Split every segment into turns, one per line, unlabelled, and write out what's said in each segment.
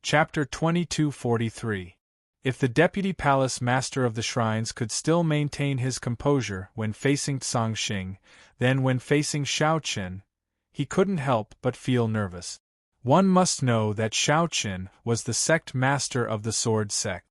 Chapter 2243. If the deputy palace master of the shrines could still maintain his composure when facing Tsangxing, then when facing Shao Qin, he couldn't help but feel nervous. One must know that Shao Qin was the sect master of the sword sect.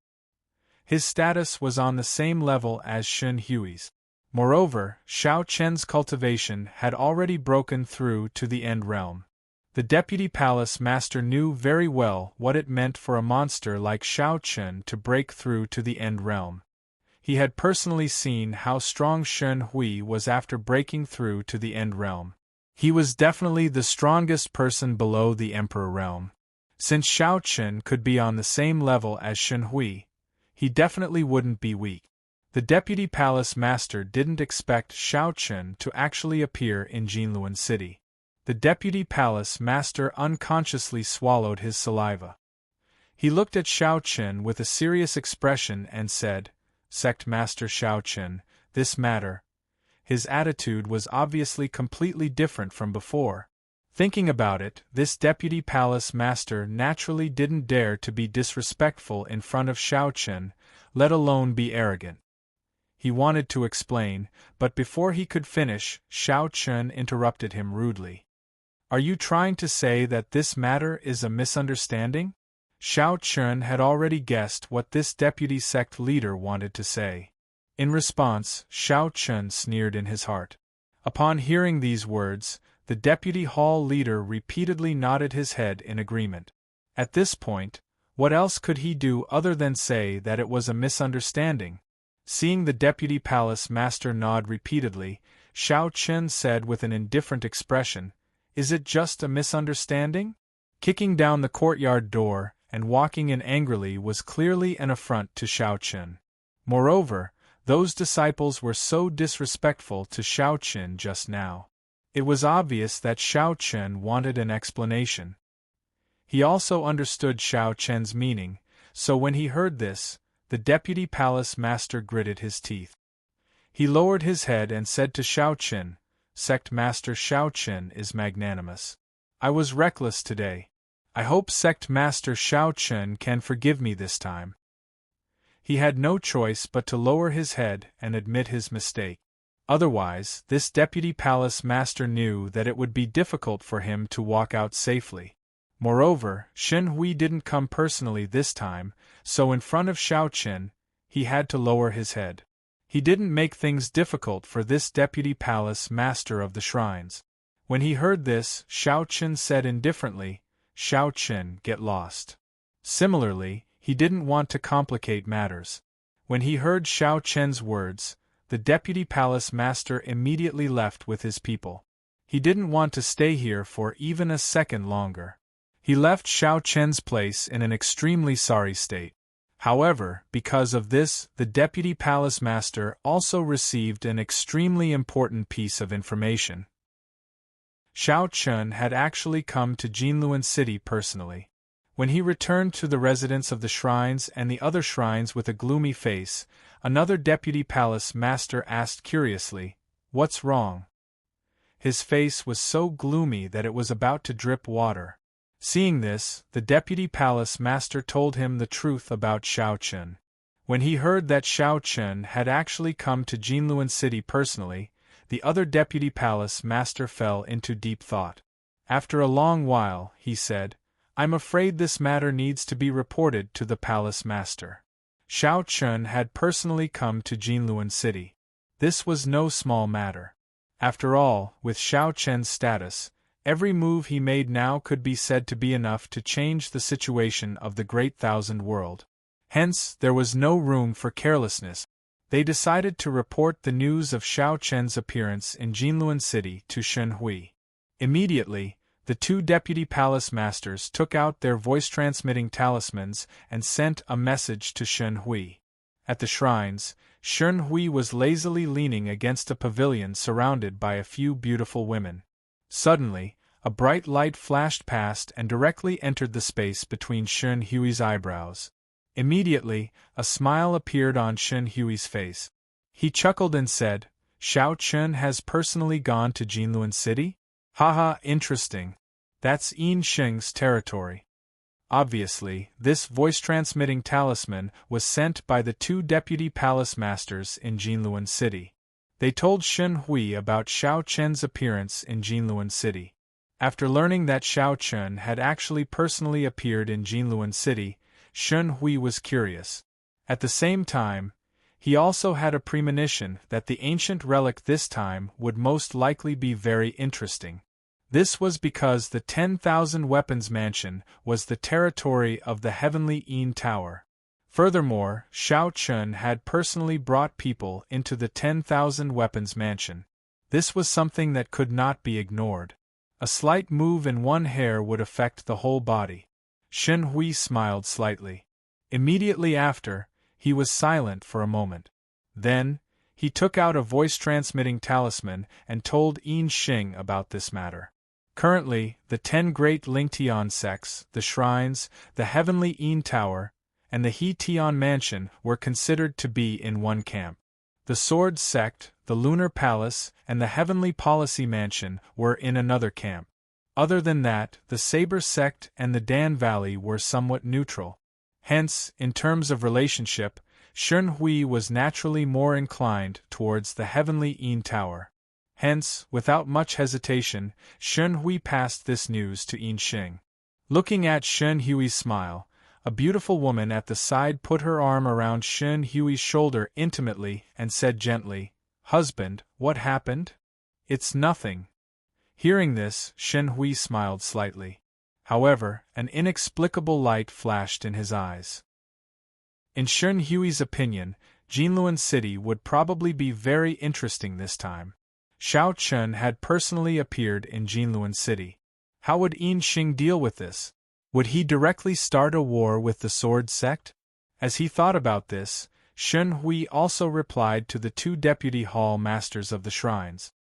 His status was on the same level as Shen Hui's. Moreover, Shao Qin's cultivation had already broken through to the end realm. The deputy palace master knew very well what it meant for a monster like Shao Qin to break through to the end realm. He had personally seen how strong Shen Hui was after breaking through to the end realm. He was definitely the strongest person below the emperor realm. Since Shao Qin could be on the same level as Shen Hui, he definitely wouldn't be weak. The deputy palace master didn't expect Shao Qin to actually appear in Jinluan City. The deputy palace master unconsciously swallowed his saliva. He looked at Shao Qin with a serious expression and said, "Sect Master Shao Qin, this matter." His attitude was obviously completely different from before. Thinking about it, this deputy palace master naturally didn't dare to be disrespectful in front of Shao Qin, let alone be arrogant. He wanted to explain, but before he could finish, Shao Qin interrupted him rudely. "Are you trying to say that this matter is a misunderstanding?" Shao Qin had already guessed what this deputy sect leader wanted to say. In response, Shao Qin sneered in his heart. Upon hearing these words, the deputy hall leader repeatedly nodded his head in agreement. At this point, what else could he do other than say that it was a misunderstanding? Seeing the deputy palace master nod repeatedly, Shao Qin said with an indifferent expression, "Is it just a misunderstanding?" Kicking down the courtyard door and walking in angrily was clearly an affront to Shao Qin. Moreover, those disciples were so disrespectful to Shao Qin just now. It was obvious that Shao Qin wanted an explanation. He also understood Shao Qin's meaning, so when he heard this, the deputy palace master gritted his teeth. He lowered his head and said to Shao Qin, "Sect Master Shao Qin is magnanimous. I was reckless today. I hope Sect Master Shao Qin can forgive me this time." He had no choice but to lower his head and admit his mistake. Otherwise, this deputy palace master knew that it would be difficult for him to walk out safely. Moreover, Shen Hui didn't come personally this time, so in front of Shao Qin, he had to lower his head. He didn't make things difficult for this deputy palace master of the shrines. When he heard this, Shao Qin said indifferently, "Shao Qin, get lost." Similarly, he didn't want to complicate matters. When he heard Shao Qin's words, the deputy palace master immediately left with his people. He didn't want to stay here for even a second longer. He left Shao Qin's place in an extremely sorry state. However, because of this, the deputy palace master also received an extremely important piece of information. Shao Qin had actually come to Jinluan City personally. When he returned to the residence of the shrines and the other shrines with a gloomy face, another deputy palace master asked curiously, "What's wrong?" His face was so gloomy that it was about to drip water. Seeing this, the deputy palace master told him the truth about Shao Qin. When he heard that Shao Qin had actually come to Jinluan City personally, the other deputy palace master fell into deep thought. After a long while, he said, "I'm afraid this matter needs to be reported to the palace master." Shao Qin had personally come to Jinluan City. This was no small matter. After all, with Shao Qin's status, every move he made now could be said to be enough to change the situation of the Great Thousand World. Hence, there was no room for carelessness. They decided to report the news of Shao Qin's appearance in Jinluan City to Shen Hui. Immediately, the two deputy palace masters took out their voice-transmitting talismans and sent a message to Shen Hui. At the shrines, Shen Hui was lazily leaning against a pavilion surrounded by a few beautiful women. Suddenly, a bright light flashed past and directly entered the space between Shen Hui's eyebrows. Immediately, a smile appeared on Shen Hui's face. He chuckled and said, "Shao Qin has personally gone to Jinluan City? Haha, interesting. That's Yin Sheng's territory. Obviously, this voice-transmitting talisman was sent by the two deputy palace masters in Jinluan City. They told Shen Hui about Xiao Chen's appearance in Jinluan City. After learning that Xiao Chen had actually personally appeared in Jinluan City, Shen Hui was curious. At the same time, he also had a premonition that the ancient relic this time would most likely be very interesting. This was because the 10,000 Weapons Mansion was the territory of the Heavenly Yin Tower. Furthermore, Xiao Chen had personally brought people into the 10,000 Weapons Mansion. This was something that could not be ignored. A slight move in one hair would affect the whole body. Shen Hui smiled slightly. Immediately after, he was silent for a moment. Then, he took out a voice-transmitting talisman and told Yin Xing about this matter. Currently, the 10 great Lingtian sects, the shrines, the Heavenly Yin Tower, and the He Tian Mansion were considered to be in one camp. The Sword Sect, the Lunar Palace, and the Heavenly Policy Mansion were in another camp. Other than that, the Saber Sect and the Dan Valley were somewhat neutral. Hence, in terms of relationship, Shen Hui was naturally more inclined towards the Heavenly Yin Tower. Hence, without much hesitation, Shen Hui passed this news to Yin Xing. Looking at Shen Hui's smile, a beautiful woman at the side put her arm around Shen Hui's shoulder intimately and said gently, "Husband, what happened?" "It's nothing." Hearing this, Shen Hui smiled slightly. However, an inexplicable light flashed in his eyes. In Shen Hui's opinion, Jinluan City would probably be very interesting this time. Xiao Chen had personally appeared in Jinluan City. How would Yin Xing deal with this? Would he directly start a war with the Sword Sect? As he thought about this, Shen Hui also replied to the two deputy hall masters of the shrines.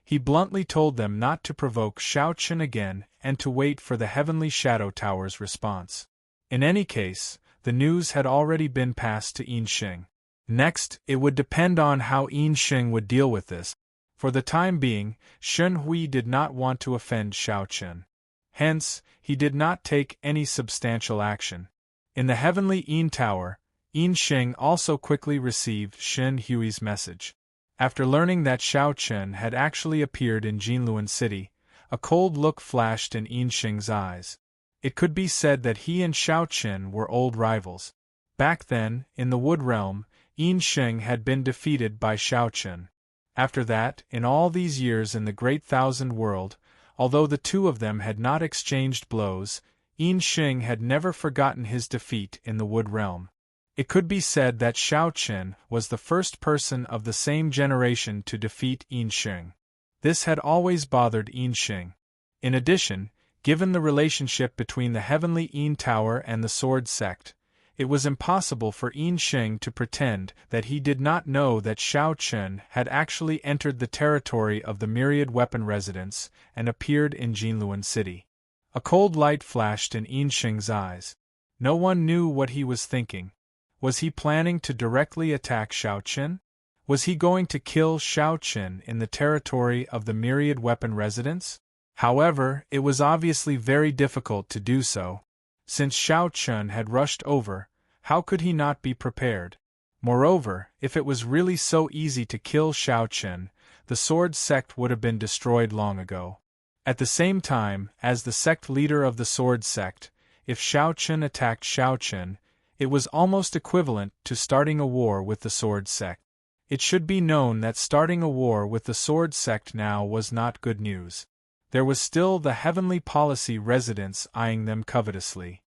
He bluntly told them not to provoke Xiao Chen again and to wait for the Heavenly Shadow Tower's response. In any case, the news had already been passed to Yin Xing. Next, it would depend on how Yin Xing would deal with this. For the time being, Shen Hui did not want to offend Xiao Chen. Hence, he did not take any substantial action. In the Heavenly Yin Tower, Yin Xing also quickly received Shen Hui's message. After learning that Xiao Chen had actually appeared in Jinluan City, a cold look flashed in Yin Xing's eyes. It could be said that he and Xiao Chen were old rivals. Back then, in the Wood Realm, Yin Xing had been defeated by Xiao Chen. After that, in all these years in the Great Thousand World, although the two of them had not exchanged blows, Yin Xing had never forgotten his defeat in the Wood Realm. It could be said that Xiao Chen was the first person of the same generation to defeat Yin Xing. This had always bothered Yin Xing. In addition, given the relationship between the Heavenly Yin Tower and the Sword Sect, it was impossible for Yin Xing to pretend that he did not know that Xiao Chen had actually entered the territory of the Myriad Weapon Residence and appeared in Jinluan City. A cold light flashed in Yin Xing's eyes. No one knew what he was thinking. Was he planning to directly attack Xiao Chen? Was he going to kill Xiao Chen in the territory of the Myriad Weapon Residence? However, it was obviously very difficult to do so. Since Xiao Chen had rushed over, how could he not be prepared? Moreover, if it was really so easy to kill Xiao Chen, the Sword Sect would have been destroyed long ago. At the same time, as the sect leader of the Sword Sect, if Xiao Chen attacked Xiao Chen, it was almost equivalent to starting a war with the Sword Sect. It should be known that starting a war with the Sword Sect now was not good news. There was still the Heavenly Policy Residence eyeing them covetously.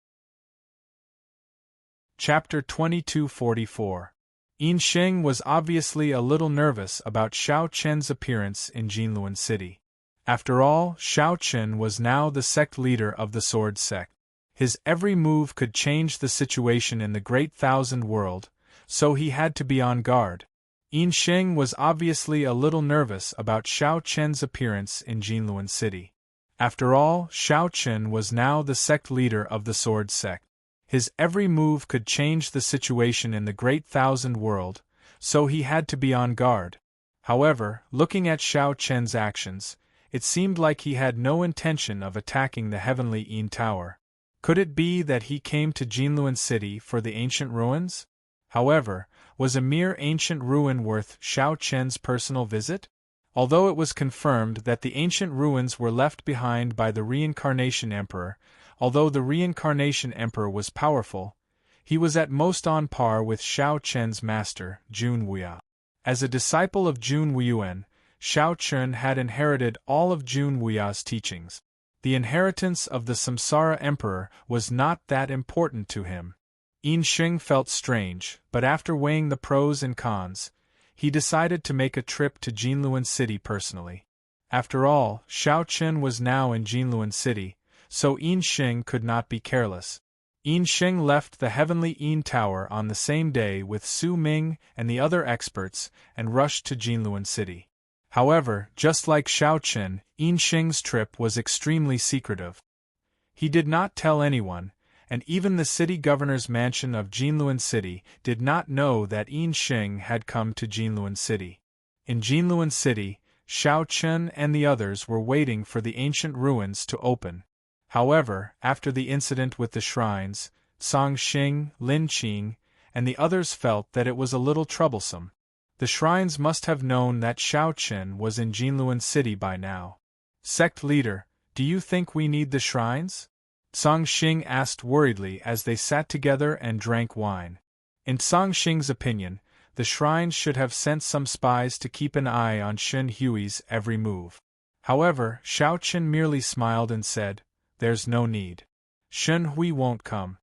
Chapter 2244. Yin Xing was obviously a little nervous about Xiao Chen's appearance in Jinluan City. After all, Xiao Chen was now the sect leader of the Sword Sect. His every move could change the situation in the Great Thousand World, so he had to be on guard. Yin Xing was obviously a little nervous about Xiao Chen's appearance in Jinluan City. After all, Xiao Chen was now the sect leader of the Sword Sect. His every move could change the situation in the Great Thousand World, so he had to be on guard. However, looking at Xiao Chen's actions, it seemed like he had no intention of attacking the Heavenly Yin Tower. Could it be that he came to Jinluan City for the ancient ruins? However, was a mere ancient ruin worth Xiao Chen's personal visit? Although it was confirmed that the ancient ruins were left behind by the Reincarnation Emperor, although the Reincarnation Emperor was powerful, he was at most on par with Xiao Chen's master, Jun Wuya. As a disciple of Jun Wuyuan, Xiao Chen had inherited all of Jun Wuya's teachings. The inheritance of the Samsara Emperor was not that important to him. Yin Xing felt strange, but after weighing the pros and cons, he decided to make a trip to Jinluan City personally. After all, Xiao Chen was now in Jinluan City, so Yin Xing could not be careless. Yin Xing left the Heavenly Yin Tower on the same day with Su Ming and the other experts and rushed to Jinluan City. However, just like Xiao Chen, Yin Xing's trip was extremely secretive. He did not tell anyone, and even the city governor's mansion of Jinluan City did not know that Yin Xing had come to Jinluan City. In Jinluan City, Xiao Chen and the others were waiting for the ancient ruins to open. However, after the incident with the shrines, Song Xing, Lin Qing, and the others felt that it was a little troublesome. The shrines must have known that Xiao Chen was in Jinluan City by now. Sect leader, do you think we need the shrines? Song Xing asked worriedly as they sat together and drank wine. In Song Xing's opinion, the shrines should have sent some spies to keep an eye on Shen Hui's every move. However, Xiao Chen merely smiled and said, "There's no need. Shen Hui won't come."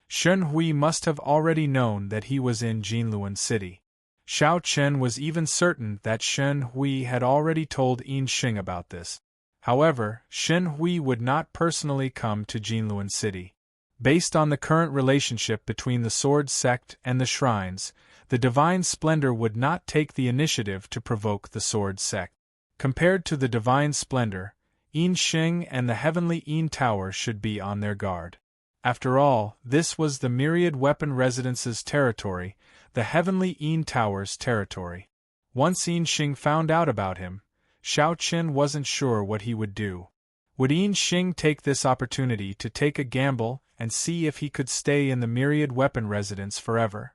Shen Hui must have already known that he was in Jinluan City. Xiao Chen was even certain that Shen Hui had already told Yin Xing about this. However, Shen Hui would not personally come to Jinluan City. Based on the current relationship between the Sword Sect and the Shrines, the Divine Splendor would not take the initiative to provoke the Sword Sect. Compared to the Divine Splendor, Yin Xing and the Heavenly Yin Tower should be on their guard. After all, this was the Myriad Weapon Residence's territory, the Heavenly Yin Tower's territory. Once Yin Xing found out about him, Xiao Chen wasn't sure what he would do. Would Yin Xing take this opportunity to take a gamble and see if he could stay in the Myriad Weapon Residence forever?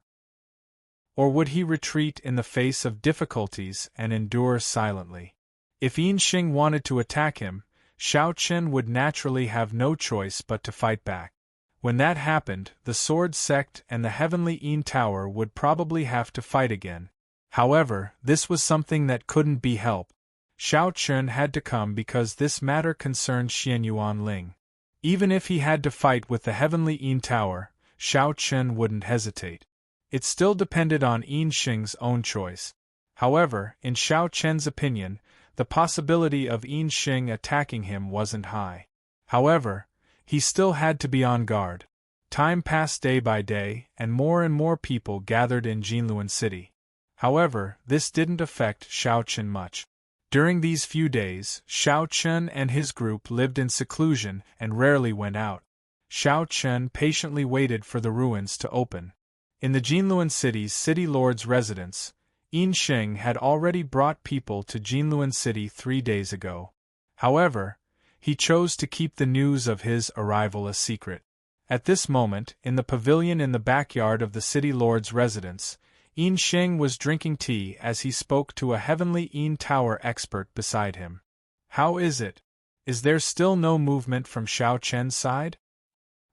Or would he retreat in the face of difficulties and endure silently? If Yin Xing wanted to attack him, Xiao Chen would naturally have no choice but to fight back. When that happened, the Sword Sect and the Heavenly Yin Tower would probably have to fight again. However, this was something that couldn't be helped. Xiao Chen had to come because this matter concerned Xian Yuan Ling. Even if he had to fight with the Heavenly Yin Tower, Xiao Chen wouldn't hesitate. It still depended on Yin Xing's own choice. However, in Xiao Chen's opinion, the possibility of Yin Xing attacking him wasn't high. However, he still had to be on guard. Time passed day by day, and more people gathered in Jinluan City. However, this didn't affect Xiao Chen much. During these few days, Xiao Chen and his group lived in seclusion and rarely went out. Xiao Chen patiently waited for the ruins to open. In the Jinluan City's city lord's residence, Yin Xing had already brought people to Jinluan City 3 days ago. However, he chose to keep the news of his arrival a secret. At this moment, in the pavilion in the backyard of the city lord's residence, Yin Xing was drinking tea as he spoke to a Heavenly Yin Tower expert beside him. "How is it? Is there still no movement from Xiao Chen's side?"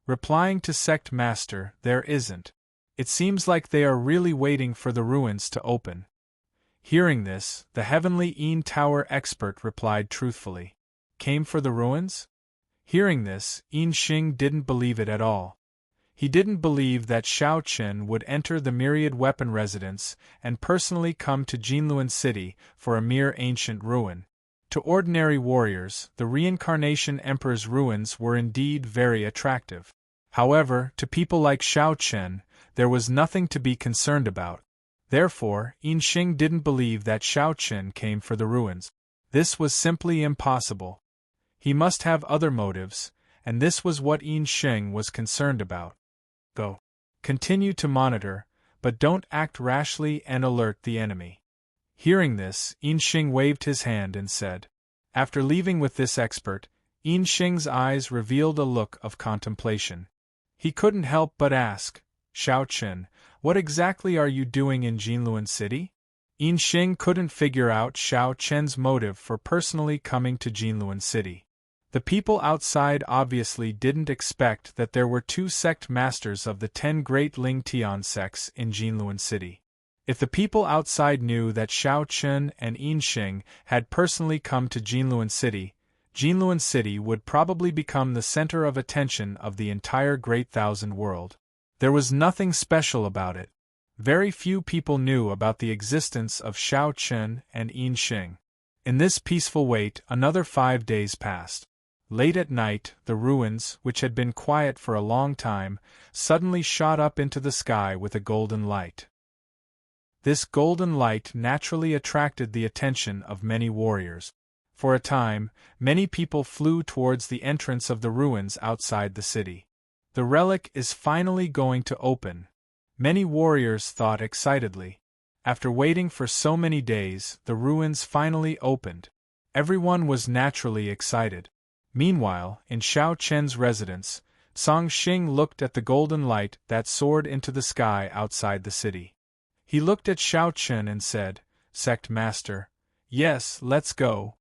Replying to Sect Master, "There isn't. It seems like they are really waiting for the ruins to open." Hearing this, the Heavenly Yin Tower expert replied truthfully, "Came for the ruins?" Hearing this, Yin Xing didn't believe it at all. He didn't believe that Xiao Chen would enter the Myriad Weapon Residence and personally come to Jinluan City for a mere ancient ruin. To ordinary warriors, the Reincarnation Emperor's ruins were indeed very attractive. However, to people like Xiao Chen, there was nothing to be concerned about. Therefore, Yin Xing didn't believe that Xiao Chen came for the ruins. This was simply impossible. He must have other motives, and this was what Yin Xing was concerned about. Go. Continue to monitor, but don't act rashly and alert the enemy. Hearing this, Yin Xing waved his hand and said. After leaving with this expert, Yin Xing's eyes revealed a look of contemplation. He couldn't help but ask, Shao Chen, what exactly are you doing in Jinluan City? Yin Xing couldn't figure out Shao Chen's motive for personally coming to Jinluan City. The people outside obviously didn't expect that there were two sect masters of the 10 great Ling Tian sects in Jinluan City. If the people outside knew that Shao Chen and Yin Xing had personally come to Jinluan City would probably become the center of attention of the entire Great Thousand World. There was nothing special about it. Very few people knew about the existence of Shao Chen and Yin Xing. In this peaceful wait, another 5 days passed. Late at night, the ruins, which had been quiet for a long time, suddenly shot up into the sky with a golden light. This golden light naturally attracted the attention of many warriors. For a time, many people flew towards the entrance of the ruins outside the city. The relic is finally going to open. Many warriors thought excitedly. After waiting for so many days, the ruins finally opened. Everyone was naturally excited. Meanwhile, in Shao Chen's residence, Song Xing looked at the golden light that soared into the sky outside the city. He looked at Shao Chen and said, Sect Master, yes, let's go.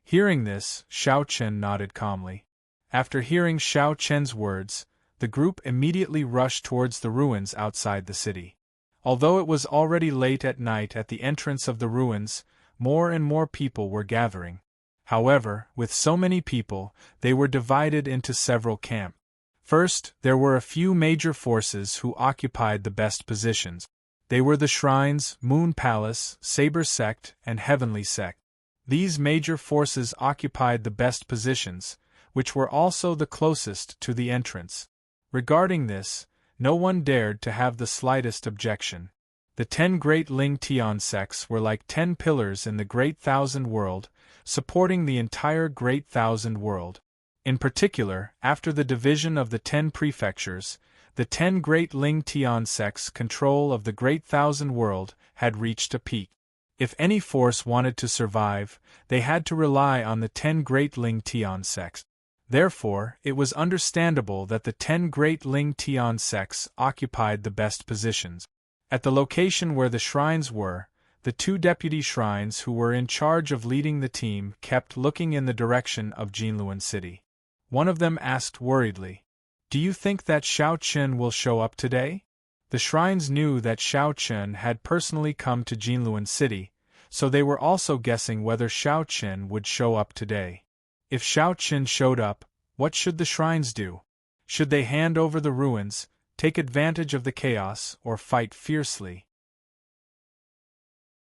Hearing this, Shao Chen nodded calmly. After hearing Shao Chen's words, the group immediately rushed towards the ruins outside the city. Although it was already late at night at the entrance of the ruins, more and more people were gathering. However, with so many people, they were divided into several camps. First, there were a few major forces who occupied the best positions. They were the Shrines, Moon Palace, Saber Sect, and Heavenly Sect. These major forces occupied the best positions, which were also the closest to the entrance. Regarding this, no one dared to have the slightest objection. The 10 great Ling Tian sects were like 10 pillars in the Great Thousand World, supporting the entire Great Thousand World. In particular, after the division of the 10 prefectures, the 10 great Ling Tian sects' control of the Great Thousand World had reached a peak. If any force wanted to survive, they had to rely on the 10 great Ling Tian sects. Therefore, it was understandable that the 10 great Ling Tian sects occupied the best positions. At the location where the shrines were, the 2 deputy shrines who were in charge of leading the team kept looking in the direction of Jinluan City. One of them asked worriedly, Do you think that Shao Chen will show up today? The shrines knew that Shao Chen had personally come to Jinluan City, so they were also guessing whether Shao Chen would show up today. If Shao Chen showed up, what should the shrines do? Should they hand over the ruins, take advantage of the chaos, or fight fiercely?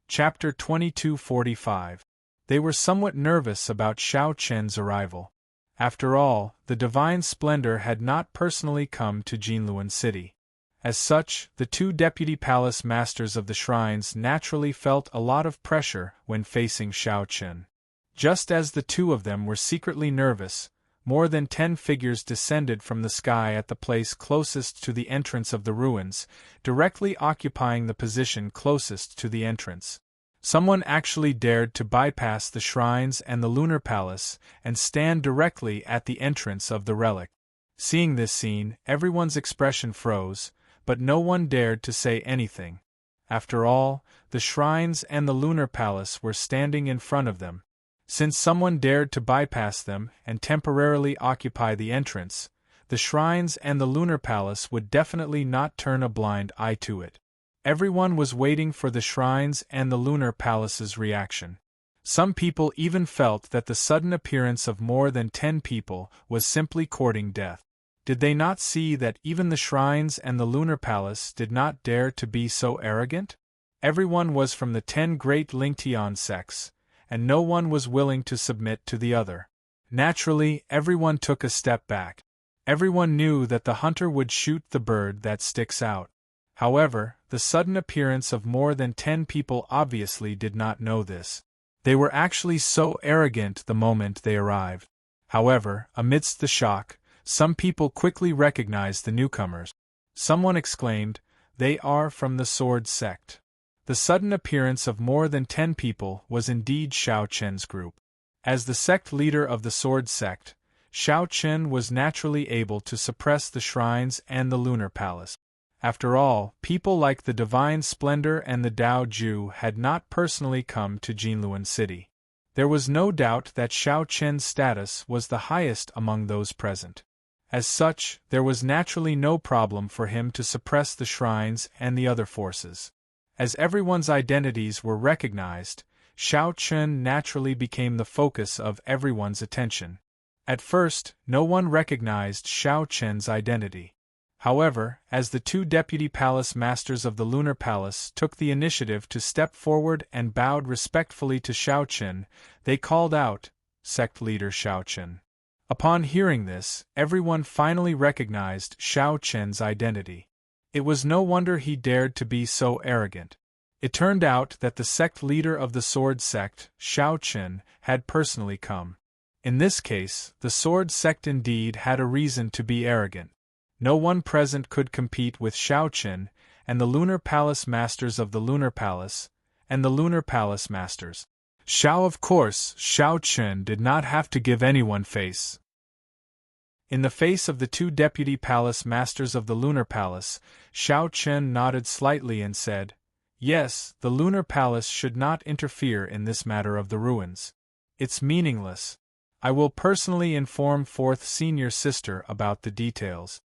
Chapter 2245. They were somewhat nervous about Shao Chen's arrival. After all, the divine splendor had not personally come to Jinluan City. As such, the 2 deputy palace masters of the shrines naturally felt a lot of pressure when facing Shao Chen. Just as the 2 of them were secretly nervous, more than 10 figures descended from the sky at the place closest to the entrance of the ruins, directly occupying the position closest to the entrance. Someone actually dared to bypass the shrines and the lunar palace and stand directly at the entrance of the relic. Seeing this scene, everyone's expression froze, but no one dared to say anything. After all, the shrines and the lunar palace were standing in front of them. Since someone dared to bypass them and temporarily occupy the entrance, the shrines and the lunar palace would definitely not turn a blind eye to it. Everyone was waiting for the shrines and the lunar palace's reaction. Some people even felt that the sudden appearance of more than 10 people was simply courting death. Did they not see that even the shrines and the lunar palace did not dare to be so arrogant? Everyone was from the 10 great Lingtian sects, and no one was willing to submit to the other. Naturally, everyone took a step back. Everyone knew that the hunter would shoot the bird that sticks out. However, the sudden appearance of more than 10 people obviously did not know this. They were actually so arrogant the moment they arrived. However, amidst the shock, some people quickly recognized the newcomers. Someone exclaimed, "They are from the Sword Sect." The sudden appearance of more than 10 people was indeed Shao Chen's group. As the sect leader of the Sword Sect, Shao Chen was naturally able to suppress the shrines and the lunar palace. After all, people like the Divine Splendor and the Dao Ju had not personally come to Jinluan City. There was no doubt that Shao Chen's status was the highest among those present. As such, there was naturally no problem for him to suppress the shrines and the other forces. As everyone's identities were recognized, Shao Chen naturally became the focus of everyone's attention. At first, no one recognized Shao Chen's identity. However, as the two deputy palace masters of the Lunar Palace took the initiative to step forward and bowed respectfully to Shao Chen, they called out, "Sect leader Shao Chen." Upon hearing this, everyone finally recognized Shao Chen's identity. It was no wonder he dared to be so arrogant. It turned out that the sect leader of the Sword Sect, Shao Chen, had personally come. In this case, the Sword Sect indeed had a reason to be arrogant. No one present could compete with Shao Chen, and the Lunar Palace Masters of the Lunar Palace, and the Lunar Palace Masters. Of course, Shao Chen did not have to give anyone face. In the face of the two deputy palace masters of the Lunar Palace, Shao Chen nodded slightly and said, "Yes, the Lunar Palace should not interfere in this matter of the ruins. It's meaningless. I will personally inform Fourth Senior Sister about the details."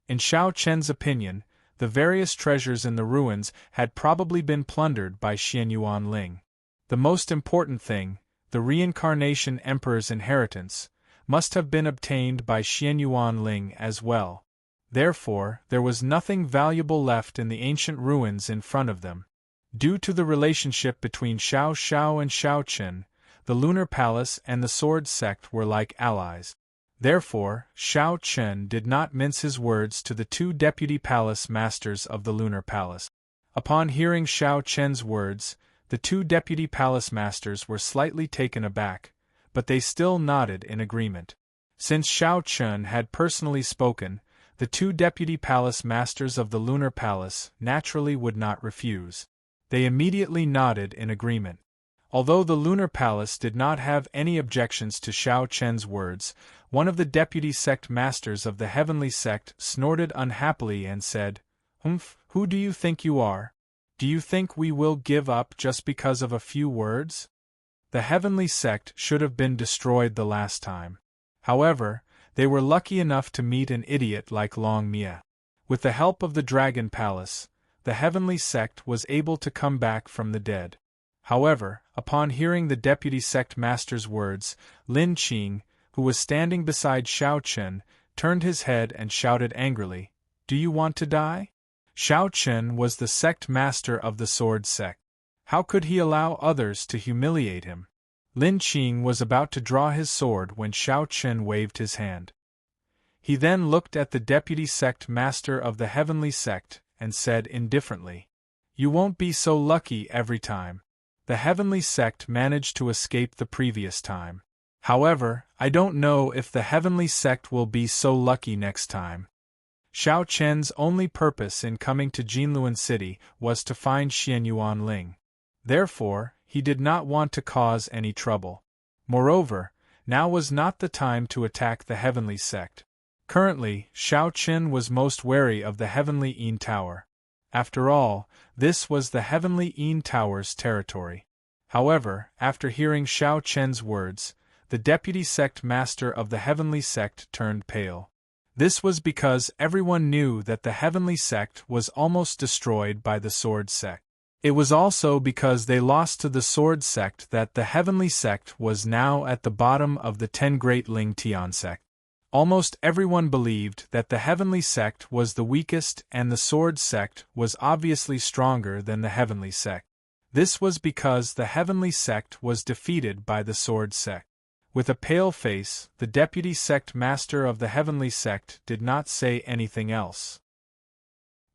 In Shao Chen's opinion, the various treasures in the ruins had probably been plundered by Xianyuan Ling. The most important thing, the reincarnation Emperor's inheritance, must have been obtained by Xianyuan Ling as well. Therefore, there was nothing valuable left in the ancient ruins in front of them. Due to the relationship between Xiao Xiao and Shao Chen, the Lunar Palace and the Sword Sect were like allies. Therefore, Shao Chen did not mince his words to the two deputy palace masters of the Lunar Palace. Upon hearing Shao Chen's words, the two deputy palace masters were slightly taken aback, but they still nodded in agreement. Since Shao Chen had personally spoken, the two deputy palace masters of the Lunar Palace naturally would not refuse. They immediately nodded in agreement. Although the Lunar Palace did not have any objections to Shao Chen's words, one of the deputy sect masters of the Heavenly Sect snorted unhappily and said, "Who do you think you are? Do you think we will give up just because of a few words? The Heavenly Sect should have been destroyed the last time. However, they were lucky enough to meet an idiot like Long Mia. With the help of the Dragon Palace, the Heavenly Sect was able to come back from the dead." However, upon hearing the deputy sect master's words, Lin Qing, who was standing beside Shao Chen, turned his head and shouted angrily, "Do you want to die?" Shao Chen was the sect master of the Sword Sect. How could he allow others to humiliate him? Lin Qing was about to draw his sword when Shao Chen waved his hand. He then looked at the deputy sect master of the Heavenly Sect and said indifferently, "You won't be so lucky every time. The Heavenly Sect managed to escape the previous time. However, I don't know if the Heavenly Sect will be so lucky next time." Shao Chen's only purpose in coming to Jinluan City was to find Xianyuan Ling. Therefore, he did not want to cause any trouble. Moreover, now was not the time to attack the Heavenly Sect. Currently, Shao Chen was most wary of the Heavenly Yin Tower. After all, this was the Heavenly Yin Tower's territory. However, after hearing Shao Chen's words, the deputy sect master of the Heavenly Sect turned pale. This was because everyone knew that the Heavenly Sect was almost destroyed by the Sword Sect. It was also because they lost to the Sword Sect that the Heavenly Sect was now at the bottom of the 10 Great Ling Tian Sect. Almost everyone believed that the Heavenly Sect was the weakest and the Sword Sect was obviously stronger than the Heavenly Sect. This was because the Heavenly Sect was defeated by the Sword Sect. With a pale face, the deputy sect master of the Heavenly Sect did not say anything else.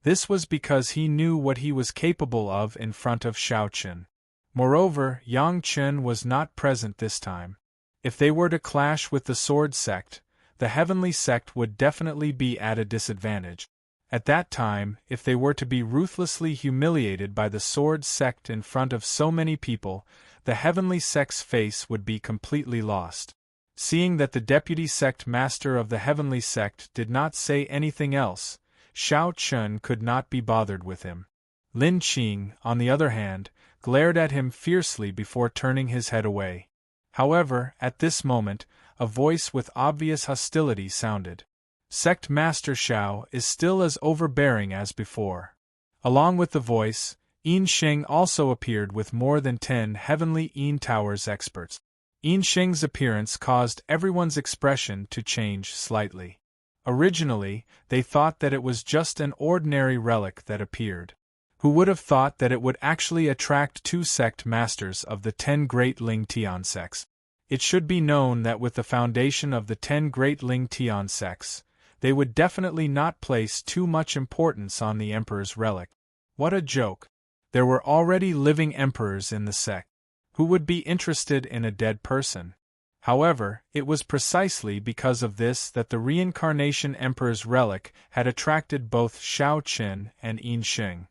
This was because he knew what he was capable of in front of Shao Chen. Moreover, Yang Chen was not present this time. If they were to clash with the Sword Sect, the Heavenly Sect would definitely be at a disadvantage. At that time, if they were to be ruthlessly humiliated by the Sword Sect in front of so many people, the Heavenly Sect's face would be completely lost. Seeing that the deputy sect master of the heavenly sect did not say anything else, Xiao Chun could not be bothered with him. Lin Qing, on the other hand, glared at him fiercely before turning his head away. However, at this moment, a voice with obvious hostility sounded. Sect Master Xiao is still as overbearing as before. Along with the voice, Yin Xing also appeared with more than 10 heavenly Yin Towers experts. Yin Xing's appearance caused everyone's expression to change slightly. Originally, they thought that it was just an ordinary relic that appeared. Who would have thought that it would actually attract 2 sect masters of the 10 great Ling Tian sects? It should be known that with the foundation of the 10 great Ling Tian sects, they would definitely not place too much importance on the emperor's relic. What a joke! There were already living emperors in the sect. Who would be interested in a dead person? However, it was precisely because of this that the reincarnation emperor's relic had attracted both Xiao Qin and Yin Xing.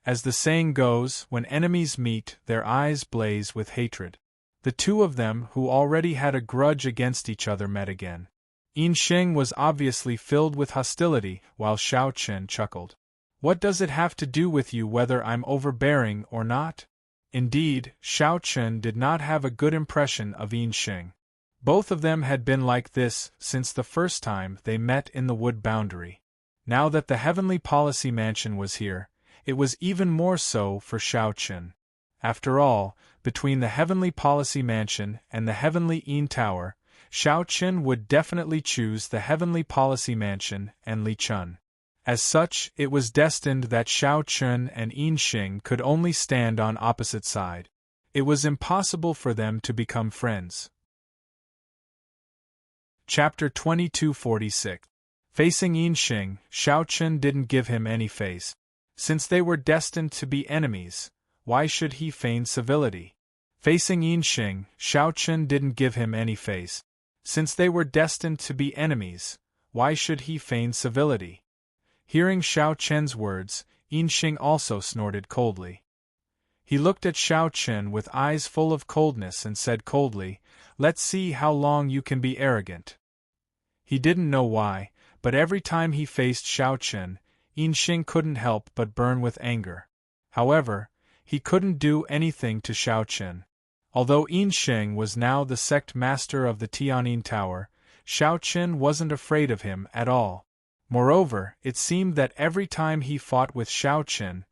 As the saying goes, when enemies meet, their eyes blaze with hatred. The two of them, who already had a grudge against each other, met again. Yin Xing was obviously filled with hostility, while Xiao Qin chuckled. What does it have to do with you whether I'm overbearing or not? Indeed, Xiao Qin did not have a good impression of Yin Xing. Both of them had been like this since the first time they met in the wood boundary. Now that the Heavenly Policy Mansion was here, it was even more so for Xiao Qin. After all, between the Heavenly Policy Mansion and the Heavenly Yin Tower, Xiao Qin would definitely choose the Heavenly Policy Mansion and Li Chun. As such, it was destined that Xiao Qin and Yin Xing could only stand on opposite sides. It was impossible for them to become friends. Chapter 2246. Facing Yin Xing, Xiao Qin didn't give him any face. Since they were destined to be enemies, why should he feign civility? Facing Yin Xing, Xiao Qin didn't give him any face. Since they were destined to be enemies, why should he feign civility? Hearing Xiao Qin's words, Yin Xing also snorted coldly. He looked at Xiao Qin with eyes full of coldness and said coldly, "Let's see how long you can be arrogant." He didn't know why, but every time he faced Xiao Qin, Yin Xing couldn't help but burn with anger. However, he couldn't do anything to Xiao Qin. Although Yin Xing was now the sect master of the Tianyin Tower, Xiao Qin wasn't afraid of him at all. Moreover, it seemed that every time he fought with Xiao Qin,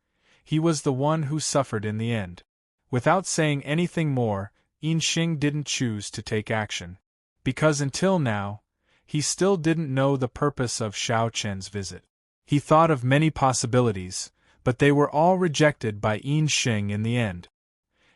he was the one who suffered in the end. Without saying anything more, Yin Xing didn't choose to take action. Because until now, he still didn't know the purpose of Xiao Qin's visit. He thought of many possibilities, but they were all rejected by Yin Xing in the end.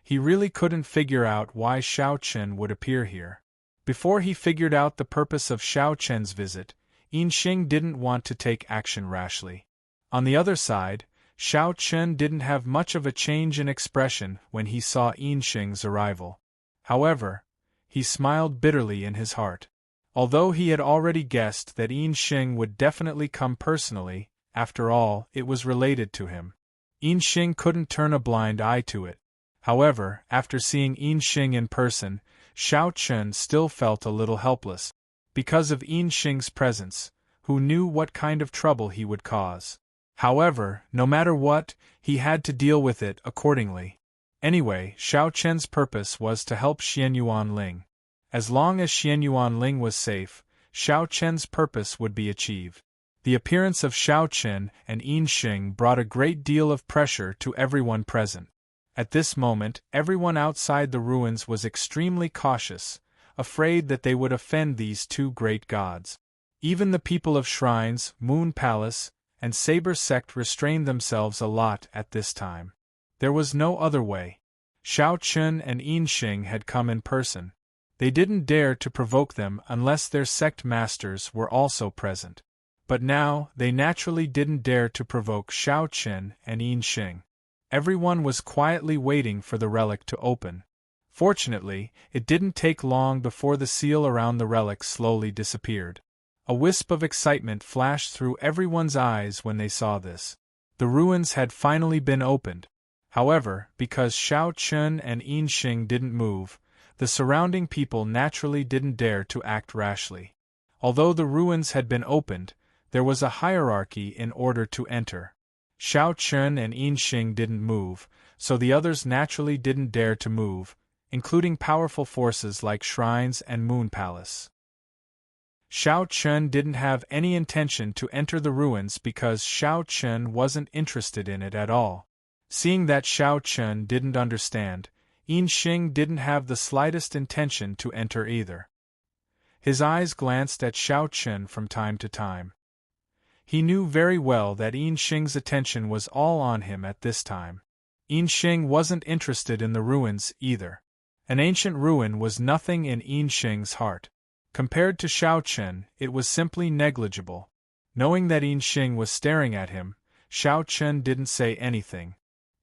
He really couldn't figure out why Xiao Qin would appear here. Before he figured out the purpose of Xiao Qin's visit, Yin Xing didn't want to take action rashly. On the other side, Xiao Qin didn't have much of a change in expression when he saw Yin Xing's arrival. However, he smiled bitterly in his heart. Although he had already guessed that Yin Xing would definitely come personally, after all, it was related to him. Yin Xing couldn't turn a blind eye to it. However, after seeing Yin Xing in person, Xiao Qin still felt a little helpless. Because of Yin Xing's presence, who knew what kind of trouble he would cause. However, no matter what, he had to deal with it accordingly. Anyway, Xiao Qin's purpose was to help Xianyuan Ling. As long as Xianyuan Ling was safe, Xiao Qin's purpose would be achieved. The appearance of Xiao Qin and Yin Xing brought a great deal of pressure to everyone present. At this moment, everyone outside the ruins was extremely cautious, afraid that they would offend these two great gods. Even the people of Shrines, Moon Palace, and Saber Sect restrained themselves a lot at this time. There was no other way. Xiao Qin and Yin Xing had come in person. They didn't dare to provoke them unless their sect masters were also present. But now, they naturally didn't dare to provoke Xiao Qin and Yin Xing. Everyone was quietly waiting for the relic to open. Fortunately, it didn't take long before the seal around the relic slowly disappeared. A wisp of excitement flashed through everyone's eyes when they saw this. The ruins had finally been opened. However, because Xiao Qin and Yin Xing didn't move, the surrounding people naturally didn't dare to act rashly. Although the ruins had been opened, there was a hierarchy in order to enter. Shao Chun and Yin Xing didn't move, so the others naturally didn't dare to move, including powerful forces like shrines and moon palace. Shao Chun didn't have any intention to enter the ruins because Shao Chun wasn't interested in it at all. Seeing that Shao Chun didn't understand, Yin Xing didn't have the slightest intention to enter either. His eyes glanced at Shao Chun from time to time. He knew very well that Yin Xing's attention was all on him at this time. Yin Xing wasn't interested in the ruins either. An ancient ruin was nothing in Yin Xing's heart. Compared to Shao Chun, it was simply negligible. Knowing that Yin Xing was staring at him, Shao Chun didn't say anything.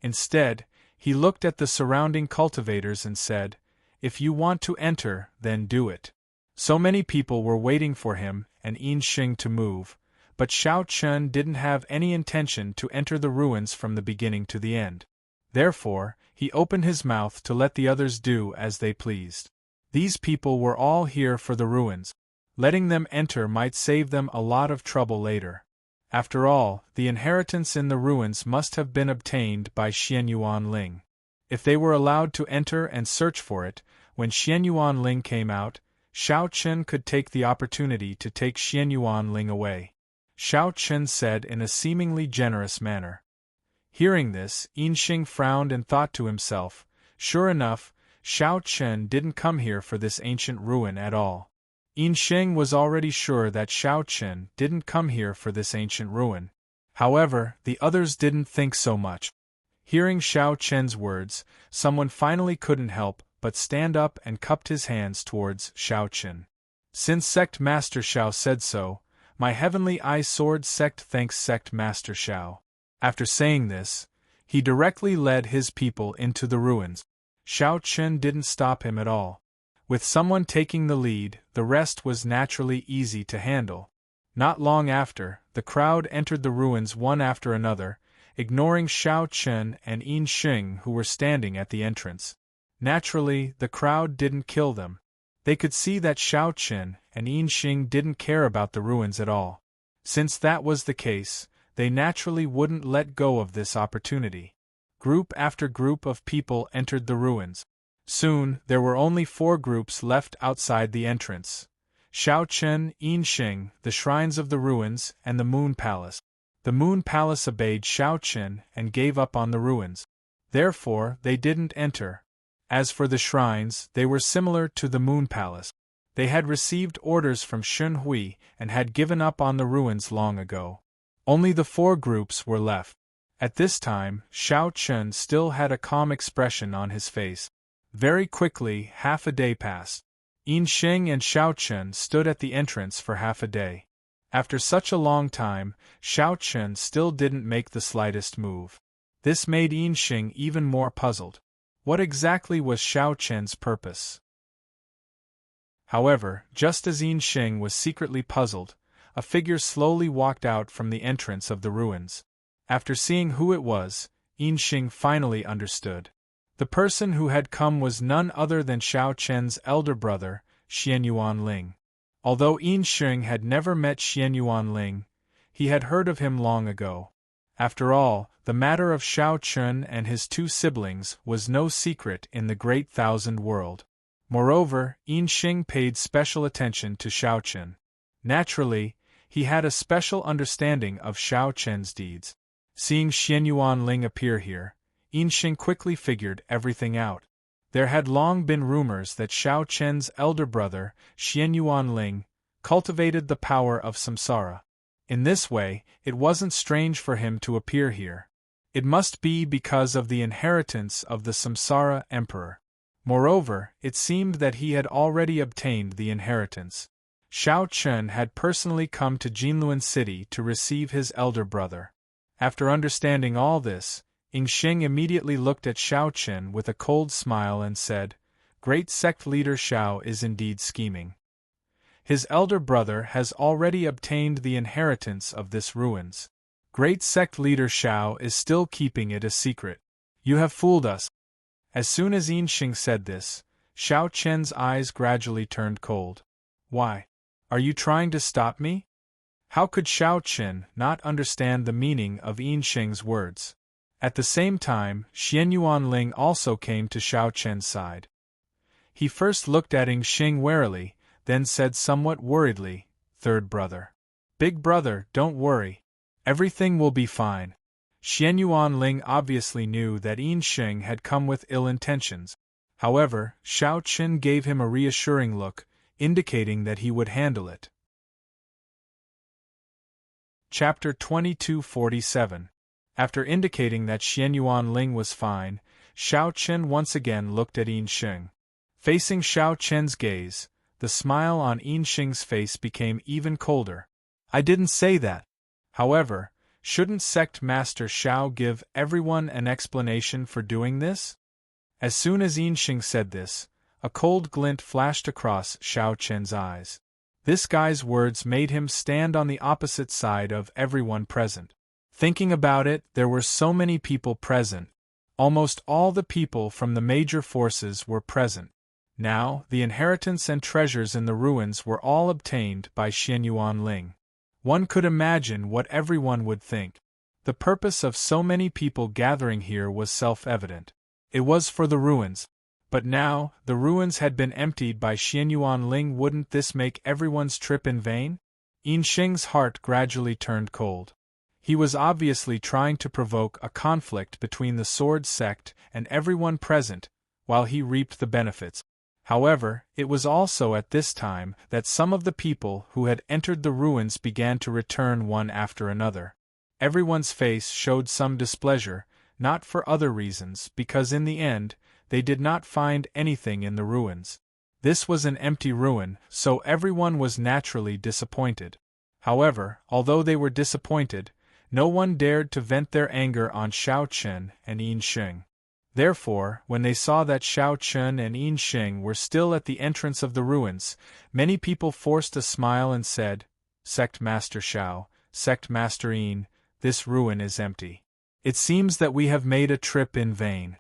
Instead, he looked at the surrounding cultivators and said, "If you want to enter, then do it." So many people were waiting for him and Yin Xing to move, but Shao Chun didn't have any intention to enter the ruins from the beginning to the end. Therefore, he opened his mouth to let the others do as they pleased. These people were all here for the ruins. Letting them enter might save them a lot of trouble later. After all, the inheritance in the ruins must have been obtained by Xian Yuanling. If they were allowed to enter and search for it, when Xian Yuanling came out, Shao Chun could take the opportunity to take Xian Yuanling away. Shao Chun said in a seemingly generous manner. Hearing this, Yin Xing frowned and thought to himself, sure enough, Shao Chun didn't come here for this ancient ruin at all. Yin Xing was already sure that Shao Chun didn't come here for this ancient ruin. However, the others didn't think so much. Hearing Shao Chun's words, someone finally couldn't help but stand up and cupped his hands towards Shao Chun. Since Sect Master Shao said so, my heavenly eye sword sect thanks Sect Master Shao. After saying this, he directly led his people into the ruins. Shao Chun didn't stop him at all. With someone taking the lead, the rest was naturally easy to handle. Not long after, the crowd entered the ruins one after another, ignoring Shao Chun and Yin Xing who were standing at the entrance. Naturally, the crowd didn't kill them. They could see that Shao Chun and Yin Xing didn't care about the ruins at all. Since that was the case, they naturally wouldn't let go of this opportunity. Group after group of people entered the ruins. Soon, there were only 4 groups left outside the entrance: Shao Chun, Yin Xing, the shrines of the ruins, and the Moon Palace. The Moon Palace obeyed Shao Chun and gave up on the ruins. Therefore, they didn't enter. As for the shrines, they were similar to the Moon Palace. They had received orders from Shun Hui and had given up on the ruins long ago. Only the 4 groups were left. At this time, Shao Chun still had a calm expression on his face. Very quickly, half a day passed. Yin Xing and Shao Chun stood at the entrance for half a day. After such a long time, Shao Chun still didn't make the slightest move. This made Yin Xing even more puzzled. What exactly was Shao Chun's purpose? However, just as Yin Xing was secretly puzzled, a figure slowly walked out from the entrance of the ruins. After seeing who it was, Yin Xing finally understood. The person who had come was none other than Shao Chun's elder brother, Xian Yuanling. Although Yin Xing had never met Xian Yuanling, he had heard of him long ago. After all, the matter of Shao Chun and his 2 siblings was no secret in the Great Thousand World. Moreover, Yin Xing paid special attention to Shao Chun. Naturally, he had a special understanding of Shao Chun's deeds. Seeing Xian Yuanling appear here, Yin Xing quickly figured everything out. There had long been rumors that Shao Chun's elder brother, Xian Yuanling, cultivated the power of samsara. In this way, it wasn't strange for him to appear here. It must be because of the inheritance of the samsara emperor. Moreover, it seemed that he had already obtained the inheritance. Shao Chun had personally come to Jinluan City to receive his elder brother. After understanding all this, Yin Xing immediately looked at Shao Chun with a cold smile and said, "Great sect leader Shao is indeed scheming. His elder brother has already obtained the inheritance of this ruins. Great sect leader Shao is still keeping it a secret. You have fooled us." As soon as Yin Xing said this, Xiao Qian's eyes gradually turned cold. Why? Are you trying to stop me? How could Xiao Qian not understand the meaning of Yin Xing's words? At the same time, Xian Yuanling also came to Xiao Qian's side. He first looked at Yin Xing warily, then said somewhat worriedly, "Third brother. Big brother, don't worry. Everything will be fine." Xian Yuanling obviously knew that Yin Xing had come with ill intentions. However, Xiao Qian gave him a reassuring look, indicating that he would handle it. Chapter 2247. After indicating that Xian Yuanling was fine, Xiao Qian once again looked at Yin Xing. Facing Xiao Qian's gaze, the smile on Yin Xing's face became even colder. "I didn't say that. However, shouldn't Sect Master Xiao give everyone an explanation for doing this?" As soon as Yin Xing said this, a cold glint flashed across Xiao Qian's eyes. This guy's words made him stand on the opposite side of everyone present. Thinking about it, there were so many people present. Almost all the people from the major forces were present. Now, the inheritance and treasures in the ruins were all obtained by Xian Yuanling. One could imagine what everyone would think. The purpose of so many people gathering here was self-evident. It was for the ruins. But now, the ruins had been emptied by Xian Yuanling. Wouldn't this make everyone's trip in vain? Yin Xing's heart gradually turned cold. He was obviously trying to provoke a conflict between the sword sect and everyone present, while he reaped the benefits. However, it was also at this time that some of the people who had entered the ruins began to return one after another. Everyone's face showed some displeasure, not for other reasons, because in the end, they did not find anything in the ruins. This was an empty ruin, so everyone was naturally disappointed. However, although they were disappointed, no one dared to vent their anger on Xiao Qian and Yin Xing. Therefore, when they saw that Xiao Qian and Yin Xing were still at the entrance of the ruins, many people forced a smile and said, "Sect Master Xiao, Sect Master Yin, this ruin is empty. It seems that we have made a trip in vain."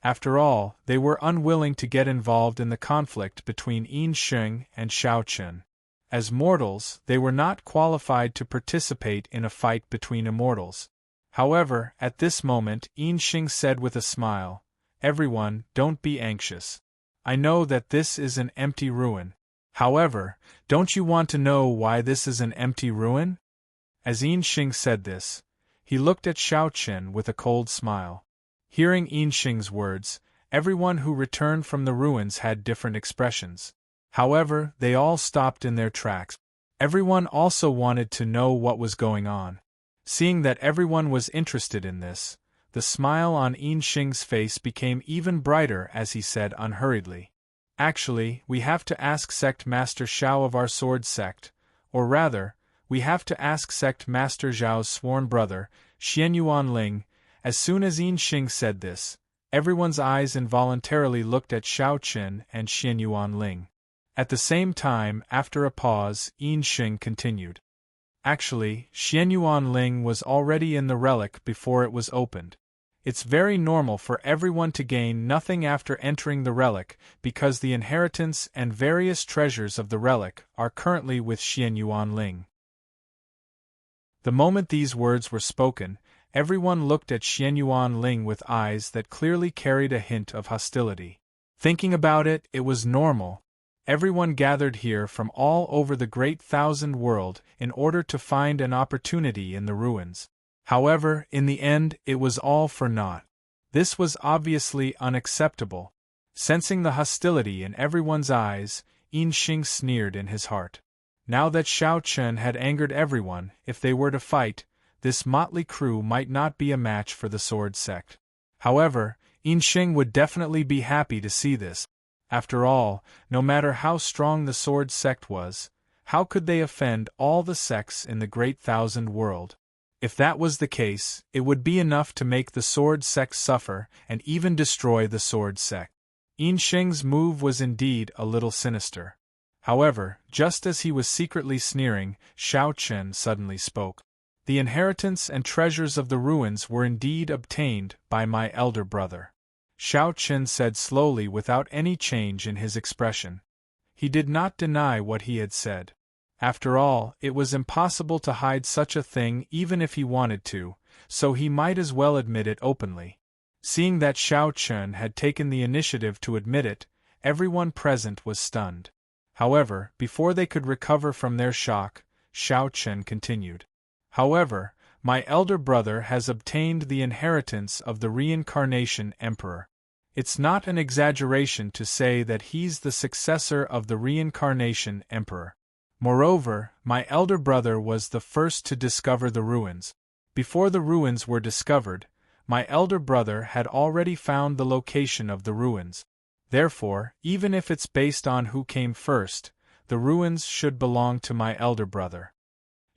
After all, they were unwilling to get involved in the conflict between Yin Xing and Xiao Qian. As mortals, they were not qualified to participate in a fight between immortals. However, at this moment, Yin Xing said with a smile, "Everyone, don't be anxious. I know that this is an empty ruin. However, don't you want to know why this is an empty ruin?" As Yin Xing said this, he looked at Xiao Qian with a cold smile. Hearing Yin Xing's words, everyone who returned from the ruins had different expressions. However, they all stopped in their tracks. Everyone also wanted to know what was going on. Seeing that everyone was interested in this, the smile on Yin Xing's face became even brighter as he said unhurriedly, "Actually, we have to ask Sect Master Xiao of our sword sect, or rather, we have to ask Sect Master Zhao's sworn brother, Xian Yuanling." As soon as Yin Xing said this, everyone's eyes involuntarily looked at Xiao Qian and Xian Yuanling. At the same time, after a pause, Yin Xing continued. Actually, Xian Yuanling was already in the relic before it was opened. It's very normal for everyone to gain nothing after entering the relic, because the inheritance and various treasures of the relic are currently with Xian Yuanling. The moment these words were spoken, everyone looked at Xian Yuanling with eyes that clearly carried a hint of hostility. Thinking about it, it was normal. Everyone gathered here from all over the great thousand world in order to find an opportunity in the ruins. However, in the end, it was all for naught. This was obviously unacceptable. Sensing the hostility in everyone's eyes, Yin Xing sneered in his heart. Now that Xiao Qian had angered everyone, if they were to fight, this motley crew might not be a match for the sword sect. However, Yin Xing would definitely be happy to see this. After all, no matter how strong the sword sect was, how could they offend all the sects in the great thousand world? If that was the case, it would be enough to make the sword sect suffer and even destroy the sword sect. Yin Xing's move was indeed a little sinister. However, just as he was secretly sneering, Xiao Qian suddenly spoke. "The inheritance and treasures of the ruins were indeed obtained by my elder brother. Xiao Chen said slowly without any change in his expression. He did not deny what he had said. After all, it was impossible to hide such a thing even if he wanted to, so he might as well admit it openly. Seeing that Xiao Chen had taken the initiative to admit it, everyone present was stunned. However, before they could recover from their shock, Xiao Chen continued. However, my elder brother has obtained the inheritance of the reincarnation emperor. It's not an exaggeration to say that he's the successor of the reincarnation emperor. Moreover, my elder brother was the first to discover the ruins. Before the ruins were discovered, my elder brother had already found the location of the ruins. Therefore, even if it's based on who came first, the ruins should belong to my elder brother.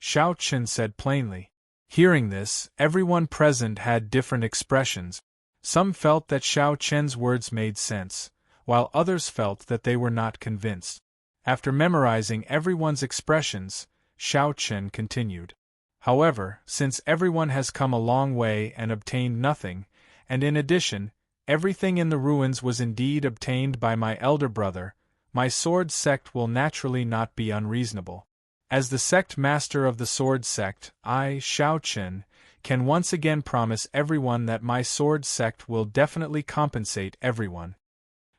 Xiao Chen said plainly. Hearing this, everyone present had different expressions. Some felt that Xiao Chen's words made sense, while others felt that they were not convinced. After memorizing everyone's expressions, Xiao Chen continued. However, since everyone has come a long way and obtained nothing, and in addition, everything in the ruins was indeed obtained by my elder brother, my sword sect will naturally not be unreasonable. As the sect master of the sword sect, I, Xiao Chen, can once again promise everyone that my sword sect will definitely compensate everyone.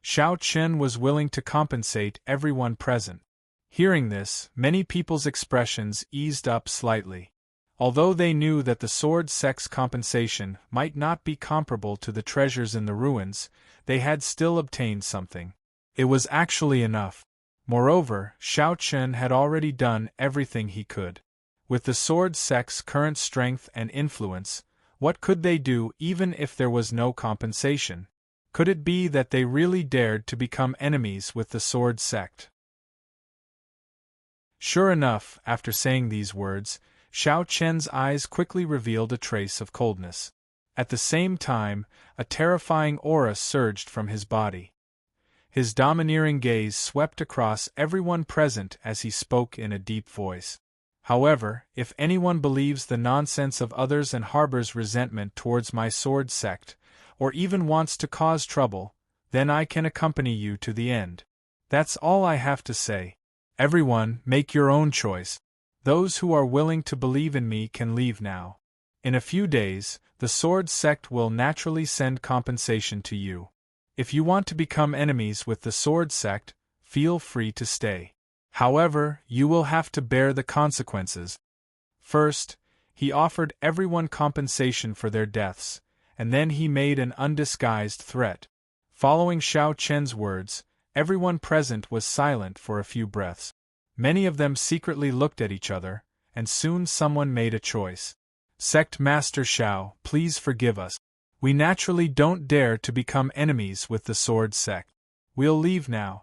Xiao Chen was willing to compensate everyone present. Hearing this, many people's expressions eased up slightly. Although they knew that the sword sect's compensation might not be comparable to the treasures in the ruins, they had still obtained something. It was actually enough. Moreover, Xiao Chen had already done everything he could. With the sword sect's current strength and influence, what could they do even if there was no compensation? Could it be that they really dared to become enemies with the sword sect? Sure enough, after saying these words, Xiao Chen's eyes quickly revealed a trace of coldness. At the same time, a terrifying aura surged from his body. His domineering gaze swept across everyone present as he spoke in a deep voice. However, if anyone believes the nonsense of others and harbors resentment towards my sword sect, or even wants to cause trouble, then I can accompany you to the end. That's all I have to say. Everyone, make your own choice. Those who are willing to believe in me can leave now. In a few days, the sword sect will naturally send compensation to you. If you want to become enemies with the sword sect, feel free to stay. However, you will have to bear the consequences. First, he offered everyone compensation for their deaths, and then he made an undisguised threat. Following Xiao Chen's words, everyone present was silent for a few breaths. Many of them secretly looked at each other, and soon someone made a choice. Sect Master Xiao, please forgive us. We naturally don't dare to become enemies with the sword sect. We'll leave now.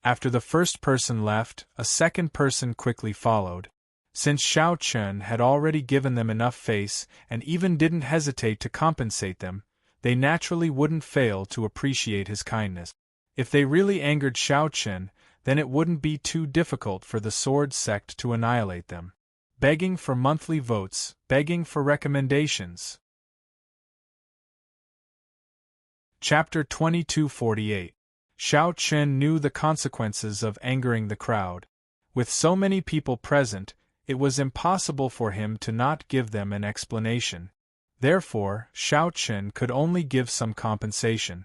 After the first person left, a second person quickly followed. Since Xiao Chen had already given them enough face and even didn't hesitate to compensate them, they naturally wouldn't fail to appreciate his kindness. If they really angered Xiao Chen, then it wouldn't be too difficult for the sword sect to annihilate them. Begging for monthly votes, begging for recommendations. Chapter 2248. Xiao Chen knew the consequences of angering the crowd. With so many people present, it was impossible for him to not give them an explanation. Therefore, Xiao Chen could only give some compensation.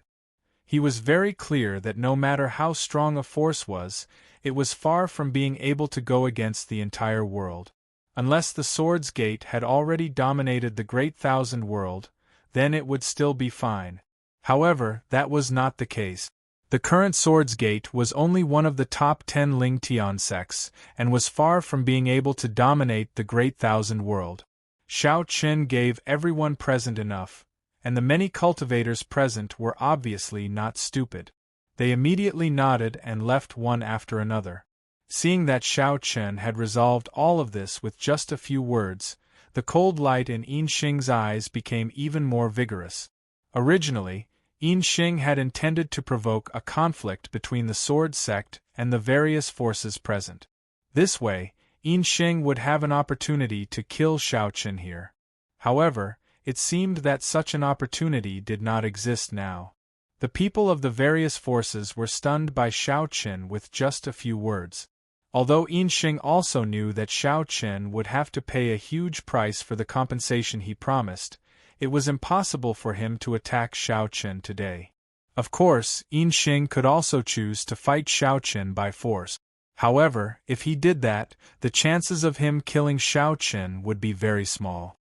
He was very clear that no matter how strong a force was, it was far from being able to go against the entire world. Unless the Sword's Gate had already dominated the Great Thousand World, then it would still be fine. However, that was not the case. The current Sword's Gate was only one of the top 10 Ling Tian sects, and was far from being able to dominate the Great Thousand World. Xiao Chen gave everyone present enough, and the many cultivators present were obviously not stupid. They immediately nodded and left one after another. Seeing that Xiao Chen had resolved all of this with just a few words, the cold light in Yin Xing's eyes became even more vigorous. Originally, Yin Xing had intended to provoke a conflict between the sword sect and the various forces present. This way, Yin Xing would have an opportunity to kill Xiao Chen here. However, it seemed that such an opportunity did not exist now. The people of the various forces were stunned by Shao Chen with just a few words. Although Yin Xing also knew that Shao Chen would have to pay a huge price for the compensation he promised, it was impossible for him to attack Shao Chen today. Of course, Yin Xing could also choose to fight Shao Chen by force. However, if he did that, the chances of him killing Shao Chen would be very small.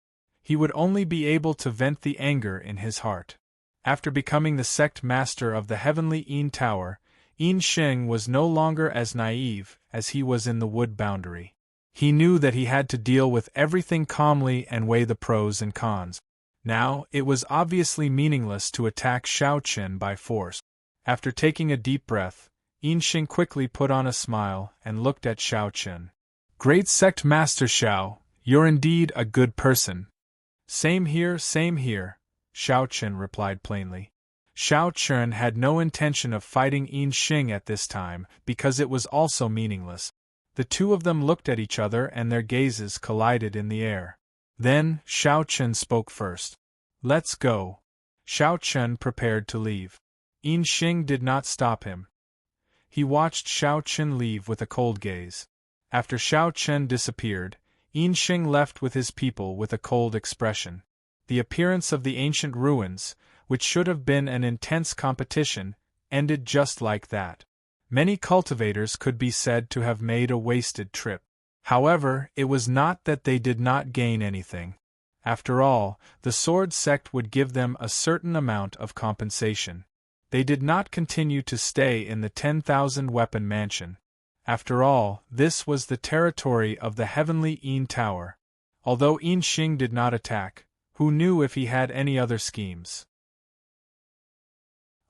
He would only be able to vent the anger in his heart. After becoming the sect master of the Heavenly Yin Tower, Yin Xing was no longer as naive as he was in the wood boundary. He knew that he had to deal with everything calmly and weigh the pros and cons. Now, it was obviously meaningless to attack Shao Chen by force. After taking a deep breath, Yin Xing quickly put on a smile and looked at Shao Chen. "Great Sect Master Shao, you're indeed a good person." Same here, Shao Chen replied plainly. Shao Chen had no intention of fighting Yin Xing at this time because it was also meaningless. The two of them looked at each other and their gazes collided in the air. Then, Shao Chen spoke first. "Let's go." Shao Chen prepared to leave. Yin Xing did not stop him. He watched Shao Chen leave with a cold gaze. After Shao Chen disappeared, Yin Xing left with his people with a cold expression. The appearance of the ancient ruins, which should have been an intense competition, ended just like that. Many cultivators could be said to have made a wasted trip. However, it was not that they did not gain anything. After all, the sword sect would give them a certain amount of compensation. They did not continue to stay in the 10,000 weapon mansion. After all, this was the territory of the Heavenly Yin Tower. Although Yin Xing did not attack, who knew if he had any other schemes?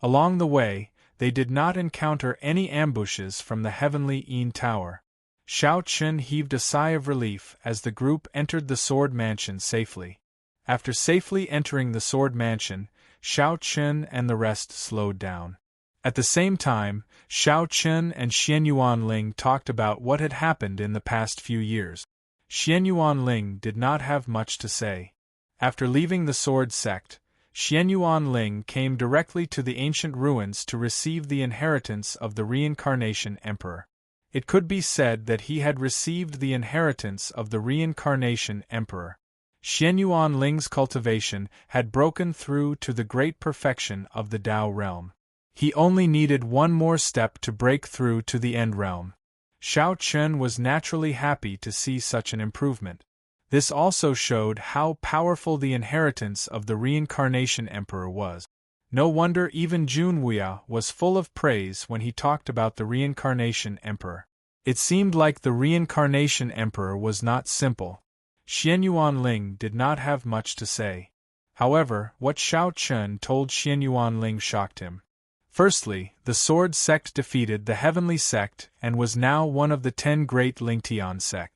Along the way, they did not encounter any ambushes from the Heavenly Yin Tower. Shao Chen heaved a sigh of relief as the group entered the Sword Mansion safely. After safely entering the Sword Mansion, Shao Chen and the rest slowed down. At the same time, Shao Chen and Xian Yuanling talked about what had happened in the past few years. Xian Yuanling did not have much to say. After leaving the Sword Sect, Xian Yuanling came directly to the ancient ruins to receive the inheritance of the Reincarnation Emperor. It could be said that he had received the inheritance of the Reincarnation Emperor. Xian Yuanling's cultivation had broken through to the great perfection of the Tao realm. He only needed one more step to break through to the End realm. Shao Chen was naturally happy to see such an improvement. This also showed how powerful the inheritance of the Reincarnation Emperor was. No wonder even Junwuya was full of praise when he talked about the Reincarnation Emperor. It seemed like the Reincarnation Emperor was not simple. Xian Yuanling did not have much to say. However, what Shao Chen told Xian Yuanling shocked him. Firstly, the Sword Sect defeated the Heavenly Sect and was now one of the 10 great Lingtian sects.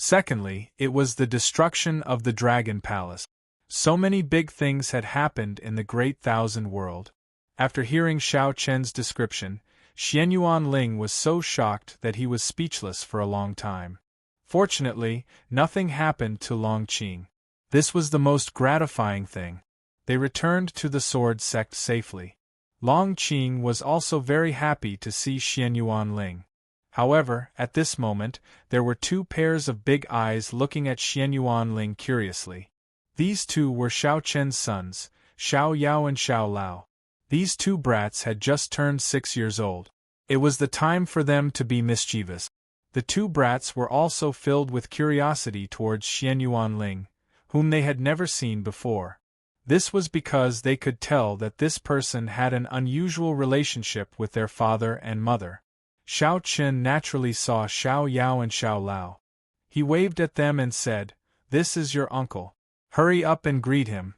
Secondly, it was the destruction of the Dragon Palace. So many big things had happened in the Great Thousand World. After hearing Shao Chen's description, Xian Yuanling was so shocked that he was speechless for a long time. Fortunately, nothing happened to Long Qing. This was the most gratifying thing. They returned to the Sword Sect safely. Long Qing was also very happy to see Xian Yuanling. However, at this moment, there were 2 pairs of big eyes looking at Xian Yuanling curiously. These 2 were Shao Chen's sons, Xiao Yao and Xiao Lao. These 2 brats had just turned 6 years old. It was the time for them to be mischievous. The 2 brats were also filled with curiosity towards Xian Yuanling, whom they had never seen before. This was because they could tell that this person had an unusual relationship with their father and mother. Shao Chen naturally saw Xiao Yao and Xiao Lao. He waved at them and said, "This is your uncle. Hurry up and greet him."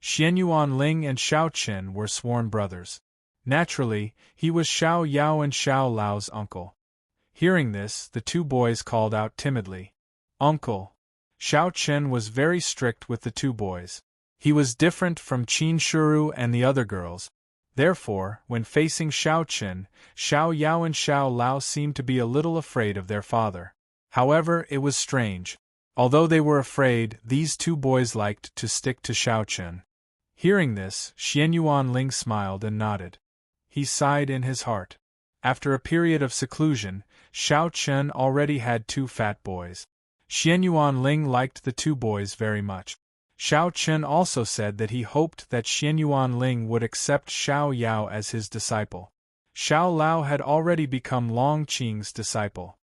Xian Yuanling and Shao Chen were sworn brothers. Naturally, he was Xiao Yao and Xiao Lao's uncle. Hearing this, the 2 boys called out timidly, "Uncle." Shao Chen was very strict with the 2 boys. He was different from Qin Shuru and the other girls. Therefore, when facing Shao Chen, Xiao Yao and Xiao Lao seemed to be a little afraid of their father. However, it was strange. Although they were afraid, these 2 boys liked to stick to Shao Chen. Hearing this, Xianyuan Ling smiled and nodded. He sighed in his heart. After a period of seclusion, Xiao Chen already had 2 fat boys. Xianyuan Ling liked the 2 boys very much. Xiao Chen also said that he hoped that Xianyuan Ling would accept Xiao Yao as his disciple. Xiao Lao had already become Long Qing's disciple.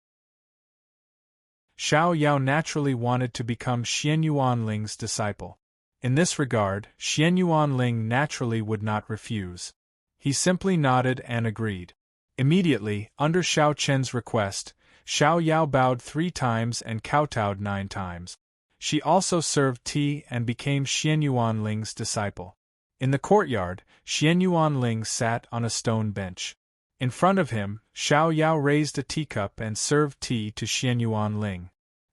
Xiao Yao naturally wanted to become Xianyuan Ling's disciple. In this regard, Xianyuan Ling naturally would not refuse. He simply nodded and agreed. Immediately, under Xiao Chen's request, Xiao Yao bowed 3 times and kowtowed 9 times. She also served tea and became Xianyuan Ling's disciple. In the courtyard, Xianyuan Ling sat on a stone bench. In front of him, Xiao Yao raised a teacup and served tea to Xianyuan Ling.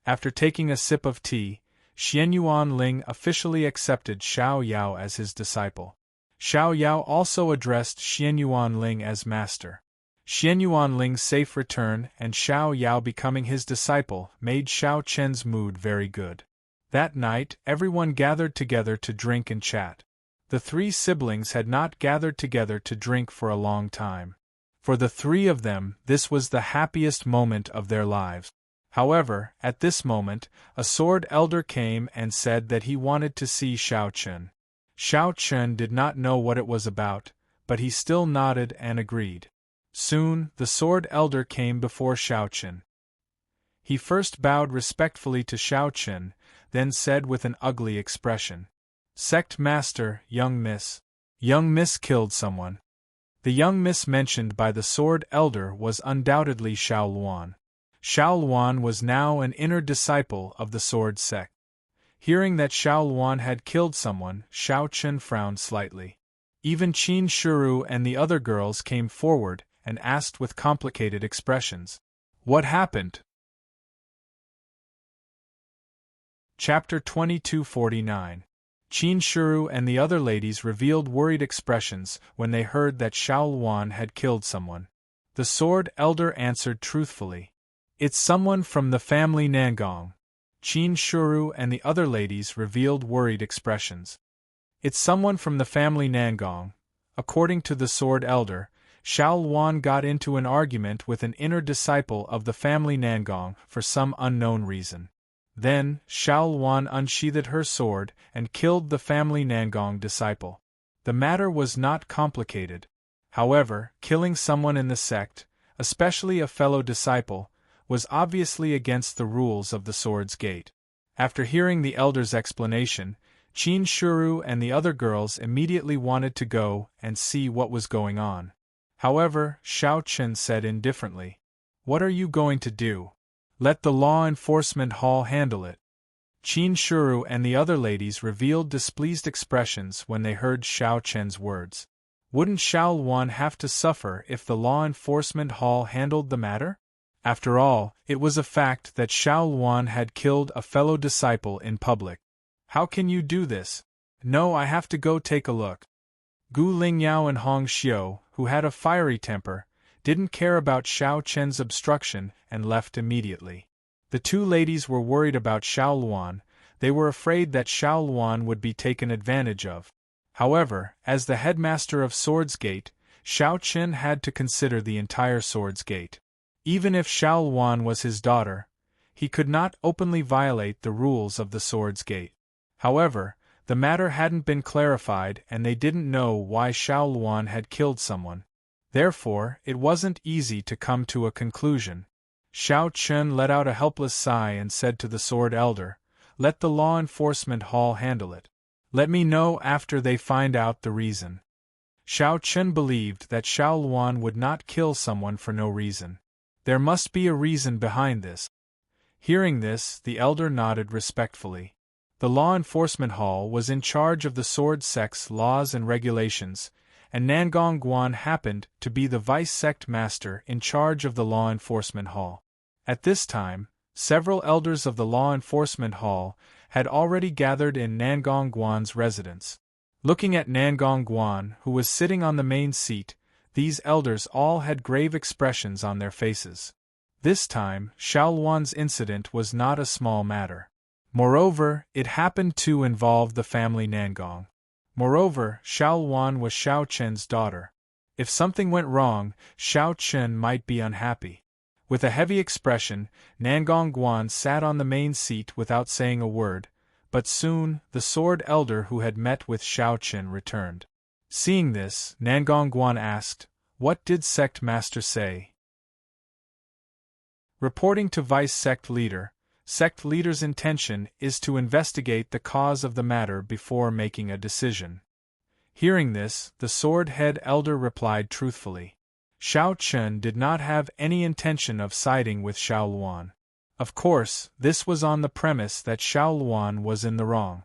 After taking a sip of tea, Xianyuan Ling officially accepted Xiao Yao as his disciple. Xiao Yao also addressed Xianyuan Ling as master. Xianyuan Ling's safe return and Xiao Yao becoming his disciple made Xiao Chen's mood very good. That night, everyone gathered together to drink and chat. The 3 siblings had not gathered together to drink for a long time. For the 3 of them, this was the happiest moment of their lives. However, at this moment, a sword elder came and said that he wanted to see Xiao Chen. Xiao Chen did not know what it was about, but he still nodded and agreed. Soon, the sword elder came before Xiao Chen. He first bowed respectfully to Xiao Chen, then said with an ugly expression, "Sect Master, young miss. Young miss killed someone." The young miss mentioned by the sword elder was undoubtedly Xiao Luan. Xiao Luan was now an inner disciple of the sword sect. Hearing that Xiao Luan had killed someone, Xiao Chen frowned slightly. Even Qin Shuru and the other girls came forward and asked with complicated expressions, "What happened?" Chapter 2249. Qin Shuru and the other ladies revealed worried expressions when they heard that Xiao Luan had killed someone. The sword elder answered truthfully, "It's someone from the family Nangong." Qin Shuru and the other ladies revealed worried expressions. "It's someone from the family Nangong." According to the sword elder, Xiao Luan got into an argument with an inner disciple of the family Nangong for some unknown reason. Then, Xiao Luan unsheathed her sword and killed the family Nangong disciple. The matter was not complicated. However, killing someone in the sect, especially a fellow disciple, was obviously against the rules of the Sword's Gate. After hearing the elder's explanation, Qin Shuru and the other girls immediately wanted to go and see what was going on. However, Xiao Chen said indifferently, "What are you going to do? Let the law enforcement hall handle it." Qin Shuru and the other ladies revealed displeased expressions when they heard Xiao Chen's words. Wouldn't Xiao Luan have to suffer if the law enforcement hall handled the matter? After all, it was a fact that Xiao Luan had killed a fellow disciple in public. "How can you do this?" "No, I have to go take a look." Gu Lingyao and Hong Xiu, who had a fiery temper, didn't care about Xiao Chen's obstruction and left immediately. The 2 ladies were worried about Xiao Luan. They were afraid that Xiao Luan would be taken advantage of. However, as the headmaster of Swords Gate, Xiao Chen had to consider the entire Swords Gate. Even if Xiao Luan was his daughter, he could not openly violate the rules of the Swords Gate. However, the matter hadn't been clarified and they didn't know why Xiao Luan had killed someone. Therefore, it wasn't easy to come to a conclusion. Xiao Chen let out a helpless sigh and said to the sword elder, "Let the law enforcement hall handle it. Let me know after they find out the reason." Xiao Chen believed that Xiao Luan would not kill someone for no reason. There must be a reason behind this. Hearing this, the elder nodded respectfully. The law enforcement hall was in charge of the sword sect's laws and regulations, and Nangong Guan happened to be the vice sect master in charge of the law enforcement hall. At this time, several elders of the law enforcement hall had already gathered in Nangong Guan's residence. Looking at Nangong Guan, who was sitting on the main seat, these elders all had grave expressions on their faces. This time, Xiao Luan's incident was not a small matter. Moreover, it happened to involve the family Nangong. Moreover, Xiao Luan was Xiao Chen's daughter. If something went wrong, Xiao Chen might be unhappy. With a heavy expression, Nangong Guan sat on the main seat without saying a word, but soon, the sword elder who had met with Xiao Chen returned. Seeing this, Nangong Guan asked, "What did sect master say?" Reporting to vice sect leader's intention is to investigate the cause of the matter before making a decision. Hearing this, the sword head elder replied truthfully. Xiao Chen did not have any intention of siding with Xiao Luan. Of course, this was on the premise that Xiao Luan was in the wrong.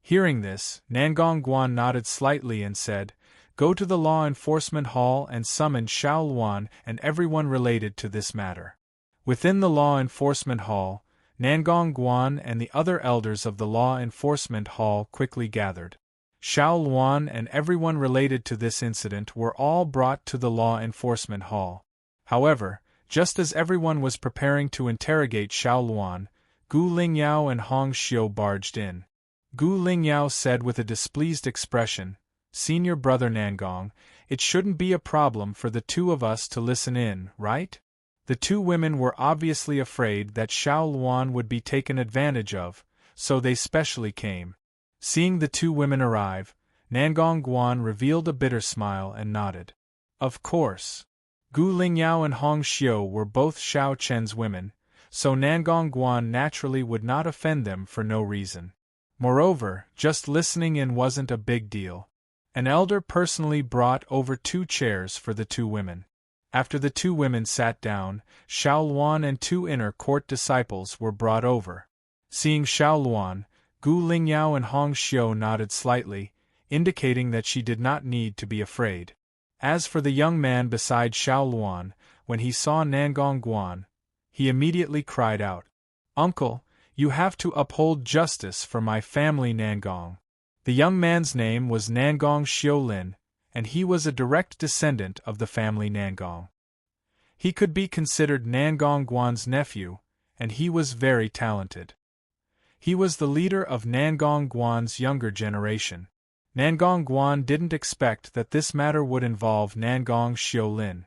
Hearing this, Nangong Guan nodded slightly and said, "Go to the law enforcement hall and summon Xiao Luan and everyone related to this matter." Within the law enforcement hall, Nangong Guan and the other elders of the law enforcement hall quickly gathered. Xiao Luan and everyone related to this incident were all brought to the law enforcement hall. However, just as everyone was preparing to interrogate Xiao Luan, Gu Lingyao and Hong Xiu barged in. Gu Lingyao said with a displeased expression, "Senior brother Nangong, it shouldn't be a problem for the two of us to listen in, right?" The two women were obviously afraid that Xiao Luan would be taken advantage of, so they specially came. Seeing the two women arrive, Nangong Guan revealed a bitter smile and nodded. Of course. Gu Lingyao and Hong Xiu were both Xiao Chen's women, so Nangong Guan naturally would not offend them for no reason. Moreover, just listening in wasn't a big deal. An elder personally brought over 2 chairs for the two women. After the two women sat down, Xiao Luan and 2 inner court disciples were brought over. Seeing Xiao Luan, Gu Lingyao and Hong Xiu nodded slightly, indicating that she did not need to be afraid. As for the young man beside Xiao Luan, when he saw Nangong Guan, he immediately cried out, "Uncle, you have to uphold justice for my family Nangong." The young man's name was Nangong Xiulin, and he was a direct descendant of the family Nangong. He could be considered Nangong Guan's nephew, and he was very talented. He was the leader of Nangong Guan's younger generation. Nangong Guan didn't expect that this matter would involve Nangong Xiulin.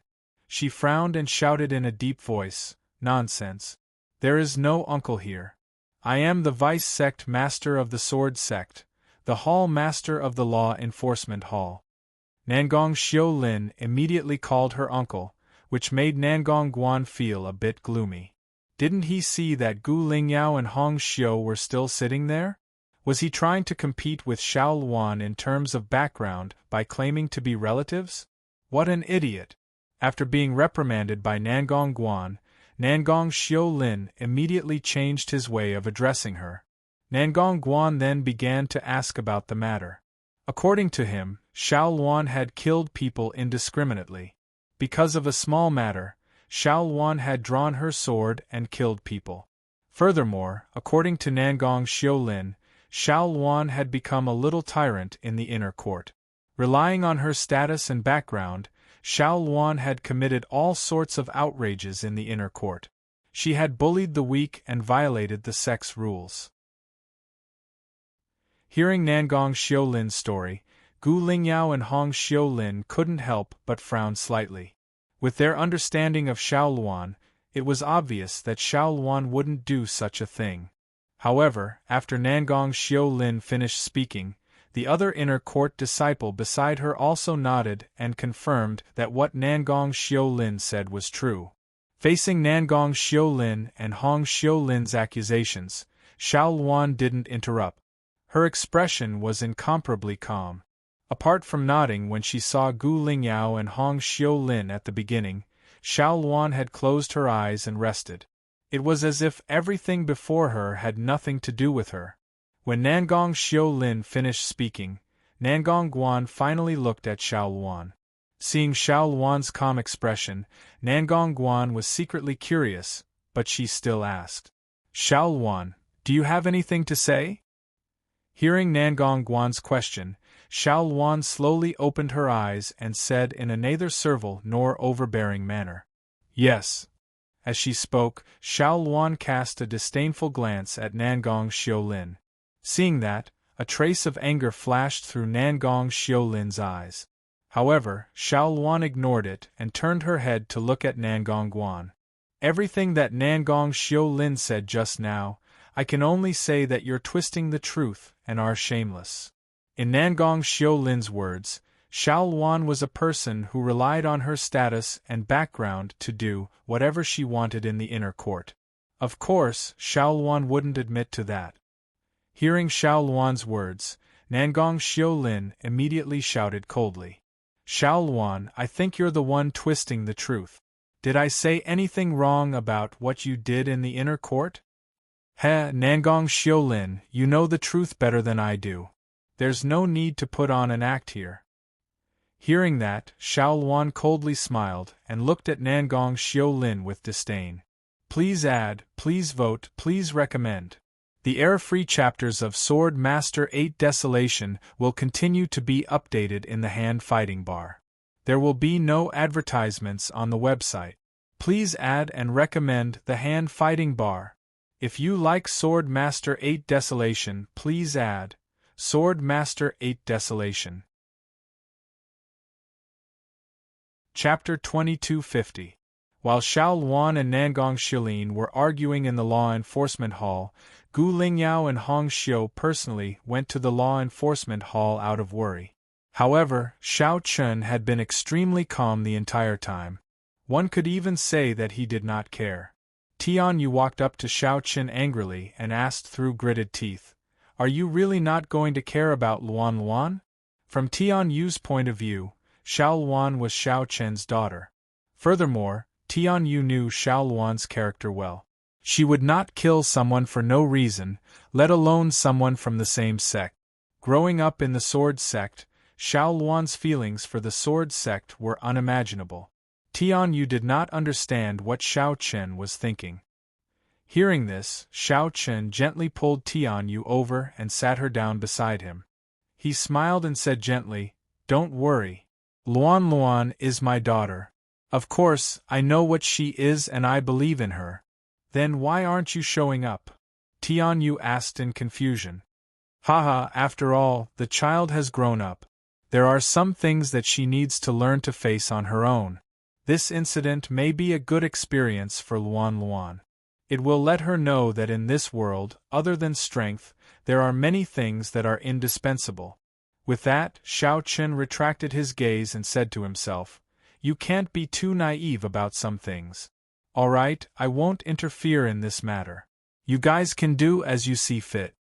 She frowned and shouted in a deep voice, "Nonsense. There is no uncle here. I am the vice sect master of the sword sect, the hall master of the law enforcement hall." Nangong Xiulin immediately called her uncle, which made Nangong Guan feel a bit gloomy. Didn't he see that Gu Lingyao and Hong Xiu were still sitting there? Was he trying to compete with Xiao Luan in terms of background by claiming to be relatives? What an idiot! After being reprimanded by Nangong Guan, Nangong Xiulin immediately changed his way of addressing her. Nangong Guan then began to ask about the matter. According to him, Xiao Luan had killed people indiscriminately. Because of a small matter, Xiao Luan had drawn her sword and killed people. Furthermore, according to Nangong Xiulin, Xiao Luan had become a little tyrant in the inner court. Relying on her status and background, Xiao Luan had committed all sorts of outrages in the inner court. She had bullied the weak and violated the sex rules. Hearing Nangong Xiulin's story, Gu Lingyao and Hong Xiulin couldn't help but frown slightly. With their understanding of Xiao Luan, it was obvious that Xiao Luan wouldn't do such a thing. However, after Nangong Xiulin finished speaking, the other inner court disciple beside her also nodded and confirmed that what Nangong Xiulin said was true. Facing Nangong Xiulin and Hong Xiulin's accusations, Xiao Luan didn't interrupt. Her expression was incomparably calm. Apart from nodding when she saw Gu Lingyao and Hong Xiulin at the beginning, Xiao Luan had closed her eyes and rested. It was as if everything before her had nothing to do with her. When Nangong Xiulin finished speaking, Nangong Guan finally looked at Xiao Luan. Seeing Xiao Luan's calm expression, Nangong Guan was secretly curious, but she still asked, "Xiao Luan, do you have anything to say?" Hearing Nangong Guan's question, Xiao Luan slowly opened her eyes and said in a neither servile nor overbearing manner, "Yes." As she spoke, Xiao Luan cast a disdainful glance at Nangong Xiulin. Seeing that, A trace of anger flashed through Nangong Xiulin's eyes. However, Xiao Luan ignored it and turned her head to look at Nangong Guan. Everything that Nangong Xiulin said just now, I can only say that you're twisting the truth and are shameless. In Nangong Xiulin's words, Xiao Luan was a person who relied on her status and background to do whatever she wanted in the inner court. Of course, Xiao Luan wouldn't admit to that. Hearing Xiao Luan's words, Nangong Xiulin immediately shouted coldly. Xiao Luan, I think you're the one twisting the truth. Did I say anything wrong about what you did in the inner court? Nangong Xiulin, you know the truth better than I do. There's no need to put on an act here. Hearing that, Xiao Luan coldly smiled and looked at Nangong Xiulin with disdain. Please add, please vote, please recommend. The error-free chapters of Sword Master 8 Desolation will continue to be updated in the hand fighting bar. There will be no advertisements on the website. Please add and recommend the hand fighting bar. If you like Sword Master 8 Desolation, please add Sword Master 8 Desolation. Chapter 2250. While Xiao Luan and Nangong Xiulin were arguing in the law enforcement hall, Gu Lingyao and Hong Xiu personally went to the law enforcement hall out of worry. However, Xiao Chun had been extremely calm the entire time. One could even say that he did not care. Tian Yu walked up to Xiao Chun angrily and asked through gritted teeth, "Are you really not going to care about Luan Luan?" From Tian Yu's point of view, Xiao Luan was Xiao Chen's daughter. Furthermore, Tian Yu knew Xiao Luan's character well. She would not kill someone for no reason, let alone someone from the same sect. Growing up in the sword sect, Xiao Luan's feelings for the sword sect were unimaginable. Tian Yu did not understand what Xiao Chen was thinking. Hearing this, Xiao Chen gently pulled Tian Yu over and sat her down beside him. He smiled and said gently, "Don't worry. Luan Luan is my daughter. Of course, I know what she is and I believe in her. Then why aren't you showing up?" Tian Yu asked in confusion. Haha, after all, the child has grown up. There are some things that she needs to learn to face on her own. This incident may be a good experience for Luan Luan. It will let her know that in this world, other than strength, there are many things that are indispensable. With that, Xiao Chen retracted his gaze and said to himself, "You can't be too naive about some things. Alright, I won't interfere in this matter. You guys can do as you see fit."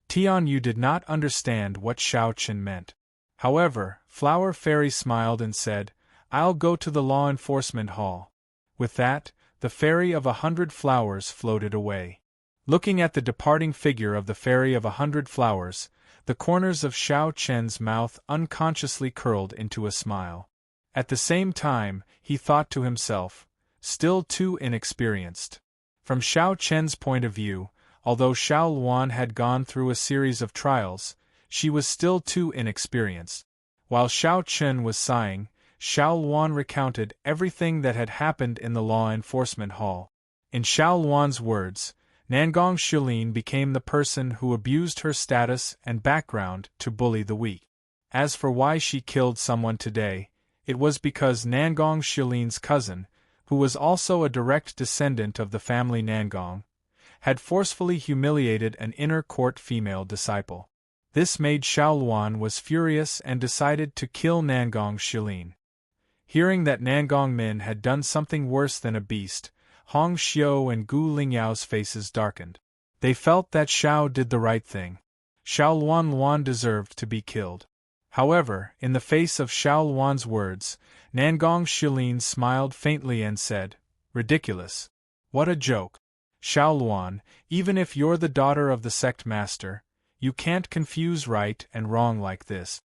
Tian Yu did not understand what Xiao Chen meant. However, Flower Fairy smiled and said, "I'll go to the law enforcement hall." With that, the Fairy of 100 Flowers floated away. Looking at the departing figure of the Fairy of 100 Flowers, the corners of Xiao Chen's mouth unconsciously curled into a smile. At the same time, he thought to himself, still too inexperienced. From Xiao Chen's point of view, although Xiao Luan had gone through a series of trials, she was still too inexperienced. While Xiao Chen was sighing, Xiao Luan recounted everything that had happened in the law enforcement hall. In Xiao Luan's words, Nangong Xiulin became the person who abused her status and background to bully the weak. As for why she killed someone today, it was because Nangong Xiulin's cousin, who was also a direct descendant of the family Nangong, had forcefully humiliated an inner court female disciple. This made Xiao Luan was furious and decided to kill Nangong Xiulin. Hearing that Nangong Min had done something worse than a beast, Hong Xiu and Gu Lingyao's faces darkened. They felt that Xiao did the right thing. Xiao Luan deserved to be killed. However, in the face of Xiao Luan's words, Nangong Xiulin smiled faintly and said, "Ridiculous. What a joke. Xiao Luan, even if you're the daughter of the sect master, you can't confuse right and wrong like this."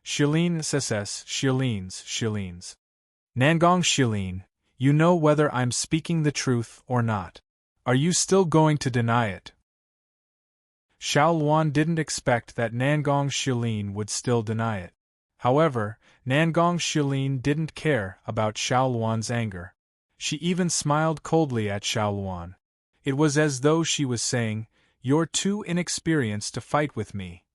Xiulin SS Xiulins. Nangong Xiulin, you know whether I'm speaking the truth or not. Are you still going to deny it? Xiao Luan didn't expect that Nangong Xiulin would still deny it. However, Nangong Xiulin didn't care about Xiao Luan's anger. She even smiled coldly at Xiao Luan. It was as though she was saying, "You're too inexperienced to fight with me.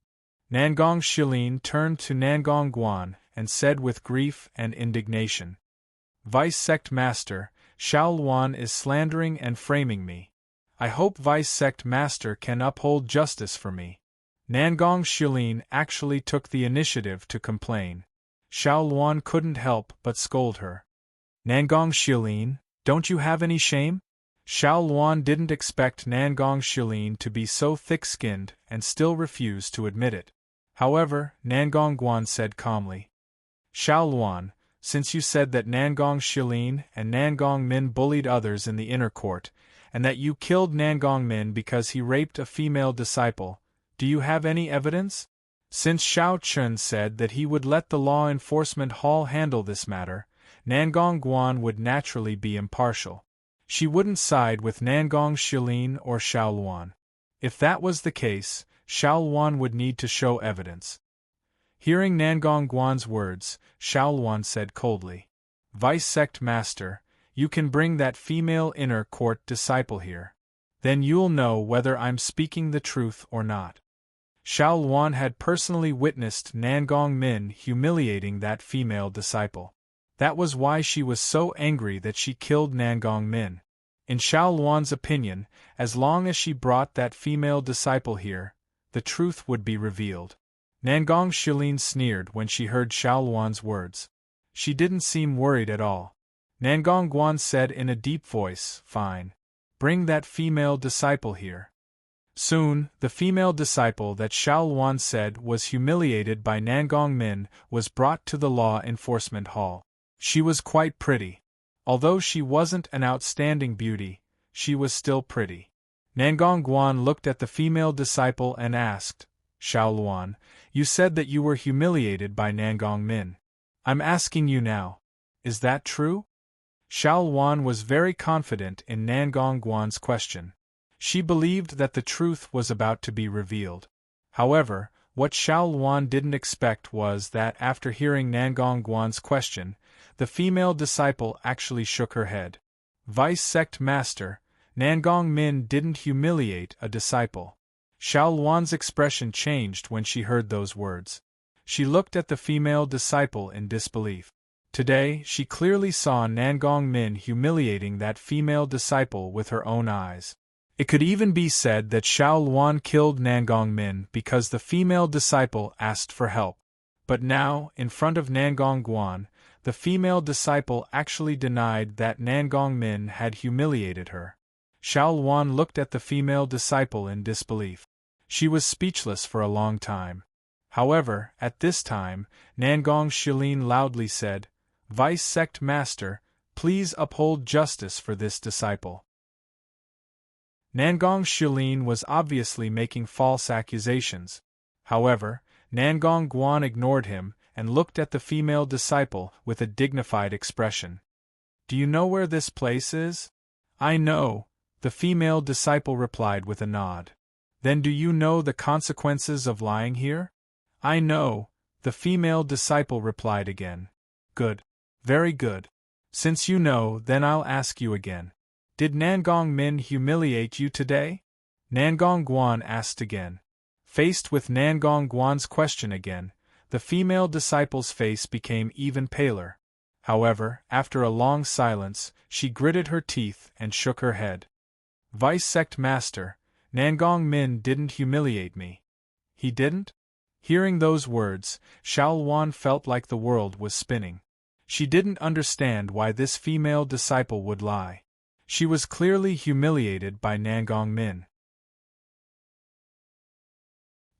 Nangong Shilin turned to Nangong Guan and said with grief and indignation, Vice Sect Master, Xiao Luan is slandering and framing me. I hope Vice Sect Master can uphold justice for me. Nangong Shilin actually took the initiative to complain. Xiao Luan couldn't help but scold her. Nangong Shilin, don't you have any shame? Xiao Luan didn't expect Nangong Shilin to be so thick-skinned and still refused to admit it. However, Nangong Guan said calmly, Xiao Luan, since you said that Nangong Shilin and Nangong Min bullied others in the inner court, and that you killed Nangong Min because he raped a female disciple, do you have any evidence? Since Xiao Chun said that he would let the law enforcement hall handle this matter, Nangong Guan would naturally be impartial. She wouldn't side with Nangong Shilin or Xiao Luan. If that was the case, Xiao Luan would need to show evidence. Hearing Nangong Guan's words, Xiao Luan said coldly, Vice Sect Master, you can bring that female inner court disciple here. Then you'll know whether I'm speaking the truth or not. Xiao Luan had personally witnessed Nangong Min humiliating that female disciple. That was why she was so angry that she killed Nangong Min. In Xiao Luan's opinion, as long as she brought that female disciple here, the truth would be revealed. Nangong Shilin sneered when she heard Xiao Luan's words. She didn't seem worried at all. Nangong Guan said in a deep voice, Fine. Bring that female disciple here. Soon, the female disciple that Xiao Luan said was humiliated by Nangong Min was brought to the law enforcement hall. She was quite pretty. Although she wasn't an outstanding beauty, she was still pretty. Nangong Guan looked at the female disciple and asked, Xiao Luan, you said that you were humiliated by Nangong Min. I'm asking you now, is that true? Xiao Luan was very confident in Nangong Guan's question. She believed that the truth was about to be revealed. However, what Xiao Luan didn't expect was that after hearing Nangong Guan's question, the female disciple actually shook her head. Vice Sect Master, Nangong Min didn't humiliate a disciple. Xiao Luan's expression changed when she heard those words. She looked at the female disciple in disbelief. Today, she clearly saw Nangong Min humiliating that female disciple with her own eyes. It could even be said that Xiao Luan killed Nangong Min because the female disciple asked for help. But now, in front of Nangong Guan, the female disciple actually denied that Nangong Min had humiliated her. Xiao Luan looked at the female disciple in disbelief. She was speechless for a long time. However, at this time, Nangong Shilin loudly said, Vice Sect Master, please uphold justice for this disciple. Nangong Shilin was obviously making false accusations. However, Nangong Guan ignored him and looked at the female disciple with a dignified expression. Do you know where this place is? I know, the female disciple replied with a nod. Then do you know the consequences of lying here? I know, the female disciple replied again. Good. Very good. Since you know, then I'll ask you again. Did Nangong Min humiliate you today? Nangong Guan asked again. Faced with Nangong Guan's question again, the female disciple's face became even paler. However, after a long silence, she gritted her teeth and shook her head. Vice Sect Master, Nangong Min didn't humiliate me. He didn't? Hearing those words, Xiao Luan felt like the world was spinning. She didn't understand why this female disciple would lie. She was clearly humiliated by Nangong Min.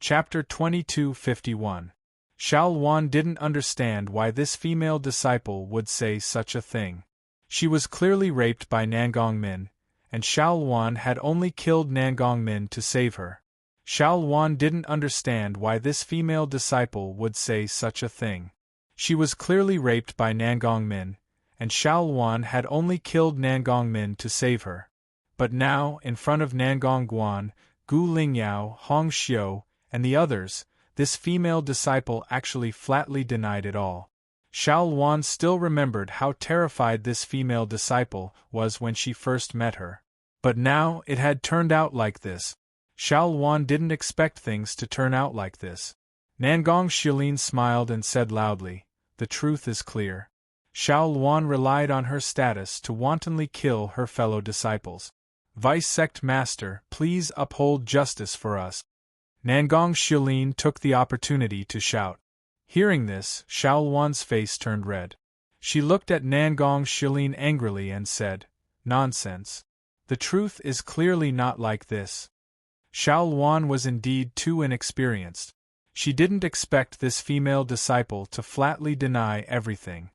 Chapter 2251. Xiao Luan didn't understand why this female disciple would say such a thing. She was clearly raped by Nangong Min, and Xiao Luan had only killed Nangong Min to save her. Xiao Luan didn't understand why this female disciple would say such a thing. She was clearly raped by Nangong Min, and Xiao Luan had only killed Nangong Min to save her. But now, in front of Nangong Guan, Gu Lingyao, Hong Xiu, and the others, this female disciple actually flatly denied it all. Xiao Luan still remembered how terrified this female disciple was when she first met her. But now it had turned out like this. Xiao Luan didn't expect things to turn out like this. Nangong Shilin smiled and said loudly, "The truth is clear. Xiao Luan relied on her status to wantonly kill her fellow disciples. Vice Sect Master, please uphold justice for us." Nangong Shilin took the opportunity to shout. Hearing this, Xiao Luan's face turned red. She looked at Nangong Shilin angrily and said, "Nonsense. The truth is clearly not like this." Xiao Luan was indeed too inexperienced. She didn't expect this female disciple to flatly deny everything.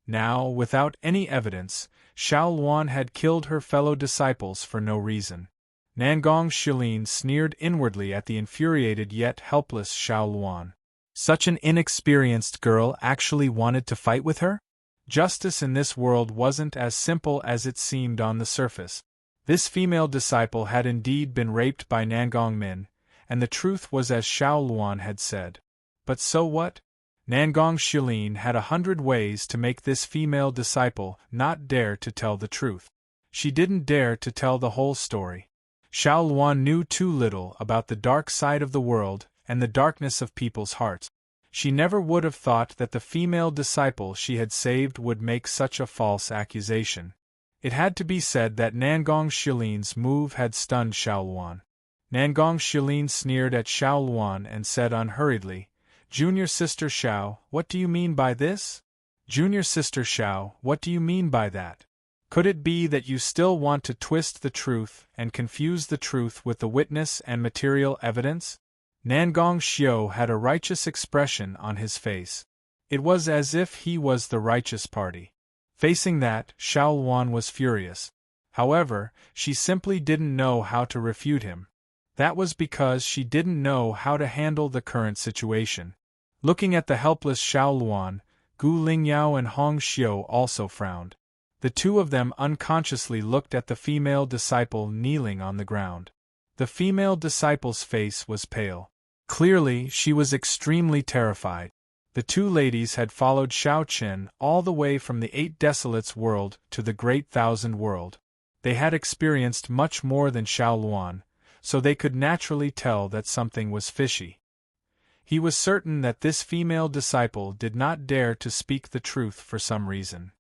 Now, without any evidence, Xiao Luan had killed her fellow disciples for no reason. Nangong Shilin sneered inwardly at the infuriated yet helpless Xiao Luan. Such an inexperienced girl actually wanted to fight with her? Justice in this world wasn't as simple as it seemed on the surface. This female disciple had indeed been raped by Nangong Min, and the truth was as Xiao Luan had said. But so what? Nangong Shilin had 100 ways to make this female disciple not dare to tell the truth. She didn't dare to tell the whole story. Xiao Luan knew too little about the dark side of the world and the darkness of people's hearts. She never would have thought that the female disciple she had saved would make such a false accusation. It had to be said that Nangong Shilin's move had stunned Xiao Luan. Nangong Shilin sneered at Xiao Luan and said unhurriedly, "Junior Sister Xiao, what do you mean by this? Junior Sister Xiao, what do you mean by that? Could it be that you still want to twist the truth and confuse the truth with the witness and material evidence?" Nangong Xiu had a righteous expression on his face. It was as if he was the righteous party. Facing that, Xiao Luan was furious. However, she simply didn't know how to refute him. That was because she didn't know how to handle the current situation. Looking at the helpless Xiao Luan, Gu Lingyao and Hong Xiu also frowned. The two of them unconsciously looked at the female disciple kneeling on the ground. The female disciple's face was pale. Clearly, she was extremely terrified. The two ladies had followed Xiao Qin all the way from the 8 Desolates world to the Great Thousand world. They had experienced much more than Xiao Luan, so they could naturally tell that something was fishy. He was certain that this female disciple did not dare to speak the truth for some reason.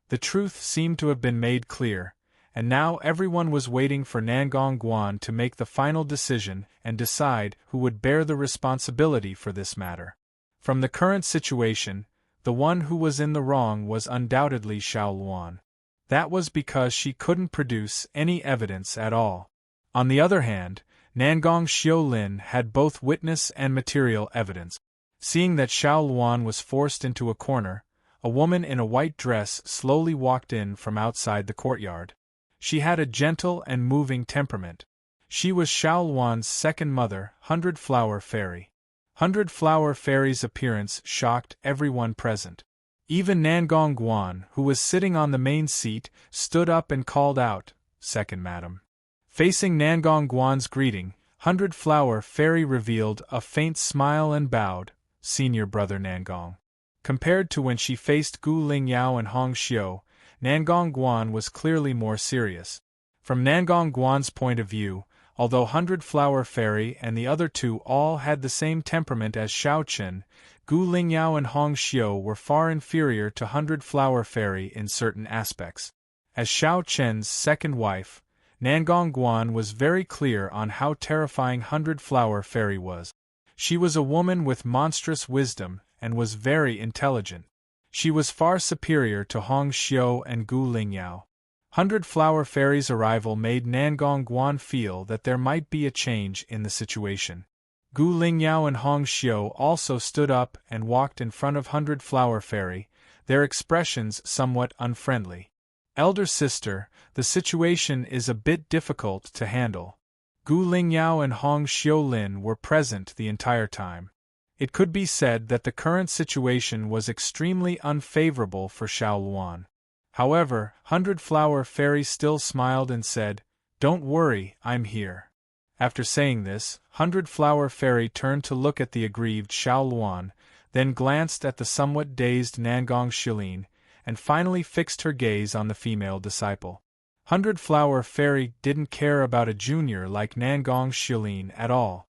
The truth seemed to have been made clear, and now everyone was waiting for Nangong Guan to make the final decision and decide who would bear the responsibility for this matter. From the current situation, the one who was in the wrong was undoubtedly Xiao Luan. That was because she couldn't produce any evidence at all. On the other hand, Nangong Xiulin had both witness and material evidence. Seeing that Xiao Luan was forced into a corner, a woman in a white dress slowly walked in from outside the courtyard. She had a gentle and moving temperament. She was Xiao Luan's second mother, 100 Flower Fairy. 100 Flower Fairy's appearance shocked everyone present. Even Nangong Guan, who was sitting on the main seat, stood up and called out, "Second Madam." Facing Nangong Guan's greeting, 100 Flower Fairy revealed a faint smile and bowed, "Senior Brother Nangong." Compared to when she faced Gu Lingyao and Hong Xiu, Nangong Guan was clearly more serious. From Nangong Guan's point of view, although 100 Flower Fairy and the other two all had the same temperament as Xiao Qin, Gu Lingyao and Hong Xiu were far inferior to 100 Flower Fairy in certain aspects. As Xiao Qin's second wife, Nangong Guan was very clear on how terrifying 100 Flower Fairy was. She was a woman with monstrous wisdom and was very intelligent. She was far superior to Hong Xiu and Gu Lingyao. 100 Flower Fairy's arrival made Nangong Guan feel that there might be a change in the situation. Gu Lingyao and Hong Xiu also stood up and walked in front of 100 Flower Fairy, their expressions somewhat unfriendly. "Elder sister, the situation is a bit difficult to handle." Gu Lingyao and Hong Xiulin were present the entire time. It could be said that the current situation was extremely unfavorable for Xiao Luan. However, 100 Flower Fairy still smiled and said, "Don't worry, I'm here." After saying this, 100 Flower Fairy turned to look at the aggrieved Xiao Luan, then glanced at the somewhat dazed Nangong Shilin, and finally fixed her gaze on the female disciple. 100 Flower Fairy didn't care about a junior like Nangong Shilin at all.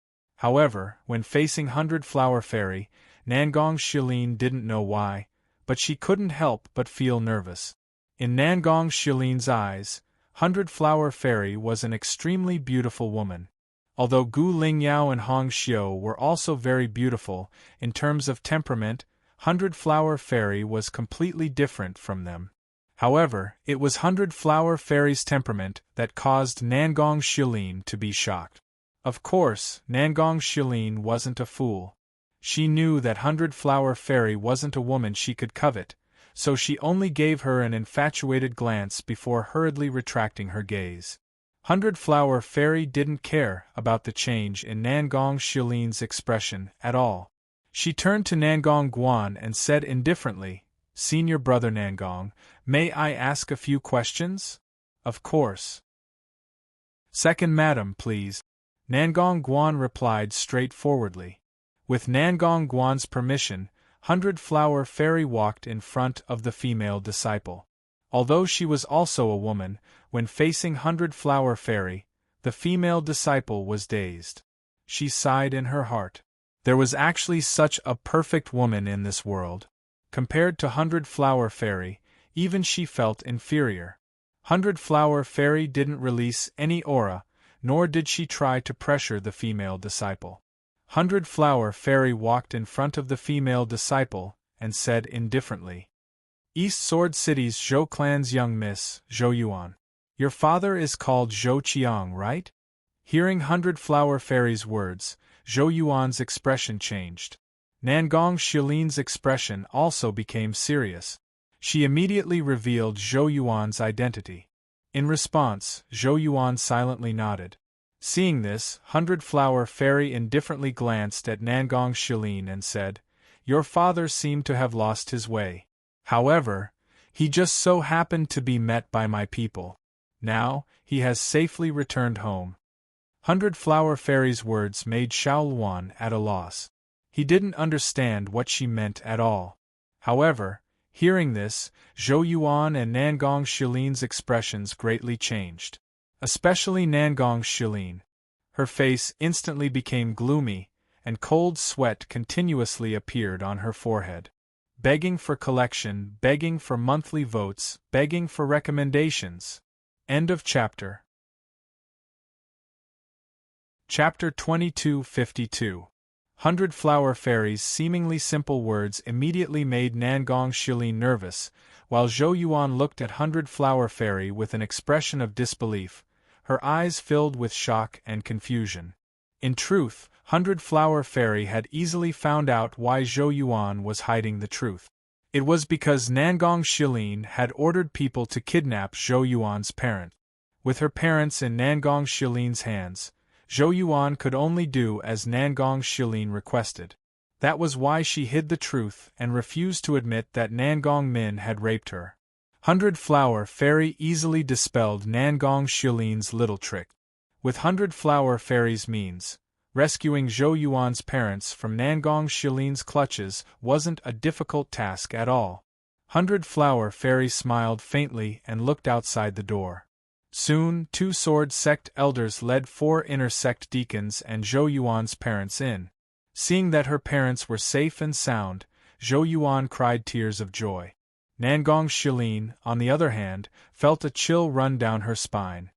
However, when facing Hundred Flower Fairy, Nangong Shilin didn't know why, but she couldn't help but feel nervous. In Nangong Shilin's eyes, Hundred Flower Fairy was an extremely beautiful woman. Although Gu Lingyao and Hong Xiu were also very beautiful, in terms of temperament, Hundred Flower Fairy was completely different from them. However, it was Hundred Flower Fairy's temperament that caused Nangong Shilin to be shocked. Of course, Nangong Shilin wasn't a fool. She knew that Hundred Flower Fairy wasn't a woman she could covet, so she only gave her an infatuated glance before hurriedly retracting her gaze. Hundred Flower Fairy didn't care about the change in Nangong Shilin's expression at all. She turned to Nangong Guan and said indifferently, "Senior brother Nangong, may I ask a few questions?" "Of course." "Second madam, please," Nangong Guan replied straightforwardly. With Nangong Guan's permission, Hundred Flower Fairy walked in front of the female disciple. Although she was also a woman, when facing Hundred Flower Fairy, the female disciple was dazed. She sighed in her heart. There was actually such a perfect woman in this world. Compared to Hundred Flower Fairy, even she felt inferior. Hundred Flower Fairy didn't release any aura, nor did she try to pressure the female disciple. Hundred Flower Fairy walked in front of the female disciple and said indifferently, "East Sword City's Zhou clan's young miss, Zhou Yuan. Your father is called Zhou Qiang, right?" Hearing Hundred Flower Fairy's words, Zhou Yuan's expression changed. Nangong Shilin's expression also became serious. She immediately revealed Zhou Yuan's identity. In response, Zhou Yuan silently nodded. Seeing this, Hundred Flower Fairy indifferently glanced at Nangong Shilin and said, "Your father seemed to have lost his way. However, he just so happened to be met by my people. Now, he has safely returned home." Hundred Flower Fairy's words made Xiao Luan at a loss. He didn't understand what she meant at all. However, hearing this, Zhou Yuan and Nangong Shilin's expressions greatly changed. Especially Nangong Shilin. Her face instantly became gloomy, and cold sweat continuously appeared on her forehead. Begging for collection, begging for monthly votes, begging for recommendations. End of chapter. Chapter 2252. Hundred Flower Fairy's seemingly simple words immediately made Nangong Shilin nervous, while Zhou Yuan looked at Hundred Flower Fairy with an expression of disbelief, her eyes filled with shock and confusion. In truth, Hundred Flower Fairy had easily found out why Zhou Yuan was hiding the truth. It was because Nangong Shilin had ordered people to kidnap Zhou Yuan's parent. With her parents in Nangong Shilin's hands, Zhou Yuan could only do as Nangong Shilin requested. That was why she hid the truth and refused to admit that Nangong Min had raped her. Hundred Flower Fairy easily dispelled Nangong Shilin's little trick. With Hundred Flower Fairy's means, rescuing Zhou Yuan's parents from Nangong Shilin's clutches wasn't a difficult task at all. Hundred Flower Fairy smiled faintly and looked outside the door. Soon, 2 sword sect elders led 4 inner sect deacons and Zhou Yuan's parents in. Seeing that her parents were safe and sound, Zhou Yuan cried tears of joy. Nangong Shilin, on the other hand, felt a chill run down her spine.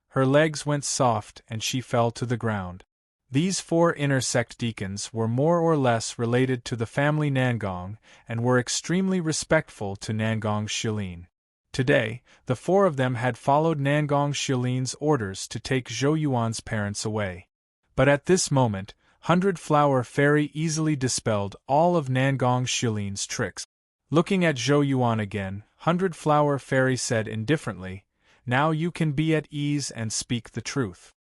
Her legs went soft and she fell to the ground. These 4 inner sect deacons were more or less related to the family Nangong and were extremely respectful to Nangong Shilin. Today, the 4 of them had followed Nangong Shilin's orders to take Zhou Yuan's parents away. But at this moment, Hundred Flower Fairy easily dispelled all of Nangong Shilin's tricks. Looking at Zhou Yuan again, Hundred Flower Fairy said indifferently, "Now you can be at ease and speak the truth."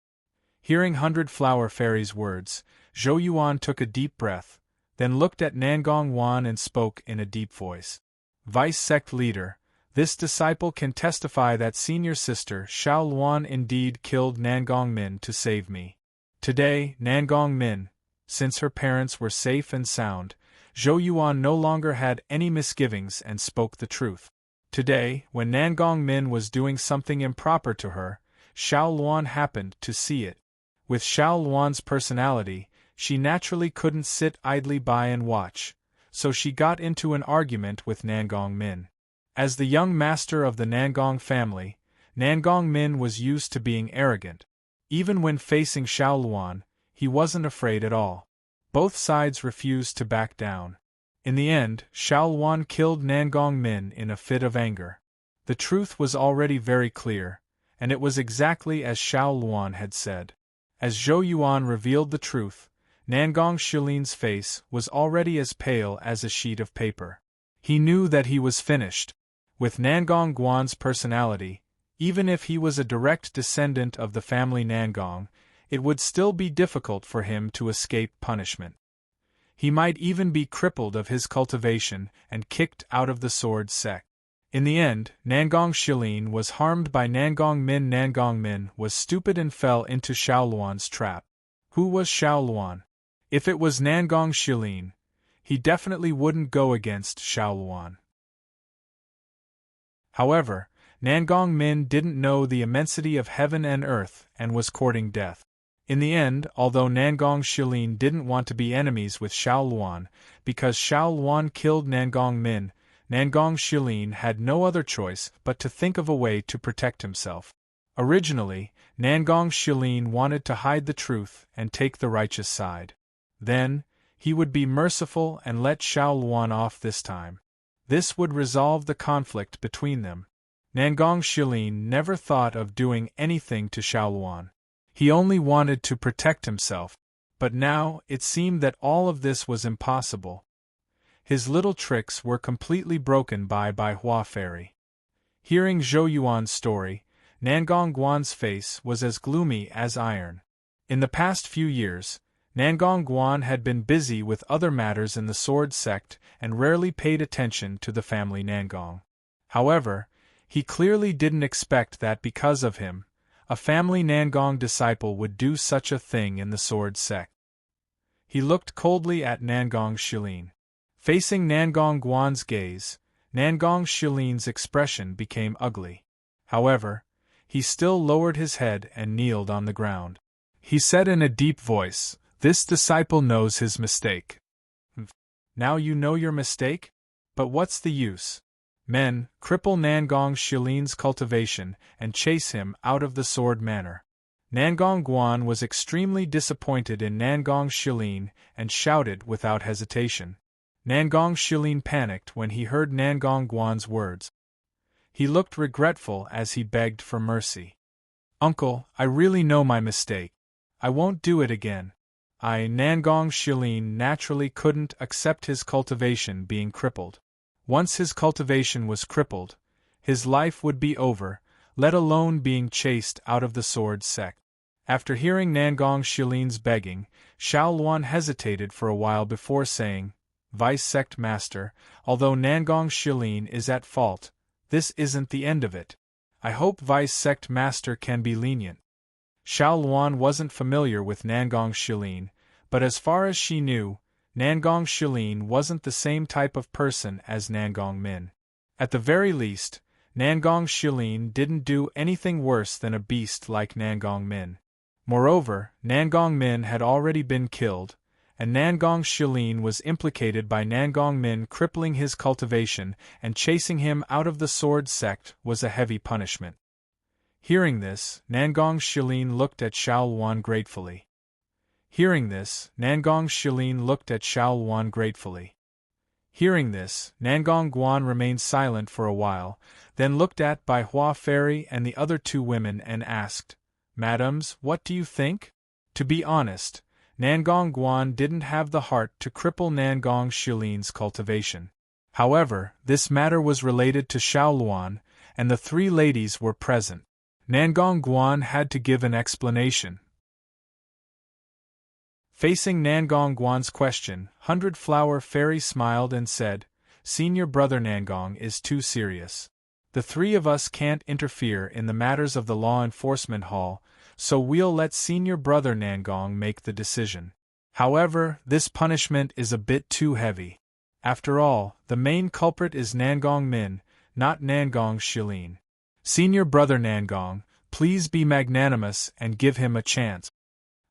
Hearing Hundred Flower Fairy's words, Zhou Yuan took a deep breath, then looked at Nangong Wan and spoke in a deep voice. "Vice sect leader, this disciple can testify that senior sister Xiao Luan indeed killed Nangong Min to save me. Today, Nangong Min, since her parents were safe and sound, Zhou Yuan no longer had any misgivings and spoke the truth. Today, when Nangong Min was doing something improper to her, Xiao Luan happened to see it. With Xiao Luan's personality, she naturally couldn't sit idly by and watch, so she got into an argument with Nangong Min. As the young master of the Nangong family, Nangong Min was used to being arrogant. Even when facing Xiao Luan, he wasn't afraid at all. Both sides refused to back down. In the end, Xiao Luan killed Nangong Min in a fit of anger. The truth was already very clear, and it was exactly as Xiao Luan had said. As Zhou Yuan revealed the truth, Nangong Shilin's face was already as pale as a sheet of paper. He knew that he was finished. With Nangong Guan's personality, even if he was a direct descendant of the family Nangong, it would still be difficult for him to escape punishment. He might even be crippled of his cultivation and kicked out of the sword sect. In the end, Nangong Shilin was harmed by Nangong Min. Nangong Min was stupid and fell into Xiao Luan's trap. Who was Xiao Luan? If it was Nangong Shilin, he definitely wouldn't go against Xiao Luan. However, Nangong Min didn't know the immensity of heaven and earth and was courting death. In the end, although Nangong Shilin didn't want to be enemies with Xiao Luan, because Xiao Luan killed Nangong Min, Nangong Shilin had no other choice but to think of a way to protect himself. Originally, Nangong Shilin wanted to hide the truth and take the righteous side. Then, he would be merciful and let Xiao Luan off this time. This would resolve the conflict between them. Nangong Shilin never thought of doing anything to Xiao Luan. He only wanted to protect himself. But now, it seemed that all of this was impossible. His little tricks were completely broken by Hua Fairy. Hearing Zhou Yuan's story, Nangong Guan's face was as gloomy as iron. In the past few years, Nangong Guan had been busy with other matters in the sword sect and rarely paid attention to the family Nangong. However, he clearly didn't expect that because of him, a family Nangong disciple would do such a thing in the sword sect. He looked coldly at Nangong Shilin. Facing Nangong Guan's gaze, Nangong Shilin's expression became ugly. However, he still lowered his head and kneeled on the ground. He said in a deep voice, "This disciple knows his mistake." "Now you know your mistake? But what's the use? Men, cripple Nangong Shilin's cultivation and chase him out of the sword manor." Nangong Guan was extremely disappointed in Nangong Shilin and shouted without hesitation. Nangong Shilin panicked when he heard Nangong Guan's words. He looked regretful as he begged for mercy. "Uncle, I really know my mistake. I won't do it again." Nangong Shilin naturally couldn't accept his cultivation being crippled. Once his cultivation was crippled, his life would be over, let alone being chased out of the sword sect. After hearing Nangong Shilin's begging, Xiao Luan hesitated for a while before saying, "Vice Sect Master, although Nangong Shilin is at fault, this isn't the end of it. I hope Vice Sect Master can be lenient." Xiao Luan wasn't familiar with Nangong Shilin, but as far as she knew, Nangong Shilin wasn't the same type of person as Nangong Min. At the very least, Nangong Shilin didn't do anything worse than a beast like Nangong Min. Moreover, Nangong Min had already been killed, and Nangong Shilin was implicated by Nangong Min crippling his cultivation and chasing him out of the sword sect was a heavy punishment. Hearing this, Nangong Shilin looked at Xiao Luan gratefully. Hearing this, Nangong Shilin looked at Xiao Luan gratefully. Hearing this, Nangong Guan remained silent for a while, then looked at Hua Fairy and the other two women and asked, "Madams, what do you think?" To be honest, Nangong Guan didn't have the heart to cripple Nangong Shilin's cultivation. However, this matter was related to Xiao Luan, and the three ladies were present. Nangong Guan had to give an explanation. Facing Nangong Guan's question, Hundred Flower Fairy smiled and said, "Senior Brother Nangong is too serious. The three of us can't interfere in the matters of the Law Enforcement Hall, so we'll let Senior Brother Nangong make the decision. However, this punishment is a bit too heavy. After all, the main culprit is Nangong Min, not Nangong Shilin. Senior Brother Nangong, please be magnanimous and give him a chance."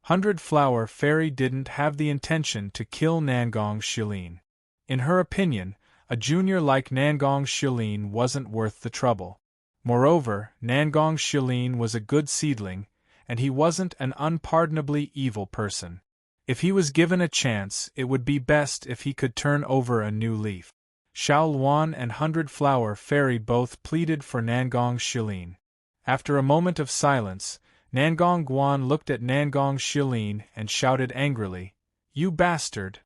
100-Flower Fairy didn't have the intention to kill Nangong Shilin. In her opinion, a junior like Nangong Shilin wasn't worth the trouble. Moreover, Nangong Shilin was a good seedling, and he wasn't an unpardonably evil person. If he was given a chance, it would be best if he could turn over a new leaf. Xiao Luan and 100-Flower Fairy both pleaded for Nangong Shilin. After a moment of silence, Nangong Guan looked at Nangong Shilin and shouted angrily, "You bastard!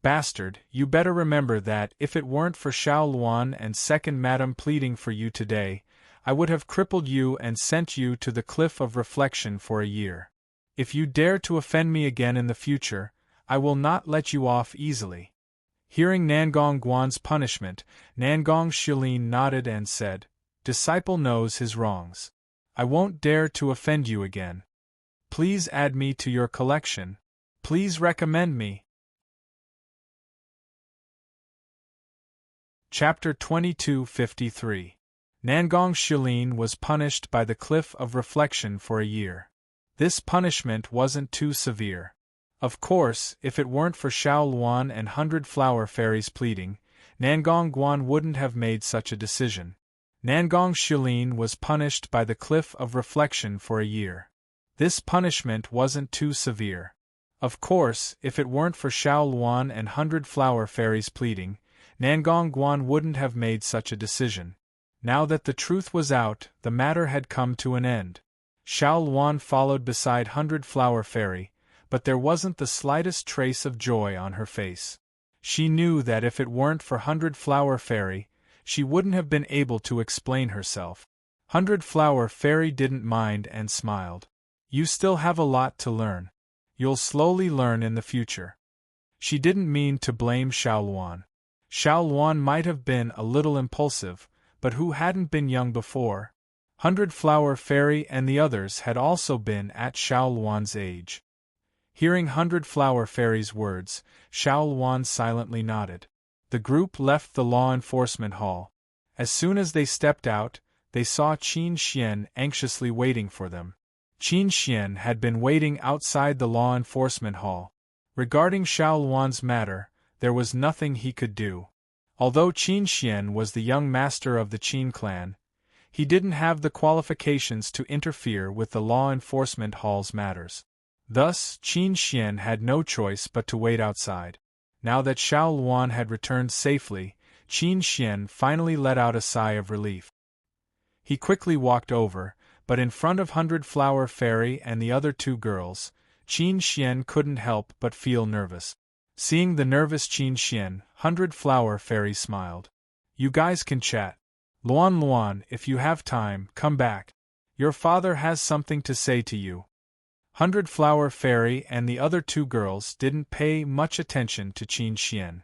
Bastard, you better remember that if it weren't for Xiao Luan and second madam pleading for you today, I would have crippled you and sent you to the cliff of reflection for a year. If you dare to offend me again in the future, I will not let you off easily." Hearing Nangong Guan's punishment, Nangong Shilin nodded and said, "Disciple knows his wrongs. I won't dare to offend you again. Please add me to your collection. Please recommend me." Chapter 2253. Nangong Shilin was punished by the Cliff of Reflection for a year. This punishment wasn't too severe. Of course, if it weren't for Xiao Luan and 100-Flower Fairy's pleading, Nangong Guan wouldn't have made such a decision. Nangong Shilin was punished by the Cliff of Reflection for a year. This punishment wasn't too severe. Of course, if it weren't for Xiao Luan and 100-Flower Fairy's pleading, Nangong Guan wouldn't have made such a decision. Now that the truth was out, the matter had come to an end. Xiao Luan followed beside 100-Flower Fairy, but there wasn't the slightest trace of joy on her face. She knew that if it weren't for 100-Flower Fairy, she wouldn't have been able to explain herself. 100-Flower Fairy didn't mind and smiled. "You still have a lot to learn. You'll slowly learn in the future." She didn't mean to blame Xiao Luan. Xiao Luan might have been a little impulsive, but who hadn't been young before? 100-Flower Fairy and the others had also been at Xiao Luan's age. Hearing 100-Flower Fairy's words, Xiao Luan silently nodded. The group left the law enforcement hall. As soon as they stepped out, they saw Qin Xian anxiously waiting for them. Qin Xian had been waiting outside the law enforcement hall. Regarding Xiao Luan's matter, there was nothing he could do. Although Qin Xian was the young master of the Qin clan, he didn't have the qualifications to interfere with the law enforcement hall's matters. Thus, Qin Xian had no choice but to wait outside. Now that Xiao Luan had returned safely, Qin Xian finally let out a sigh of relief. He quickly walked over, but in front of 100-Flower Fairy and the other two girls, Qin Xian couldn't help but feel nervous. Seeing the nervous Qin Xian, 100-Flower Fairy smiled. "You guys can chat. Luan, if you have time, come back. Your father has something to say to you." 100-Flower Fairy and the other two girls didn't pay much attention to Qin Xian.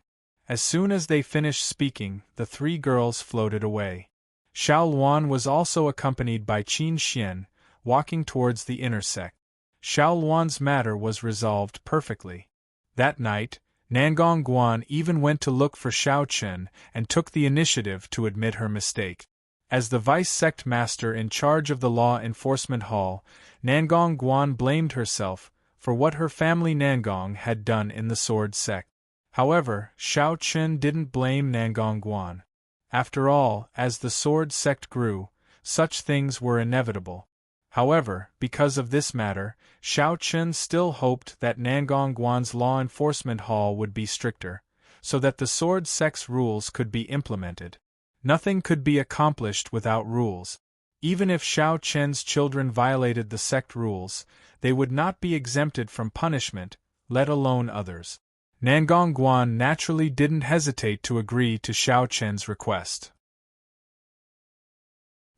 As soon as they finished speaking, the three girls floated away. Xiao Luan was also accompanied by Qin Xian, walking towards the inner sect. Xiao Luan's matter was resolved perfectly. That night, Nangong Guan even went to look for Xiao Chen and took the initiative to admit her mistake. As the vice-sect master in charge of the law enforcement hall, Nangong Guan blamed herself for what her family Nangong had done in the sword sect. However, Xiao Chen didn't blame Nangong Guan. After all, as the sword sect grew, such things were inevitable. However, because of this matter, Xiao Chen still hoped that Nangong Guan's law enforcement hall would be stricter, so that the sword sect's rules could be implemented. Nothing could be accomplished without rules. Even if Xiao Chen's children violated the sect rules, they would not be exempted from punishment, let alone others. Nangong Guan naturally didn't hesitate to agree to Xiao Chen's request.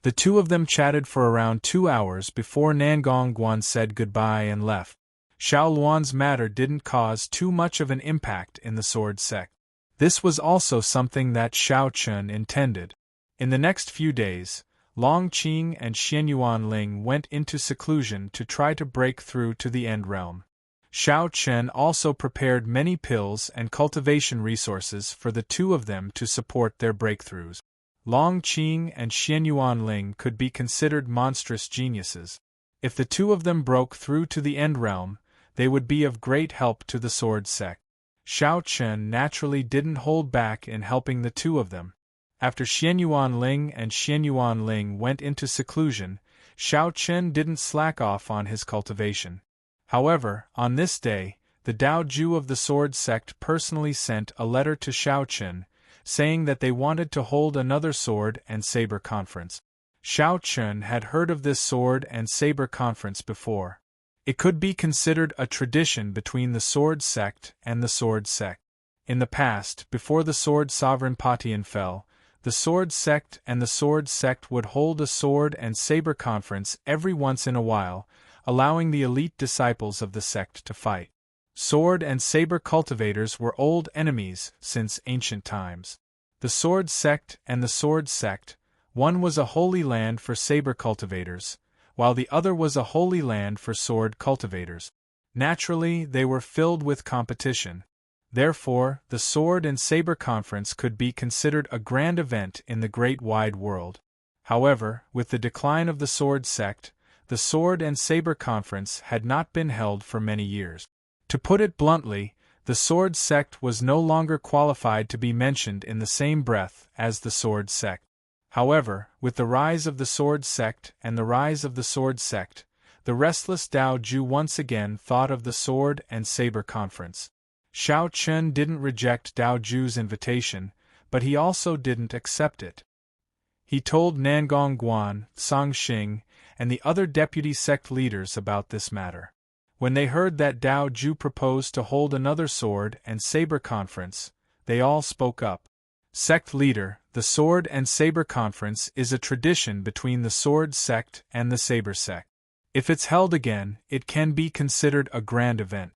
The two of them chatted for around 2 hours before Nangong Guan said goodbye and left. Xiao Luan's matter didn't cause too much of an impact in the sword sect. This was also something that Xiao Chen intended. In the next few days, Long Qing and Xianyuan Ling went into seclusion to try to break through to the End Realm. Xiao Chen also prepared many pills and cultivation resources for the two of them to support their breakthroughs. Long Qing and Xianyuan Ling could be considered monstrous geniuses. If the two of them broke through to the End Realm, they would be of great help to the sword sect. Xiao Chen naturally didn't hold back in helping the two of them. After Xianyuan Ling and Xianyuan Ling went into seclusion, Xiao Chen didn't slack off on his cultivation. However, on this day, the Daoju of the sword sect personally sent a letter to Xiao Chen, saying that they wanted to hold another sword and saber conference. Xiao Chen had heard of this sword and saber conference before. It could be considered a tradition between the sword sect and the sword sect. In the past, before the sword sovereign Patian fell, the sword sect and the sword sect would hold a sword and saber conference every once in a while, allowing the elite disciples of the sect to fight. Sword and saber cultivators were old enemies since ancient times. The sword sect and the sword sect, one was a holy land for saber cultivators, while the other was a holy land for sword cultivators. Naturally, they were filled with competition. Therefore, the sword and saber conference could be considered a grand event in the great wide world. However, with the decline of the sword sect, the sword and saber conference had not been held for many years. To put it bluntly, the sword sect was no longer qualified to be mentioned in the same breath as the sword sect. However, with the rise of the sword sect and the rise of the sword sect, the restless Daoju once again thought of the sword and saber conference. Xiao Chen didn't reject Daoju's invitation, but he also didn't accept it. He told Nangong Guan, Song Xing, and the other deputy sect leaders about this matter. When they heard that Daoju proposed to hold another sword and saber conference, they all spoke up. Sect leader, the sword and saber conference is a tradition between the sword sect and the saber sect. If it's held again, it can be considered a grand event.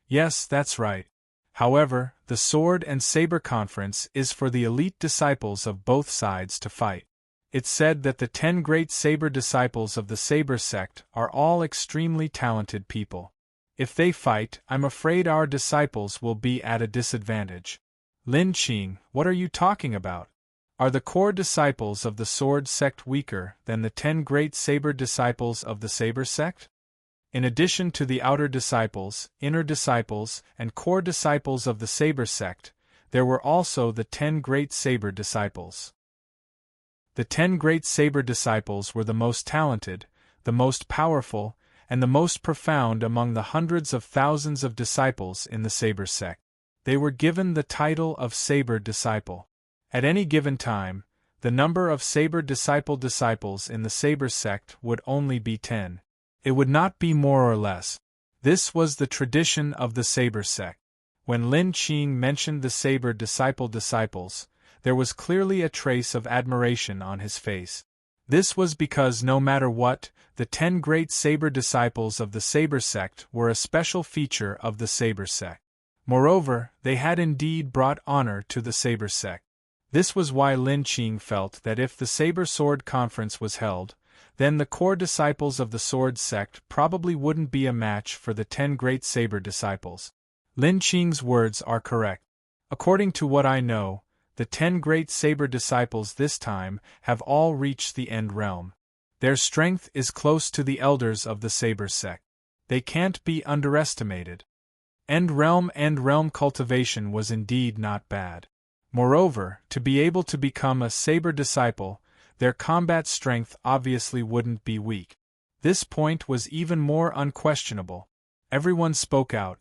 Yes, that's right. However, the sword and saber conference is for the elite disciples of both sides to fight. It's said that the 10 great saber disciples of the saber sect are all extremely talented people. If they fight, I'm afraid our disciples will be at a disadvantage. Lin Qing, what are you talking about? Are the core disciples of the sword sect weaker than the 10 great saber disciples of the saber sect? In addition to the outer disciples, inner disciples, and core disciples of the saber sect, there were also the 10 great saber disciples. The 10 great saber disciples were the most talented, the most powerful, and the most profound among the hundreds of thousands of disciples in the saber sect. They were given the title of saber disciple. At any given time, the number of saber disciples in the saber sect would only be 10. It would not be more or less. This was the tradition of the saber sect. When Lin Qing mentioned the saber disciples, there was clearly a trace of admiration on his face. This was because no matter what, the 10 great saber disciples of the saber sect were a special feature of the saber sect. Moreover, they had indeed brought honor to the saber sect. This was why Lin Qing felt that if the saber sword conference was held, then the core disciples of the sword sect probably wouldn't be a match for the 10 great saber disciples. Lin Qing's words are correct. According to what I know, the 10 great saber disciples this time have all reached the end realm. Their strength is close to the elders of the saber sect. They can't be underestimated. End realm cultivation was indeed not bad. Moreover, to be able to become a saber disciple, their combat strength obviously wouldn't be weak. This point was even more unquestionable. Everyone spoke out.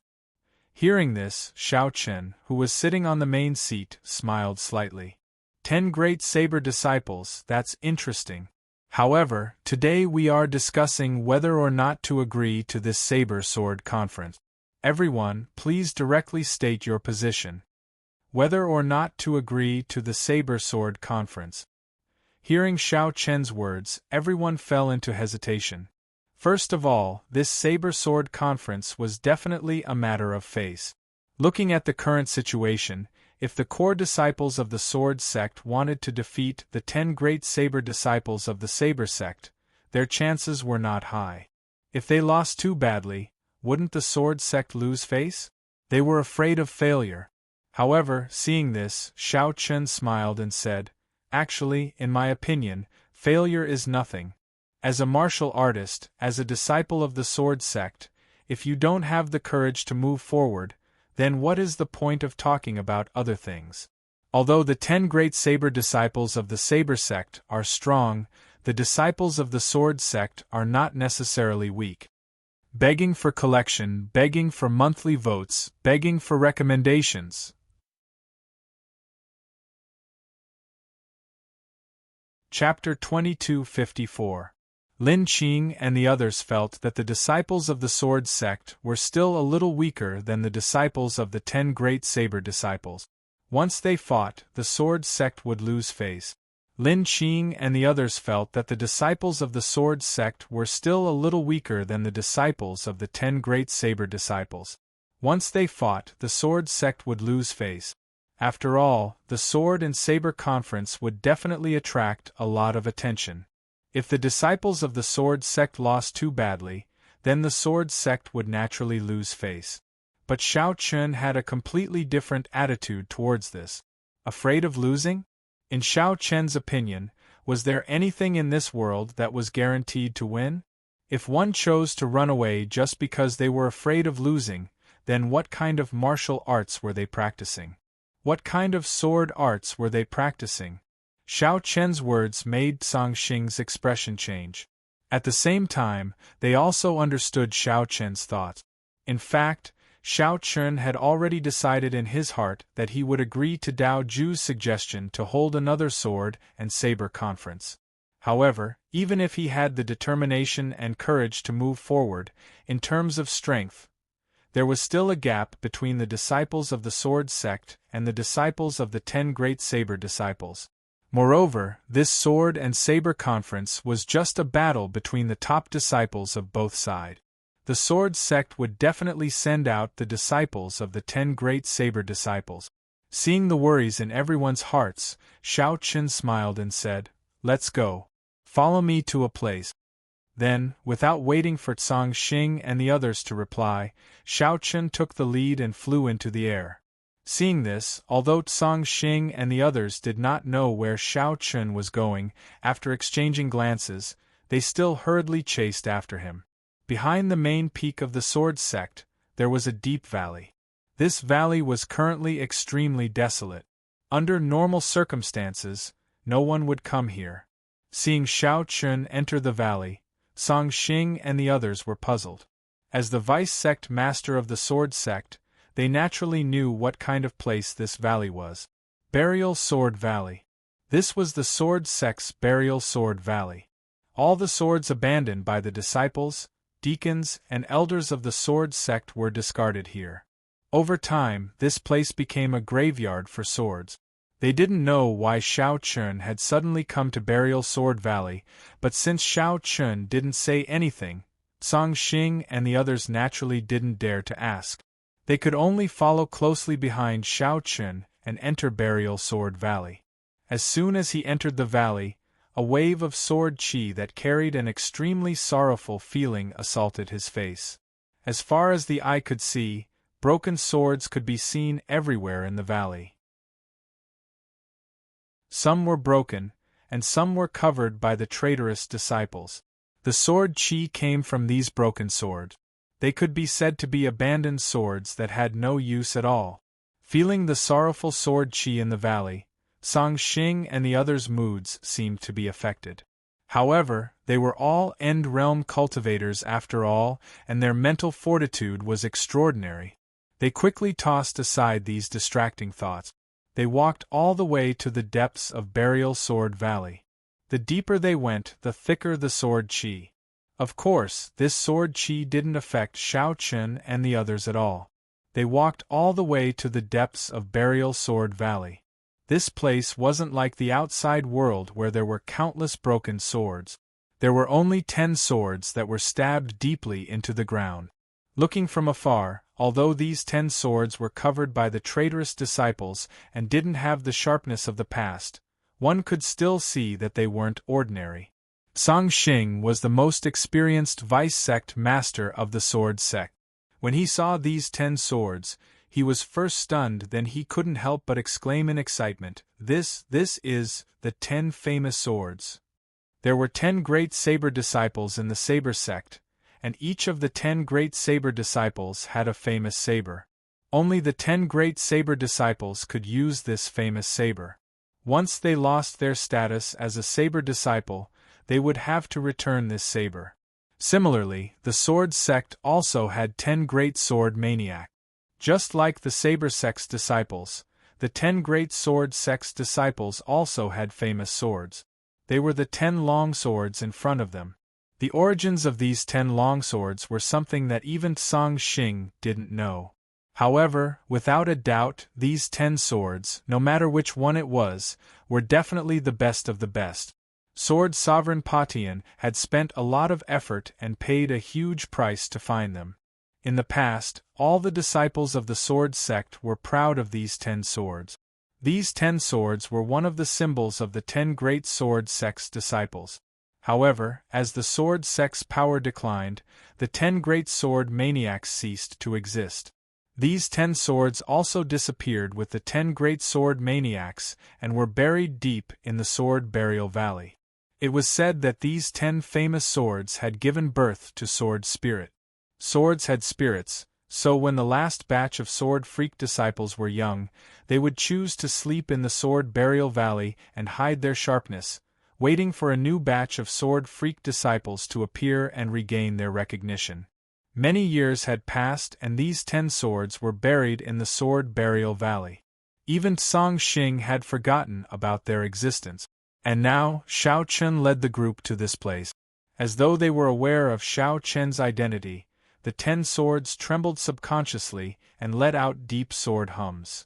Hearing this, Xiao Chen, who was sitting on the main seat, smiled slightly. 10 great saber disciples, that's interesting. However, today we are discussing whether or not to agree to this saber sword conference. Everyone, please directly state your position. Whether or not to agree to the saber sword conference. Hearing Xiao Chen's words, everyone fell into hesitation. First of all, this saber sword conference was definitely a matter of face. Looking at the current situation, if the core disciples of the sword sect wanted to defeat the 10 great saber disciples of the saber sect, their chances were not high. If they lost too badly, wouldn't the sword sect lose face? They were afraid of failure. However, seeing this, Xiao Chen smiled and said, "Actually, in my opinion, failure is nothing. As a martial artist, as a disciple of the sword sect, If you don't have the courage to move forward, then what is the point of talking about other things? Although the 10 great saber disciples of the saber sect are strong, the disciples of the sword sect are not necessarily weak. Begging for collection, begging for monthly votes, begging for recommendations. Chapter 2254. Lin Qing and the others felt that the disciples of the sword sect were still a little weaker than the disciples of the 10 great saber disciples. Once they fought, the sword sect would lose face. Lin Qing and the others felt that the disciples of the sword sect were still a little weaker than the disciples of the 10 great saber disciples. Once they fought, the sword sect would lose face. After all, the sword and saber conference would definitely attract a lot of attention. If the disciples of the sword sect lost too badly, then the sword sect would naturally lose face. But Xiao Chun had a completely different attitude towards this. Afraid of losing? In Xiao Chen's opinion, was there anything in this world that was guaranteed to win? If one chose to run away just because they were afraid of losing, then what kind of martial arts were they practicing? What kind of sword arts were they practicing? Xiao Chen's words made Song Xing's expression change. At the same time, they also understood Xiao Chen's thoughts. In fact, Xiao Chen had already decided in his heart that he would agree to Dao Ju's suggestion to hold another sword and saber conference. However, even if he had the determination and courage to move forward, in terms of strength, there was still a gap between the disciples of the sword sect and the disciples of the 10 great saber disciples. Moreover, this sword and saber conference was just a battle between the top disciples of both sides. The sword sect would definitely send out the disciples of the 10 great saber disciples. Seeing the worries in everyone's hearts, Xiao Chen smiled and said, "Let's go. Follow me to a place." Then, without waiting for Song Xing and the others to reply, Xiao Chen took the lead and flew into the air. Seeing this, although Song Xing and the others did not know where Xiao Chen was going, after exchanging glances, they still hurriedly chased after him. Behind the main peak of the sword sect, there was a deep valley. This valley was currently extremely desolate. Under normal circumstances, no one would come here. Seeing Xiao Chen enter the valley, Song Xing and the others were puzzled. As the vice-sect master of the sword sect, they naturally knew what kind of place this valley was. Burial Sword Valley. This was the sword sect's Burial Sword Valley. All the swords abandoned by the disciples, deacons, and elders of the sword sect were discarded here. Over time, this place became a graveyard for swords. They didn't know why Xiao Chun had suddenly come to Burial Sword Valley, but since Xiao Chun didn't say anything, Song Xing and the others naturally didn't dare to ask. They could only follow closely behind Xiao Chun and enter Burial Sword Valley. As soon as he entered the valley, a wave of sword chi that carried an extremely sorrowful feeling assaulted his face. As far as the eye could see, broken swords could be seen everywhere in the valley. Some were broken, and some were covered by the traitorous disciples. The sword chi came from these broken swords. They could be said to be abandoned swords that had no use at all. Feeling the sorrowful sword chi in the valley, Song Xing and the others' moods seemed to be affected. However, they were all end-realm cultivators after all, and their mental fortitude was extraordinary. They quickly tossed aside these distracting thoughts. They walked all the way to the depths of Burial Sword Valley. The deeper they went, the thicker the sword chi. Of course, this sword chi didn't affect Xiao Chun and the others at all. They walked all the way to the depths of Burial Sword Valley. This place wasn't like the outside world where there were countless broken swords. There were only 10 swords that were stabbed deeply into the ground. Looking from afar, although these 10 swords were covered by the traitorous disciples and didn't have the sharpness of the past, one could still see that they weren't ordinary. Song Xing was the most experienced vice-sect master of the sword sect. When he saw these 10 swords, he was first stunned, then he couldn't help but exclaim in excitement, This is the 10 famous swords. There were 10 great saber disciples in the saber sect, and each of the 10 great saber disciples had a famous saber. Only the 10 great saber disciples could use this famous saber. Once they lost their status as a saber disciple, they would have to return this saber. Similarly, the sword sect also had 10 great sword maniacs. Just like the saber sect's disciples, the 10 great sword sect's disciples also had famous swords. They were the 10 long swords in front of them. The origins of these 10 long swords were something that even Song Xing didn't know. However, without a doubt, these 10 swords, no matter which one it was, were definitely the best of the best. Sword Sovereign Patian had spent a lot of effort and paid a huge price to find them. In the past, all the disciples of the sword sect were proud of these 10 swords. These 10 swords were one of the symbols of the 10 great sword sect's disciples. However, as the sword sect's power declined, the 10 great sword maniacs ceased to exist. These 10 swords also disappeared with the 10 great sword maniacs and were buried deep in the sword burial valley. It was said that these 10 famous swords had given birth to sword spirit. Swords had spirits, so when the last batch of sword freak disciples were young, they would choose to sleep in the sword burial valley and hide their sharpness, waiting for a new batch of sword freak disciples to appear and regain their recognition. Many years had passed and these 10 swords were buried in the sword burial valley. Even Song Xing had forgotten about their existence. And now, Xiao Chen led the group to this place. As though they were aware of Xiao Chen's identity, the 10 swords trembled subconsciously and let out deep sword hums.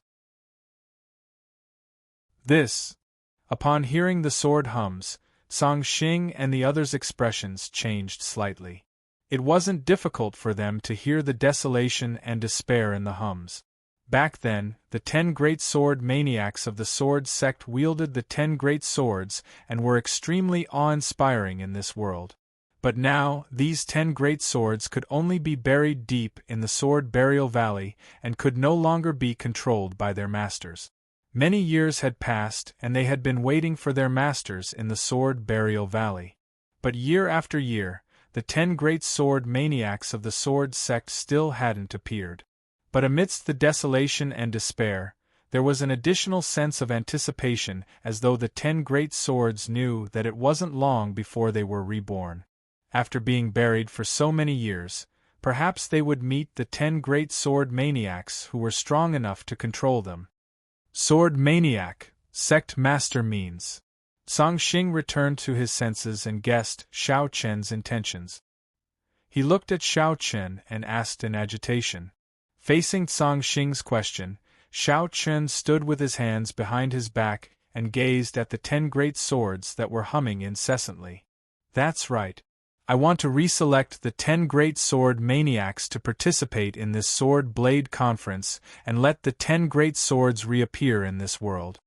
Upon hearing the sword hums, Song Xing and the others' expressions changed slightly. It wasn't difficult for them to hear the desolation and despair in the hums. Back then, the 10 great sword maniacs of the sword sect wielded the 10 great swords and were extremely awe-inspiring in this world. But now, these 10 great swords could only be buried deep in the sword burial valley and could no longer be controlled by their masters. Many years had passed and they had been waiting for their masters in the sword burial valley. But year after year, the 10 great sword maniacs of the sword sect still hadn't appeared. But amidst the desolation and despair, there was an additional sense of anticipation as though the 10 great swords knew that it wasn't long before they were reborn. After being buried for so many years, perhaps they would meet the 10 great sword maniacs who were strong enough to control them. Sword maniac, sect master means. Song Xing returned to his senses and guessed Xiao Chen's intentions. He looked at Xiao Chen and asked in agitation. Facing Song Xing's question, Xiao Chen stood with his hands behind his back and gazed at the 10 great swords that were humming incessantly. That's right. I want to reselect the 10 great sword maniacs to participate in this sword blade conference and let the 10 great swords reappear in this world.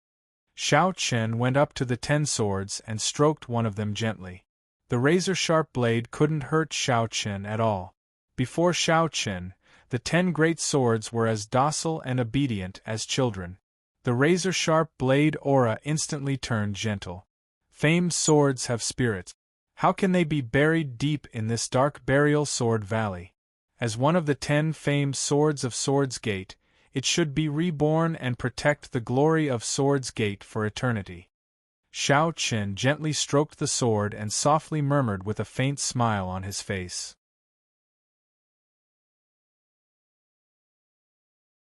Xiao Chen went up to the 10 swords and stroked one of them gently. The razor-sharp blade couldn't hurt Xiao Chen at all. Before Xiao Chen, the 10 great swords were as docile and obedient as children. The razor-sharp blade aura instantly turned gentle. Famed swords have spirits. How can they be buried deep in this dark burial sword valley? As one of the 10 famed swords of Swords Gate, it should be reborn and protect the glory of Swords Gate for eternity. Xiao Chen gently stroked the sword and softly murmured with a faint smile on his face.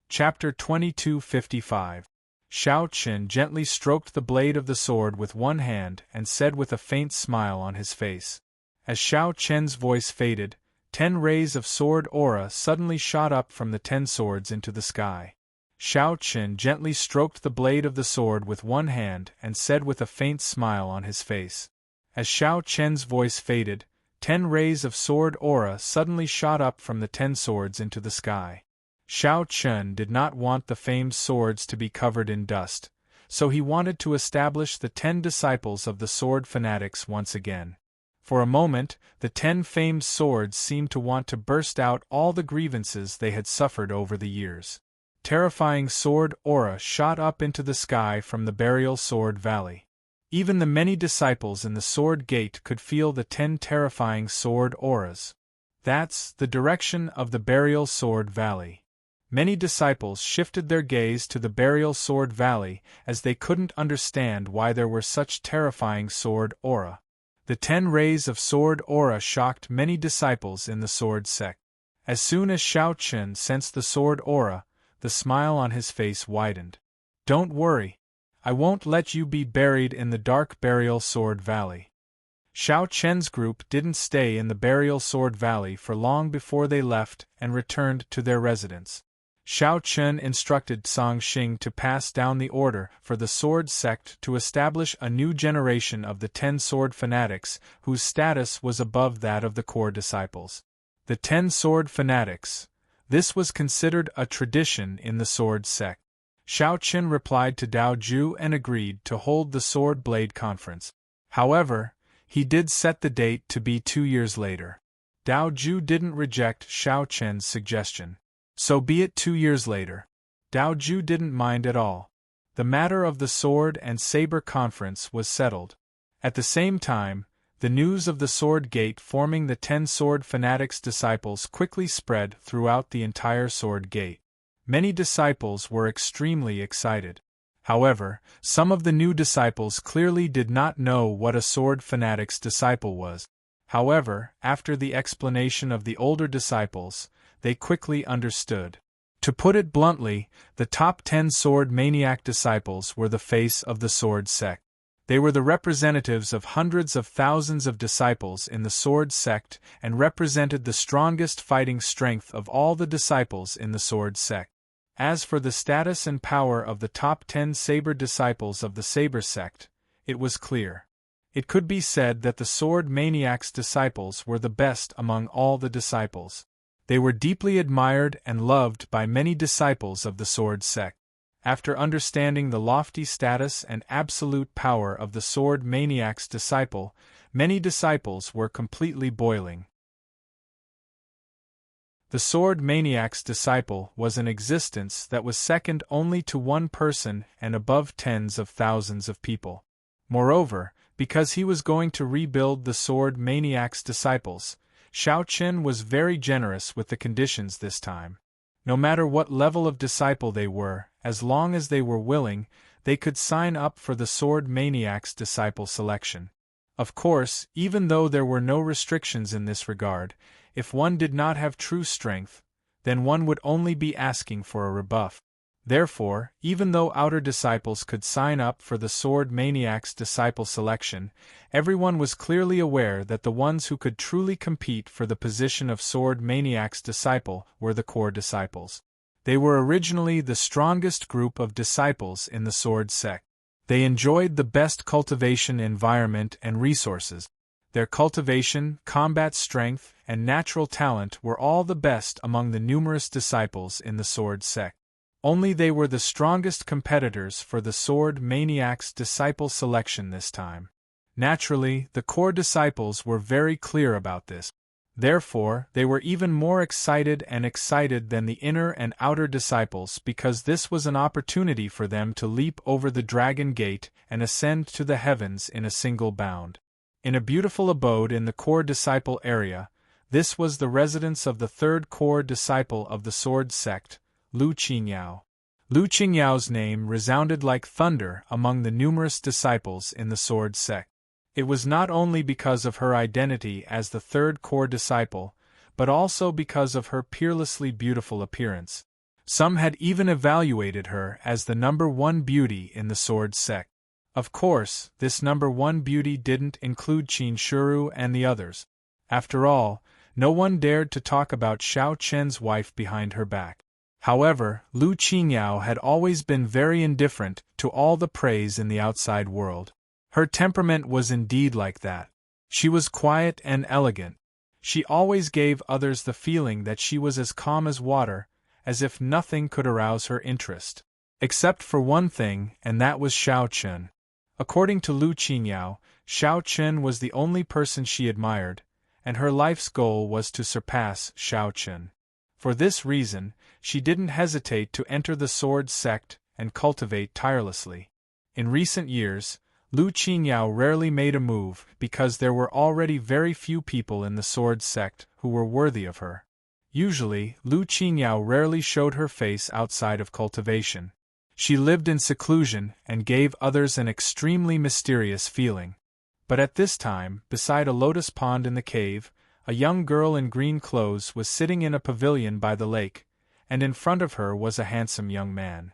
Chapter 2255. Xiao Chen gently stroked the blade of the sword with one hand and said with a faint smile on his face. As Xiao Chen's voice faded, 10 rays of sword aura suddenly shot up from the 10 swords into the sky. Xiao Chen gently stroked the blade of the sword with one hand and said with a faint smile on his face. As Xiao Chen's voice faded, 10 rays of sword aura suddenly shot up from the 10 swords into the sky. Xiao Chen did not want the famed swords to be covered in dust, so he wanted to establish the 10 disciples of the sword fanatics once again. For a moment, the 10 famed swords seemed to want to burst out all the grievances they had suffered over the years. Terrifying sword aura shot up into the sky from the burial sword valley. Even the many disciples in the sword gate could feel the 10 terrifying sword auras. That's the direction of the Burial Sword Valley. Many disciples shifted their gaze to the Burial Sword Valley as they couldn't understand why there were such terrifying sword aura. The 10 rays of sword aura shocked many disciples in the sword sect. As soon as Xiao Chen sensed the sword aura, the smile on his face widened. Don't worry. I won't let you be buried in the dark Burial Sword Valley. Xiao Chen's group didn't stay in the Burial Sword Valley for long before they left and returned to their residence. Xiao Chen instructed Song Xing to pass down the order for the sword sect to establish a new generation of the 10 sword fanatics whose status was above that of the core disciples. The 10 sword fanatics. This was considered a tradition in the sword sect. Xiao Chen replied to Dao Ju and agreed to hold the sword blade conference. However, he did set the date to be 2 years later. Dao Ju didn't reject Xiao Chen's suggestion. So be it 2 years later. Dao Ju didn't mind at all. The matter of the sword and saber conference was settled. At the same time, the news of the sword gate forming the 10 sword fanatics' disciples quickly spread throughout the entire sword gate. Many disciples were extremely excited. However, some of the new disciples clearly did not know what a sword fanatic's disciple was. However, after the explanation of the older disciples, they quickly understood. To put it bluntly, the top 10 sword maniac disciples were the face of the sword sect. They were the representatives of hundreds of thousands of disciples in the sword sect and represented the strongest fighting strength of all the disciples in the sword sect. As for the status and power of the top 10 saber disciples of the saber sect, it was clear. It could be said that the sword maniac's disciples were the best among all the disciples. They were deeply admired and loved by many disciples of the sword sect. After understanding the lofty status and absolute power of the sword maniac's disciple, many disciples were completely boiling. The sword maniac's disciple was an existence that was second only to one person and above tens of thousands of people. Moreover, because he was going to rebuild the sword maniac's disciples, Xiao Chen was very generous with the conditions this time. No matter what level of disciple they were, as long as they were willing, they could sign up for the sword maniac's disciple selection. Of course, even though there were no restrictions in this regard, if one did not have true strength, then one would only be asking for a rebuff. Therefore, even though outer disciples could sign up for the sword maniac's disciple selection, everyone was clearly aware that the ones who could truly compete for the position of sword maniac's disciple were the core disciples. They were originally the strongest group of disciples in the sword sect. They enjoyed the best cultivation environment and resources. Their cultivation, combat strength, and natural talent were all the best among the numerous disciples in the sword sect. Only they were the strongest competitors for the sword maniac's disciple selection this time. Naturally, the core disciples were very clear about this. Therefore, they were even more excited than the inner and outer disciples because this was an opportunity for them to leap over the dragon gate and ascend to the heavens in a single bound. In a beautiful abode in the core disciple area, this was the residence of the third core disciple of the sword sect, Lu Qingyao. Lu Qingyao's name resounded like thunder among the numerous disciples in the sword sect. It was not only because of her identity as the third core disciple, but also because of her peerlessly beautiful appearance. Some had even evaluated her as the number one beauty in the sword sect. Of course, this number one beauty didn't include Qin Shuru and the others. After all, no one dared to talk about Xiao Chen's wife behind her back. However, Lu Qingyao had always been very indifferent to all the praise in the outside world. Her temperament was indeed like that. She was quiet and elegant. She always gave others the feeling that she was as calm as water, as if nothing could arouse her interest. Except for one thing, and that was Xiao Chen. According to Lu Qingyao, Xiao Chen was the only person she admired, and her life's goal was to surpass Xiao Chen. For this reason, she didn't hesitate to enter the sword sect and cultivate tirelessly. In recent years, Lu Qingyao rarely made a move because there were already very few people in the sword sect who were worthy of her. Usually, Lu Qingyao rarely showed her face outside of cultivation. She lived in seclusion and gave others an extremely mysterious feeling. But at this time, beside a lotus pond in the cave, a young girl in green clothes was sitting in a pavilion by the lake, and in front of her was a handsome young man.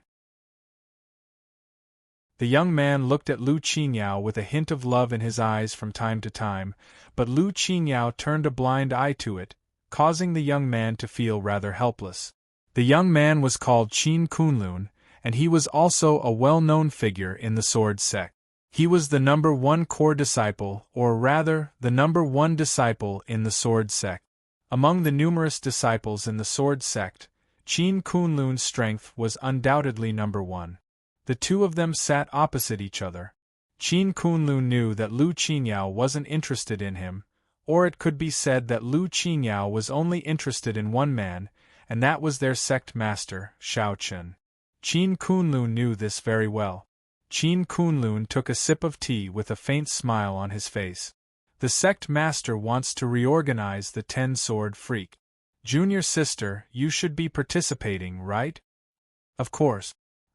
The young man looked at Lu Qingyao with a hint of love in his eyes from time to time, but Lu Qingyao turned a blind eye to it, causing the young man to feel rather helpless. The young man was called Qin Kunlun, and he was also a well-known figure in the sword sect. He was the number one core disciple, or rather, the number one disciple in the sword sect. Among the numerous disciples in the sword sect, Qin Kunlun's strength was undoubtedly number one. The two of them sat opposite each other. Qin Kunlun knew that Lu Qingyao wasn't interested in him, or it could be said that Lu Qingyao was only interested in one man, and that was their sect master, Shao Chen. Qin Kunlun knew this very well. Qin Kunlun took a sip of tea with a faint smile on his face. The sect master wants to reorganize the 10-sword freak. Junior sister, you should be participating, right? Of course.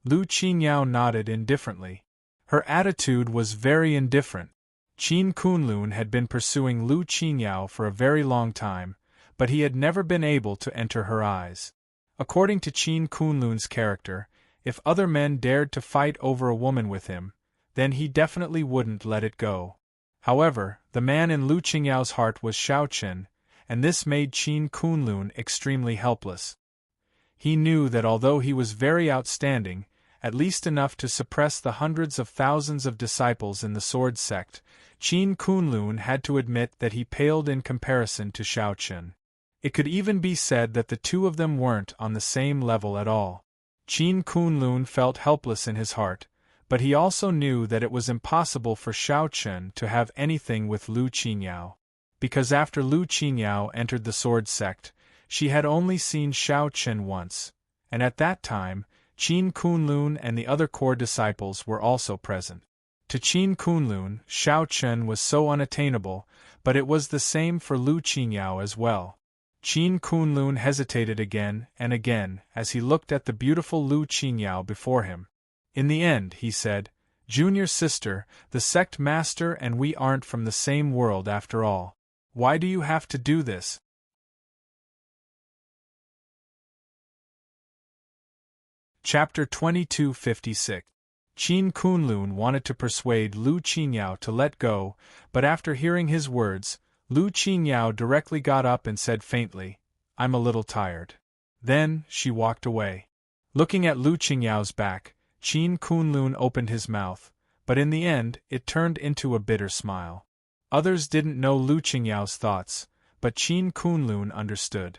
Lu Qingyao nodded indifferently. Her attitude was very indifferent. Qin Kunlun had been pursuing Lu Qingyao for a very long time, but he had never been able to enter her eyes. According to Qin Kunlun's character, if other men dared to fight over a woman with him, then he definitely wouldn't let it go. However, the man in Lu Qingyao's heart was Shao Chen, and this made Qin Kunlun extremely helpless. He knew that although he was very outstanding, at least enough to suppress the hundreds of thousands of disciples in the sword sect, Qin Kunlun had to admit that he paled in comparison to Shao Chen. It could even be said that the two of them weren't on the same level at all. Qin Kunlun felt helpless in his heart, but he also knew that it was impossible for Shao Chen to have anything with Lu Qingyao. Because after Lu Qingyao entered the sword sect, she had only seen Shao Chen once, and at that time, Qin Kunlun and the other core disciples were also present. To Qin Kunlun, Shao Chen was so unattainable, but it was the same for Lu Qingyao as well. Qin Kunlun hesitated again and again as he looked at the beautiful Lu Qingyao before him. In the end, he said, "Junior sister, the sect master and we aren't from the same world after all. Why do you have to do this?" Chapter 2256. Qin Kunlun wanted to persuade Lu Qingyao to let go, but after hearing his words, Lu Qingyao directly got up and said faintly, "I'm a little tired." Then, she walked away. Looking at Lu Qingyao's back, Qin Kunlun opened his mouth, but in the end, it turned into a bitter smile. Others didn't know Lu Qingyao's thoughts, but Qin Kunlun understood.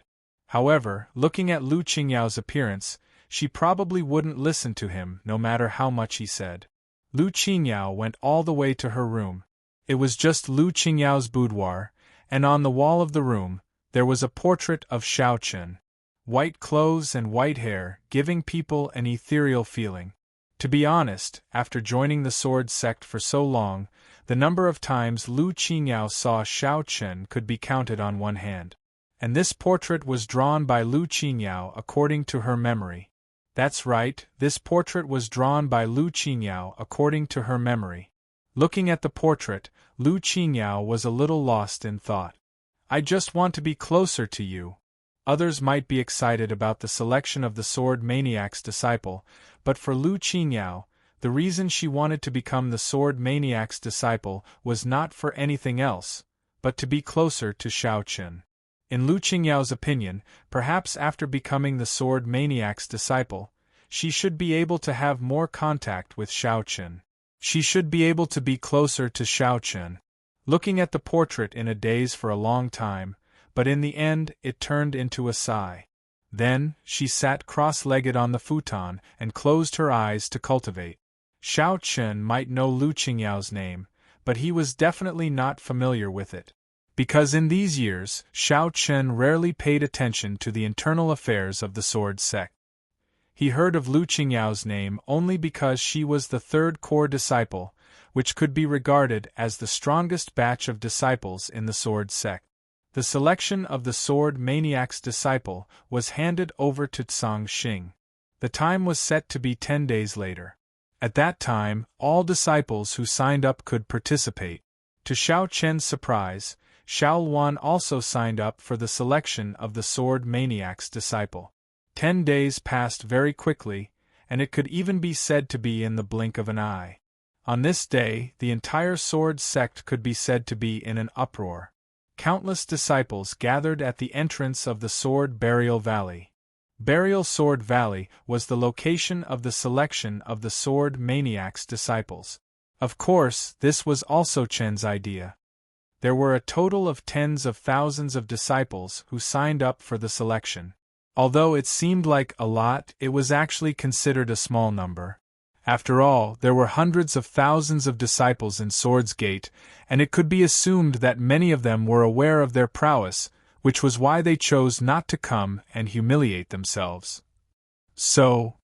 However, looking at Lu Qingyao's appearance, she probably wouldn't listen to him no matter how much he said. Lu Qingyao went all the way to her room. It was just Lu Qingyao's boudoir, and on the wall of the room, there was a portrait of Shao Chen. White clothes and white hair, giving people an ethereal feeling. To be honest, after joining the sword sect for so long, the number of times Lu Qingyao saw Shao Chen could be counted on one hand. And this portrait was drawn by Lu Qingyao according to her memory. That's right, this portrait was drawn by Lu Qingyao according to her memory. Looking at the portrait, Lu Qingyao was a little lost in thought. "I just want to be closer to you." Others might be excited about the selection of the sword maniac's disciple, but for Lu Qingyao, the reason she wanted to become the sword maniac's disciple was not for anything else, but to be closer to Shao Chen. In Lu Qingyao's opinion, perhaps after becoming the sword maniac's disciple, she should be able to have more contact with Shao Chen. She should be able to be closer to Shao Chen. Looking at the portrait in a daze for a long time, but in the end it turned into a sigh. Then, she sat cross-legged on the futon and closed her eyes to cultivate. Shao Chen might know Lu Qingyao's name, but he was definitely not familiar with it. Because in these years, Shao Chen rarely paid attention to the internal affairs of the sword sect. He heard of Lu Qingyao's name only because she was the third core disciple, which could be regarded as the strongest batch of disciples in the sword sect. The selection of the sword maniac's disciple was handed over to Tsang Xing. The time was set to be 10 days later. At that time, all disciples who signed up could participate. To Xiao Chen's surprise, Xiao Luan also signed up for the selection of the sword maniac's disciple. 10 days passed very quickly, and it could even be said to be in the blink of an eye. On this day, the entire sword sect could be said to be in an uproar. Countless disciples gathered at the entrance of the Sword Burial Valley. Burial Sword Valley was the location of the selection of the sword maniac's disciples. Of course, this was also Chen's idea. There were a total of tens of thousands of disciples who signed up for the selection. Although it seemed like a lot, it was actually considered a small number. After all, there were hundreds of thousands of disciples in Swords Gate, and it could be assumed that many of them were aware of their prowess, which was why they chose not to come and humiliate themselves. So.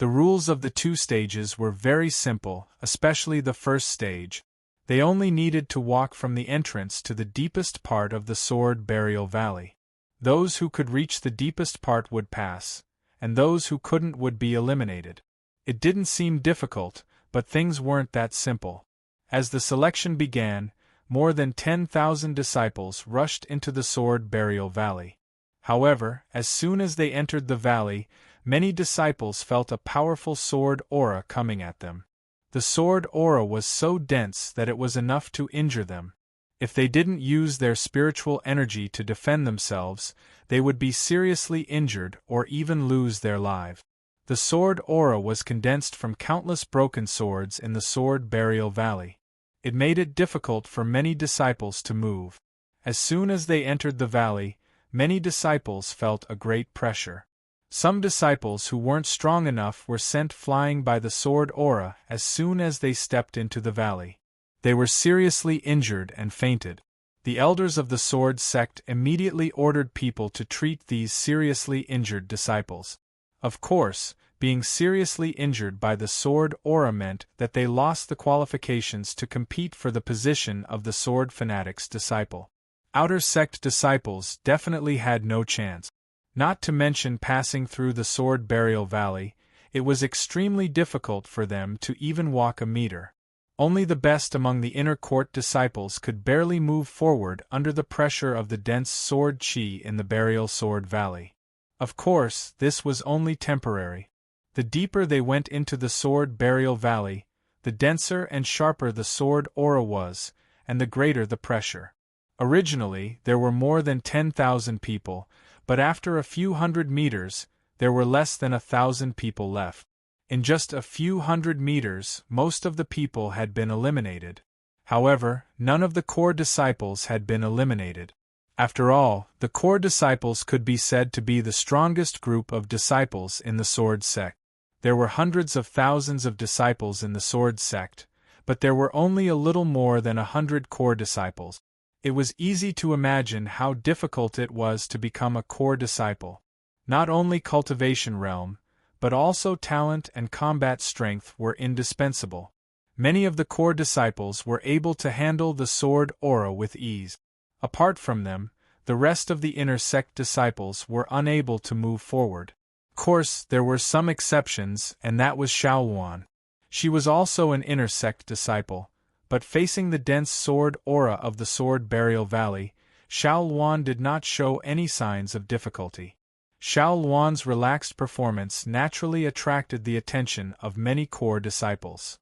The rules of the 2 stages were very simple, especially the first stage. They only needed to walk from the entrance to the deepest part of the Sword Burial Valley. Those who could reach the deepest part would pass, and those who couldn't would be eliminated. It didn't seem difficult, but things weren't that simple. As the selection began, more than 10,000 disciples rushed into the Sword Burial Valley. However, as soon as they entered the valley, many disciples felt a powerful sword aura coming at them. The sword aura was so dense that it was enough to injure them. If they didn't use their spiritual energy to defend themselves, they would be seriously injured or even lose their lives. The sword aura was condensed from countless broken swords in the Sword Burial Valley. It made it difficult for many disciples to move. As soon as they entered the valley, many disciples felt a great pressure. Some disciples who weren't strong enough were sent flying by the sword aura as soon as they stepped into the valley. They were seriously injured and fainted. The elders of the sword sect immediately ordered people to treat these seriously injured disciples. Of course, being seriously injured by the sword aura meant that they lost the qualifications to compete for the position of the sword fanatic's disciple. Outer sect disciples definitely had no chance. Not to mention passing through the Sword Burial Valley, it was extremely difficult for them to even walk a meter. Only the best among the inner court disciples could barely move forward under the pressure of the dense sword chi in the Burial Sword Valley. Of course, this was only temporary. The deeper they went into the Sword Burial Valley, the denser and sharper the sword aura was, and the greater the pressure. Originally, there were more than 10,000 people, but after a few hundred meters, there were less than 1,000 people left. In just a few hundred meters, most of the people had been eliminated. However, none of the core disciples had been eliminated. After all, the core disciples could be said to be the strongest group of disciples in the sword sect. There were hundreds of thousands of disciples in the sword sect, but there were only a little more than 100 core disciples. It was easy to imagine how difficult it was to become a core disciple. Not only cultivation realm, but also talent and combat strength were indispensable. Many of the core disciples were able to handle the sword aura with ease. Apart from them, the rest of the inner sect disciples were unable to move forward. Of course, there were some exceptions, and that was Xiao Luan. She was also an inner sect disciple, but facing the dense sword aura of the Sword Burial Valley, Xiao Luan did not show any signs of difficulty. Xiao Luan's relaxed performance naturally attracted the attention of many core disciples.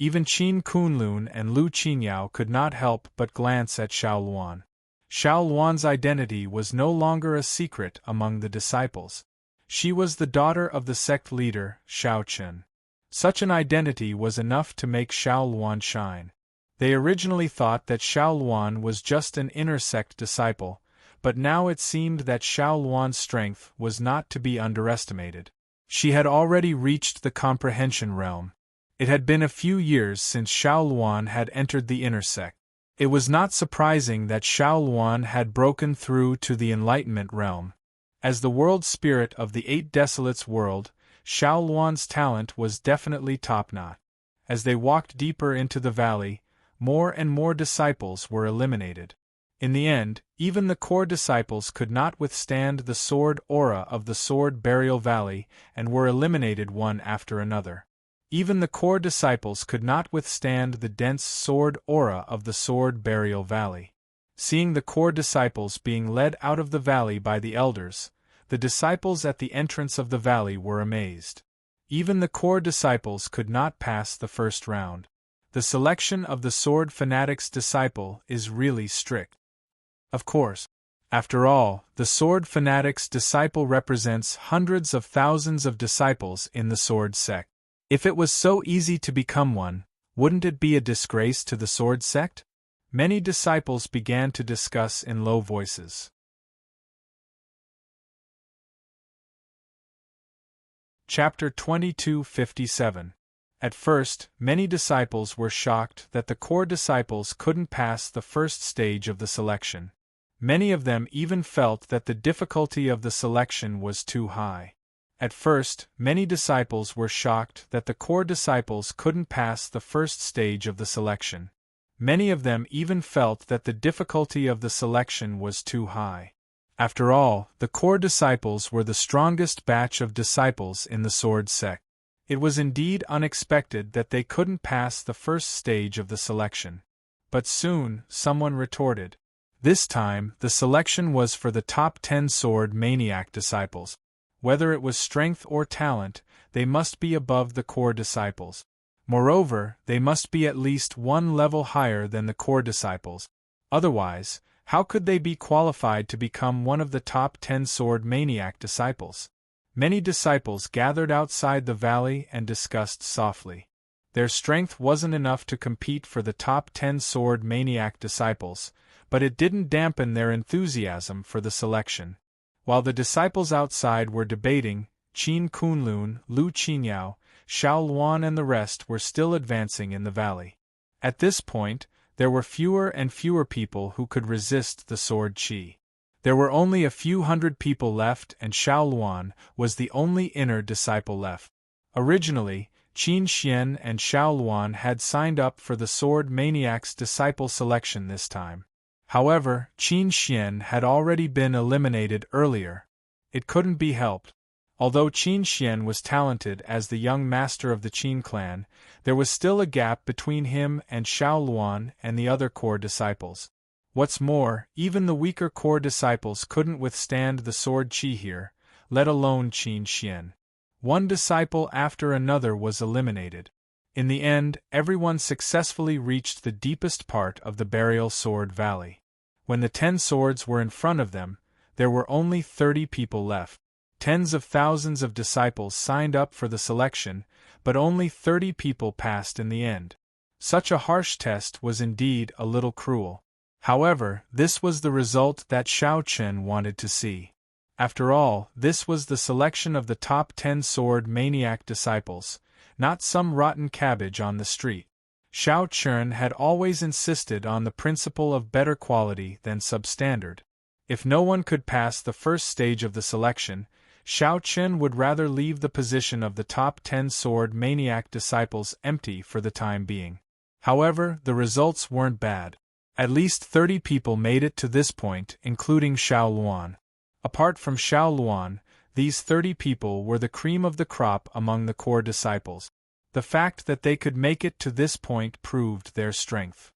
Even Qin Kunlun and Lu Qinyao could not help but glance at Xiao Luan. Xiao Luan's identity was no longer a secret among the disciples. She was the daughter of the sect leader, Xiao Chen. Such an identity was enough to make Xiao Luan shine. They originally thought that Xiao Luan was just an inner sect disciple, but now it seemed that Xiao Luan's strength was not to be underestimated. She had already reached the comprehension realm. It had been a few years since Xiao Luan had entered the inner sect. It was not surprising that Xiao Luan had broken through to the Enlightenment realm. As the world spirit of the Eight Desolates world, Xiao Luan's talent was definitely top-notch. As they walked deeper into the valley, more and more disciples were eliminated. In the end, even the core disciples could not withstand the sword aura of the Sword Burial Valley and were eliminated one after another. Even the core disciples could not withstand the dense sword aura of the Sword Burial Valley. Seeing the core disciples being led out of the valley by the elders, the disciples at the entrance of the valley were amazed. Even the core disciples could not pass the first round. The selection of the sword fanatic's disciple is really strict. Of course. After all, the sword fanatic's disciple represents hundreds of thousands of disciples in the sword sect. If it was so easy to become one, wouldn't it be a disgrace to the sword sect? Many disciples began to discuss in low voices. Chapter 22:57. At first, many disciples were shocked that the core disciples couldn't pass the first stage of the selection. Many of them even felt that the difficulty of the selection was too high. At first, many disciples were shocked that the core disciples couldn't pass the first stage of the selection. Many of them even felt that the difficulty of the selection was too high. After all, the core disciples were the strongest batch of disciples in the sword sect. It was indeed unexpected that they couldn't pass the first stage of the selection. But soon, someone retorted. This time, the selection was for the top 10 sword maniac disciples. Whether it was strength or talent, they must be above the core disciples. Moreover, they must be at least one level higher than the core disciples. Otherwise, how could they be qualified to become one of the top 10 sword maniac disciples? Many disciples gathered outside the valley and discussed softly. Their strength wasn't enough to compete for the top 10 sword maniac disciples, but it didn't dampen their enthusiasm for the selection. While the disciples outside were debating, Qin Kunlun, Lu Qinyao, Xiao Luan and the rest were still advancing in the valley. At this point, there were fewer and fewer people who could resist the sword qi. There were only a few hundred people left and Xiao Luan was the only inner disciple left. Originally, Qin Xian and Xiao Luan had signed up for the Sword Maniac's disciple selection this time. However, Qin Xian had already been eliminated earlier. It couldn't be helped. Although Qin Xian was talented as the young master of the Qin clan, there was still a gap between him and Xiao Luan and the other core disciples. What's more, even the weaker core disciples couldn't withstand the sword qi here, let alone Qin Xian. One disciple after another was eliminated. In the end, everyone successfully reached the deepest part of the Burial Sword Valley. When the 10 swords were in front of them, there were only 30 people left. Tens of thousands of disciples signed up for the selection, but only 30 people passed in the end. Such a harsh test was indeed a little cruel. However, this was the result that Xiao Chen wanted to see. After all, this was the selection of the top 10 sword maniac disciples, not some rotten cabbage on the street. Xiao Chen had always insisted on the principle of better quality than substandard. If no one could pass the first stage of the selection, Xiao Chen would rather leave the position of the top 10 sword maniac disciples empty for the time being. However, the results weren't bad. At least 30 people made it to this point, including Xiao Luan. Apart from Xiao Luan, these 30 people were the cream of the crop among the core disciples. The fact that they could make it to this point proved their strength.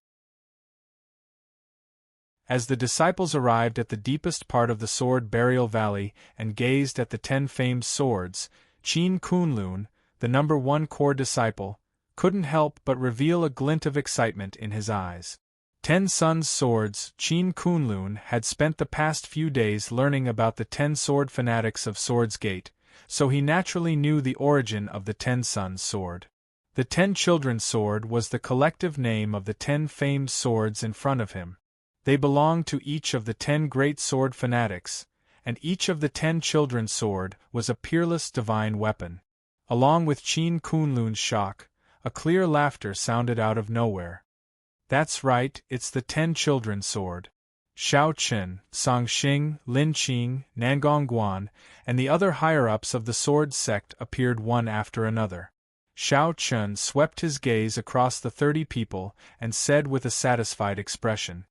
As the disciples arrived at the deepest part of the Sword Burial Valley and gazed at the 10 famed swords, Qin Kunlun, the number 1 core disciple, couldn't help but reveal a glint of excitement in his eyes. 10 Sons Swords. Qin Kunlun had spent the past few days learning about the 10 sword fanatics of Swords Gate, so he naturally knew the origin of the 10 Sons Sword. The 10 Children's Sword was the collective name of the 10 famed swords in front of him. They belonged to each of the 10 great sword fanatics, and each of the 10 Children's Sword was a peerless divine weapon. Along with Qin Kunlun's shock, a clear laughter sounded out of nowhere. That's right, it's the 10 children's sword. Xiao Chen, Song Xing, Lin Qing, Nangong Guan, and the other higher-ups of the sword sect appeared one after another. Xiao Chen swept his gaze across the 30 people and said with a satisfied expression,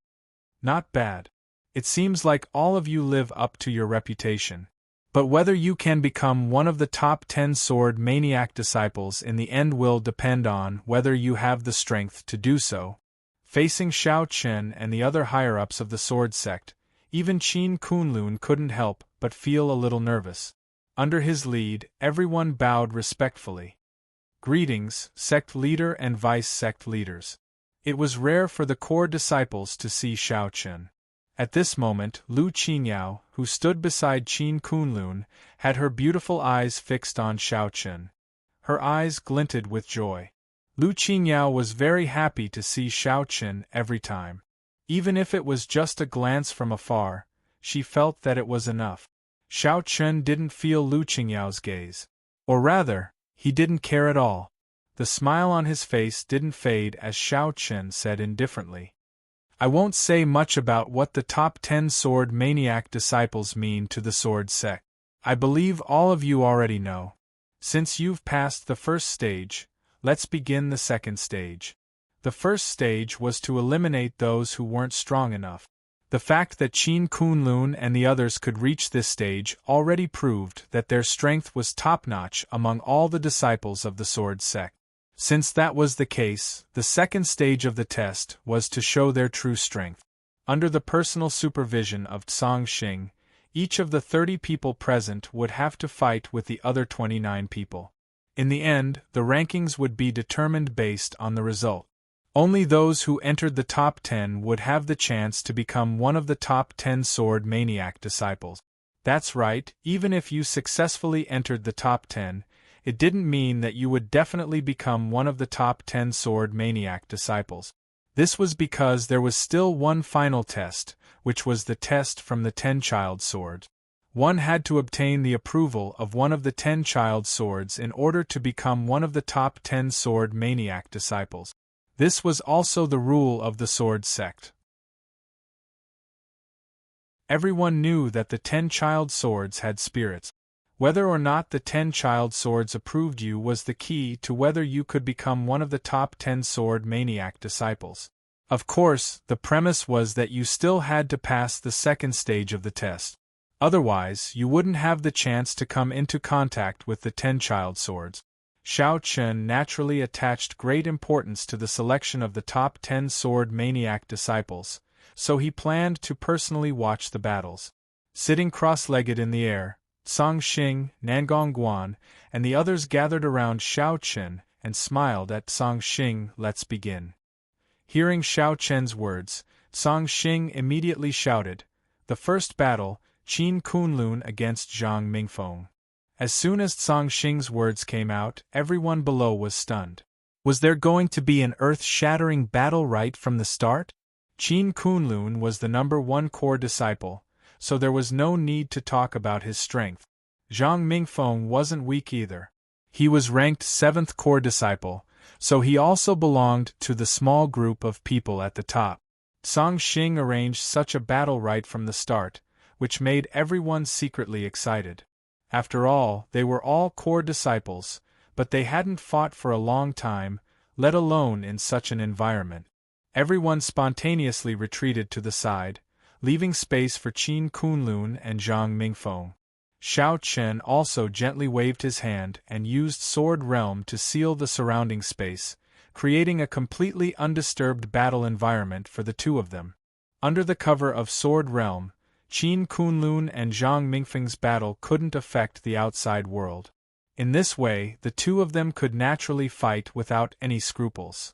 "Not bad. It seems like all of you live up to your reputation. But whether you can become one of the top 10 sword maniac disciples in the end will depend on whether you have the strength to do so." Facing Xiao Chen and the other higher-ups of the sword sect, even Qin Kunlun couldn't help but feel a little nervous. Under his lead, everyone bowed respectfully. Greetings, sect leader and vice-sect leaders. It was rare for the core disciples to see Xiao Chen. At this moment, Lu Qinyao, who stood beside Qin Kunlun, had her beautiful eyes fixed on Xiao Chen. Her eyes glinted with joy. Lu Qinyao was very happy to see Xiao Chen every time. Even if it was just a glance from afar, she felt that it was enough. Xiao Chen didn't feel Lu Qingyao's gaze. Or rather, he didn't care at all. The smile on his face didn't fade as Xiao Chen said indifferently, "I won't say much about what the top 10 sword maniac disciples mean to the sword sect. I believe all of you already know. Since you've passed the first stage, let's begin the second stage." The first stage was to eliminate those who weren't strong enough. The fact that Qin Kunlun and the others could reach this stage already proved that their strength was top-notch among all the disciples of the sword sect. Since that was the case, the second stage of the test was to show their true strength. Under the personal supervision of Song Xing, each of the 30 people present would have to fight with the other 29 people. In the end, the rankings would be determined based on the result. Only those who entered the top 10 would have the chance to become one of the top 10 sword maniac disciples. That's right, even if you successfully entered the top 10, it didn't mean that you would definitely become one of the top 10 sword maniac disciples. This was because there was still one final test, which was the test from the 10 child swords. One had to obtain the approval of one of the 10 child swords in order to become one of the top 10 sword maniac disciples. This was also the rule of the sword sect. Everyone knew that the 10 child swords had spirits. Whether or not the 10 child swords approved you was the key to whether you could become one of the top 10 sword maniac disciples. Of course, the premise was that you still had to pass the second stage of the test. Otherwise, you wouldn't have the chance to come into contact with the 10 child swords. Xiao Chen naturally attached great importance to the selection of the top 10 sword maniac disciples, so he planned to personally watch the battles. Sitting cross-legged in the air, Song Xing, Nangong Guan, and the others gathered around Xiao Chen and smiled at Song Xing. "Let's begin." Hearing Xiao Chen's words, Song Xing immediately shouted, "The first battle, Qin Kunlun against Zhang Mingfeng." As soon as Song Xing's words came out, everyone below was stunned. Was there going to be an earth-shattering battle right from the start? Qin Kunlun was the #1 core disciple, so there was no need to talk about his strength. Zhang Mingfeng wasn't weak either. He was ranked 7th core disciple, so he also belonged to the small group of people at the top. Song Xing arranged such a battle right from the start, which made everyone secretly excited. After all, they were all core disciples, but they hadn't fought for a long time, let alone in such an environment. Everyone spontaneously retreated to the side, leaving space for Qin Kunlun and Zhang Mingfeng. Xiao Chen also gently waved his hand and used Sword Realm to seal the surrounding space, creating a completely undisturbed battle environment for the two of them. Under the cover of Sword Realm, Qin Kunlun and Zhang Mingfeng's battle couldn't affect the outside world. In this way, the two of them could naturally fight without any scruples.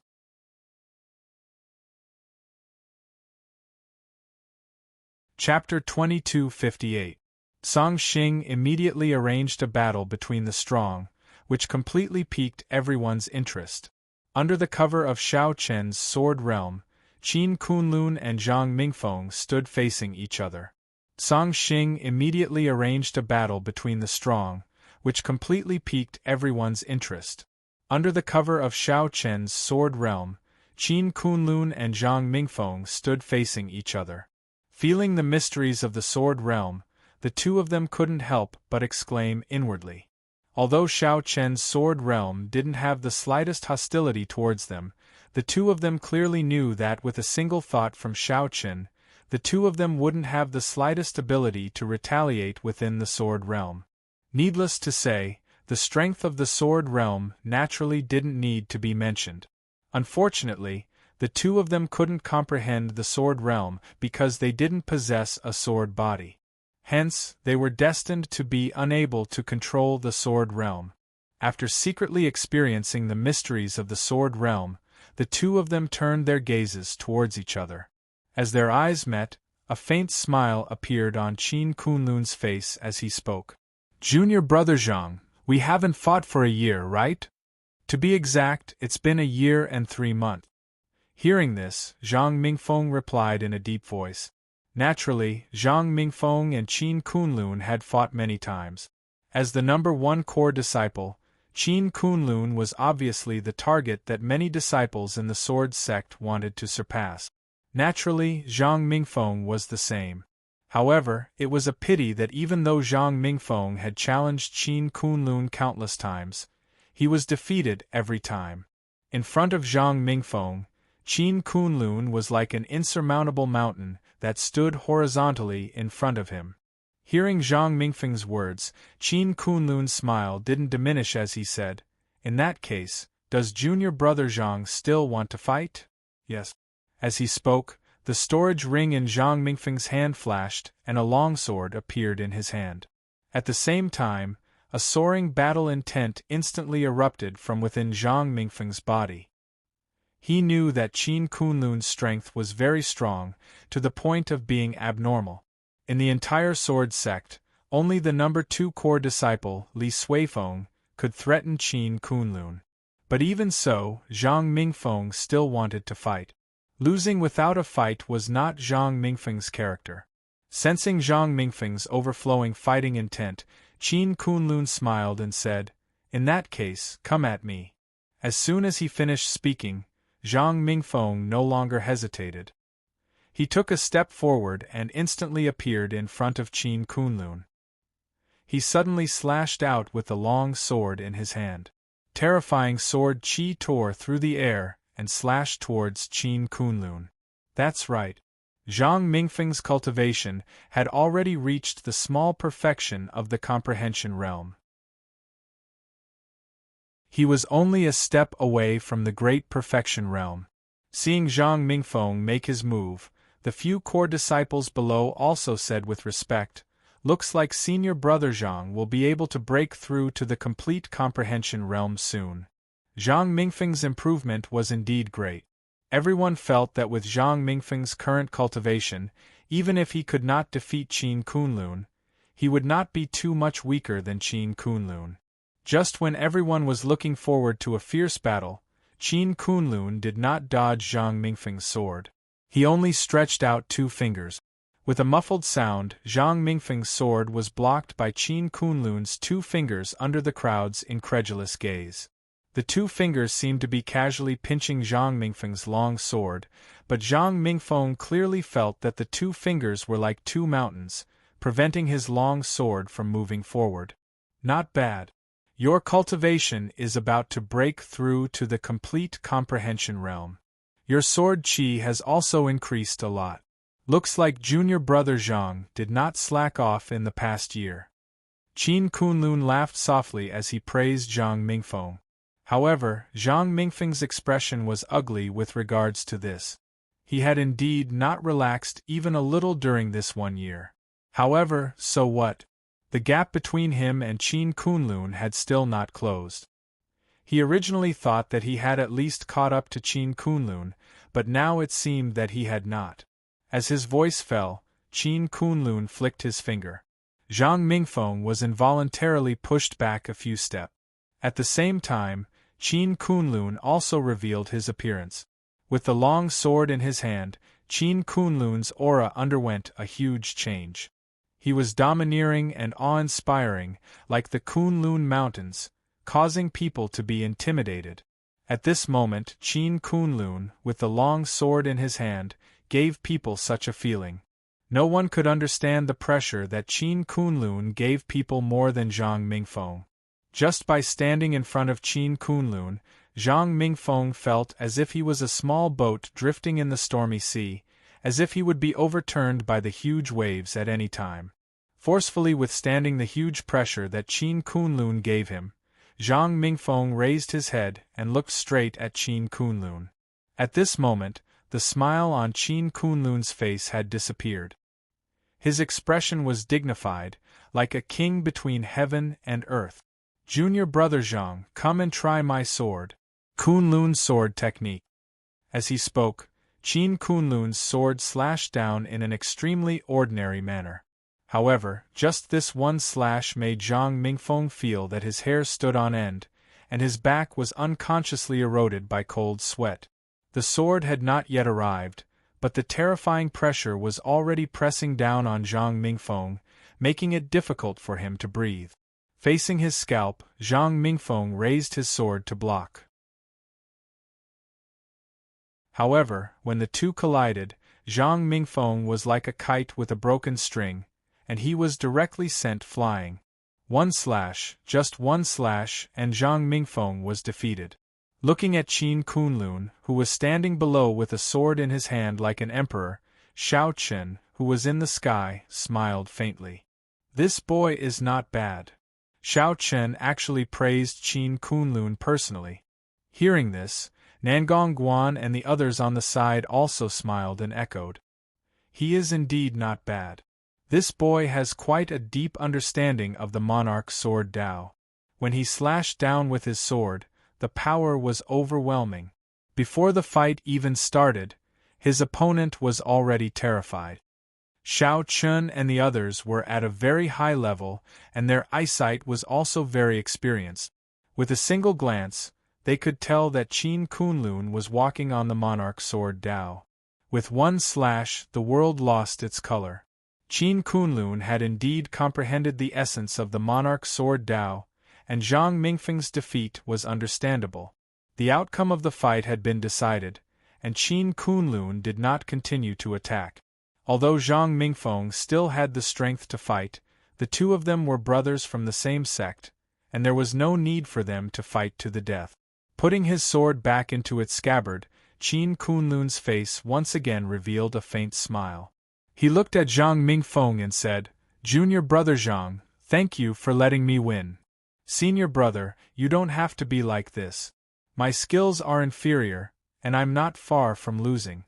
Chapter 2258. Song Xing immediately arranged a battle between the strong, which completely piqued everyone's interest. Under the cover of Xiao Chen's Sword Realm, Qin Kunlun and Zhang Mingfeng stood facing each other. Song Xing immediately arranged a battle between the strong, which completely piqued everyone's interest. Under the cover of Xiao Chen's Sword Realm, Qin Kunlun and Zhang Mingfeng stood facing each other. Feeling the mysteries of the sword realm, the two of them couldn't help but exclaim inwardly. Although Xiao Chen's sword realm didn't have the slightest hostility towards them, the two of them clearly knew that with a single thought from Xiao Chen, the two of them wouldn't have the slightest ability to retaliate within the sword realm. Needless to say, the strength of the sword realm naturally didn't need to be mentioned. Unfortunately, the two of them couldn't comprehend the sword realm because they didn't possess a sword body. Hence, they were destined to be unable to control the sword realm. After secretly experiencing the mysteries of the sword realm, the two of them turned their gazes towards each other. As their eyes met, a faint smile appeared on Qin Kunlun's face as he spoke. "Junior brother Zhang, we haven't fought for a year, right? To be exact, it's been a year and 3 months. Hearing this, Zhang Mingfeng replied in a deep voice. Naturally, Zhang Mingfeng and Qin Kunlun had fought many times. As the number 1 core disciple, Qin Kunlun was obviously the target that many disciples in the sword sect wanted to surpass. Naturally, Zhang Mingfeng was the same. However, it was a pity that even though Zhang Mingfeng had challenged Qin Kunlun countless times, he was defeated every time. In front of Zhang Mingfeng, Qin Kunlun was like an insurmountable mountain that stood horizontally in front of him. Hearing Zhang Mingfeng's words, Qin Kunlun's smile didn't diminish as he said, "In that case, does junior brother Zhang still want to fight?" "Yes." As he spoke, the storage ring in Zhang Mingfeng's hand flashed and a longsword appeared in his hand. At the same time, a soaring battle intent instantly erupted from within Zhang Mingfeng's body. He knew that Qin Kunlun's strength was very strong, to the point of being abnormal. In the entire sword sect, only the number 2 core disciple, Li Suifeng, could threaten Qin Kunlun. But even so, Zhang Mingfeng still wanted to fight. Losing without a fight was not Zhang Mingfeng's character. Sensing Zhang Mingfeng's overflowing fighting intent, Qin Kunlun smiled and said, "In that case, come at me." As soon as he finished speaking, Zhang Mingfeng no longer hesitated. He took a step forward and instantly appeared in front of Qin Kunlun. He suddenly slashed out with the long sword in his hand. Terrifying sword qi tore through the air and slashed towards Qin Kunlun. That's right. Zhang Mingfeng's cultivation had already reached the small perfection of the comprehension realm. He was only a step away from the great perfection realm. Seeing Zhang Mingfeng make his move, the few core disciples below also said with respect, "Looks like senior brother Zhang will be able to break through to the complete comprehension realm soon." Zhang Mingfeng's improvement was indeed great. Everyone felt that with Zhang Mingfeng's current cultivation, even if he could not defeat Qin Kunlun, he would not be too much weaker than Qin Kunlun. Just when everyone was looking forward to a fierce battle, Qin Kunlun did not dodge Zhang Mingfeng's sword. He only stretched out 2 fingers. With a muffled sound, Zhang Mingfeng's sword was blocked by Qin Kunlun's 2 fingers under the crowd's incredulous gaze. The 2 fingers seemed to be casually pinching Zhang Mingfeng's long sword, but Zhang Mingfeng clearly felt that the 2 fingers were like 2 mountains, preventing his long sword from moving forward. Not bad. Your cultivation is about to break through to the complete comprehension realm. Your sword qi has also increased a lot. Looks like junior brother Zhang did not slack off in the past year. Qin Kunlun laughed softly as he praised Zhang Mingfeng. However, Zhang Mingfeng's expression was ugly with regards to this. He had indeed not relaxed even a little during this 1 year. However, so what? The gap between him and Qin Kunlun had still not closed. He originally thought that he had at least caught up to Qin Kunlun, but now it seemed that he had not. As his voice fell, Qin Kunlun flicked his finger. Zhang Mingfeng was involuntarily pushed back a few steps. At the same time, Qin Kunlun also revealed his appearance. With the long sword in his hand, Qin Kunlun's aura underwent a huge change. He was domineering and awe-inspiring, like the Kunlun Mountains, causing people to be intimidated. At this moment, Qin Kunlun, with the long sword in his hand, gave people such a feeling. No one could understand the pressure that Qin Kunlun gave people more than Zhang Mingfeng. Just by standing in front of Qin Kunlun, Zhang Mingfeng felt as if he was a small boat drifting in the stormy sea, as if he would be overturned by the huge waves at any time. Forcefully withstanding the huge pressure that Qin Kunlun gave him, Zhang Mingfeng raised his head and looked straight at Qin Kunlun. At this moment, the smile on Qin Kunlun's face had disappeared. His expression was dignified, like a king between heaven and earth. "Junior brother Zhang, come and try my sword." Kunlun's sword technique. As he spoke, Qin Kunlun's sword slashed down in an extremely ordinary manner. However, just this one slash made Zhang Mingfeng feel that his hair stood on end, and his back was unconsciously eroded by cold sweat. The sword had not yet arrived, but the terrifying pressure was already pressing down on Zhang Mingfeng, making it difficult for him to breathe. Facing his scalp, Zhang Mingfeng raised his sword to block. However, when the two collided, Zhang Mingfeng was like a kite with a broken string, and he was directly sent flying. One slash, just one slash, and Zhang Mingfeng was defeated. Looking at Qin Kunlun, who was standing below with a sword in his hand like an emperor, Xiao Chen, who was in the sky, smiled faintly. "This boy is not bad." Xiao Chen actually praised Qin Kunlun personally. Hearing this, Nangong Guan and the others on the side also smiled and echoed. "He is indeed not bad. This boy has quite a deep understanding of the monarch's sword Dao." When he slashed down with his sword, the power was overwhelming. Before the fight even started, his opponent was already terrified. Xiao Chun and the others were at a very high level, and their eyesight was also very experienced. With a single glance, they could tell that Qin Kunlun was walking on the monarch's sword Dao. With one slash, the world lost its color. Qin Kunlun had indeed comprehended the essence of the monarch's sword Dao, and Zhang Mingfeng's defeat was understandable. The outcome of the fight had been decided, and Qin Kunlun did not continue to attack. Although Zhang Mingfeng still had the strength to fight, the two of them were brothers from the same sect, and there was no need for them to fight to the death. Putting his sword back into its scabbard, Qin Kunlun's face once again revealed a faint smile. He looked at Zhang Mingfeng and said, "Junior brother Zhang, thank you for letting me win. Senior brother, you don't have to be like this. My skills are inferior, and I'm not far from losing."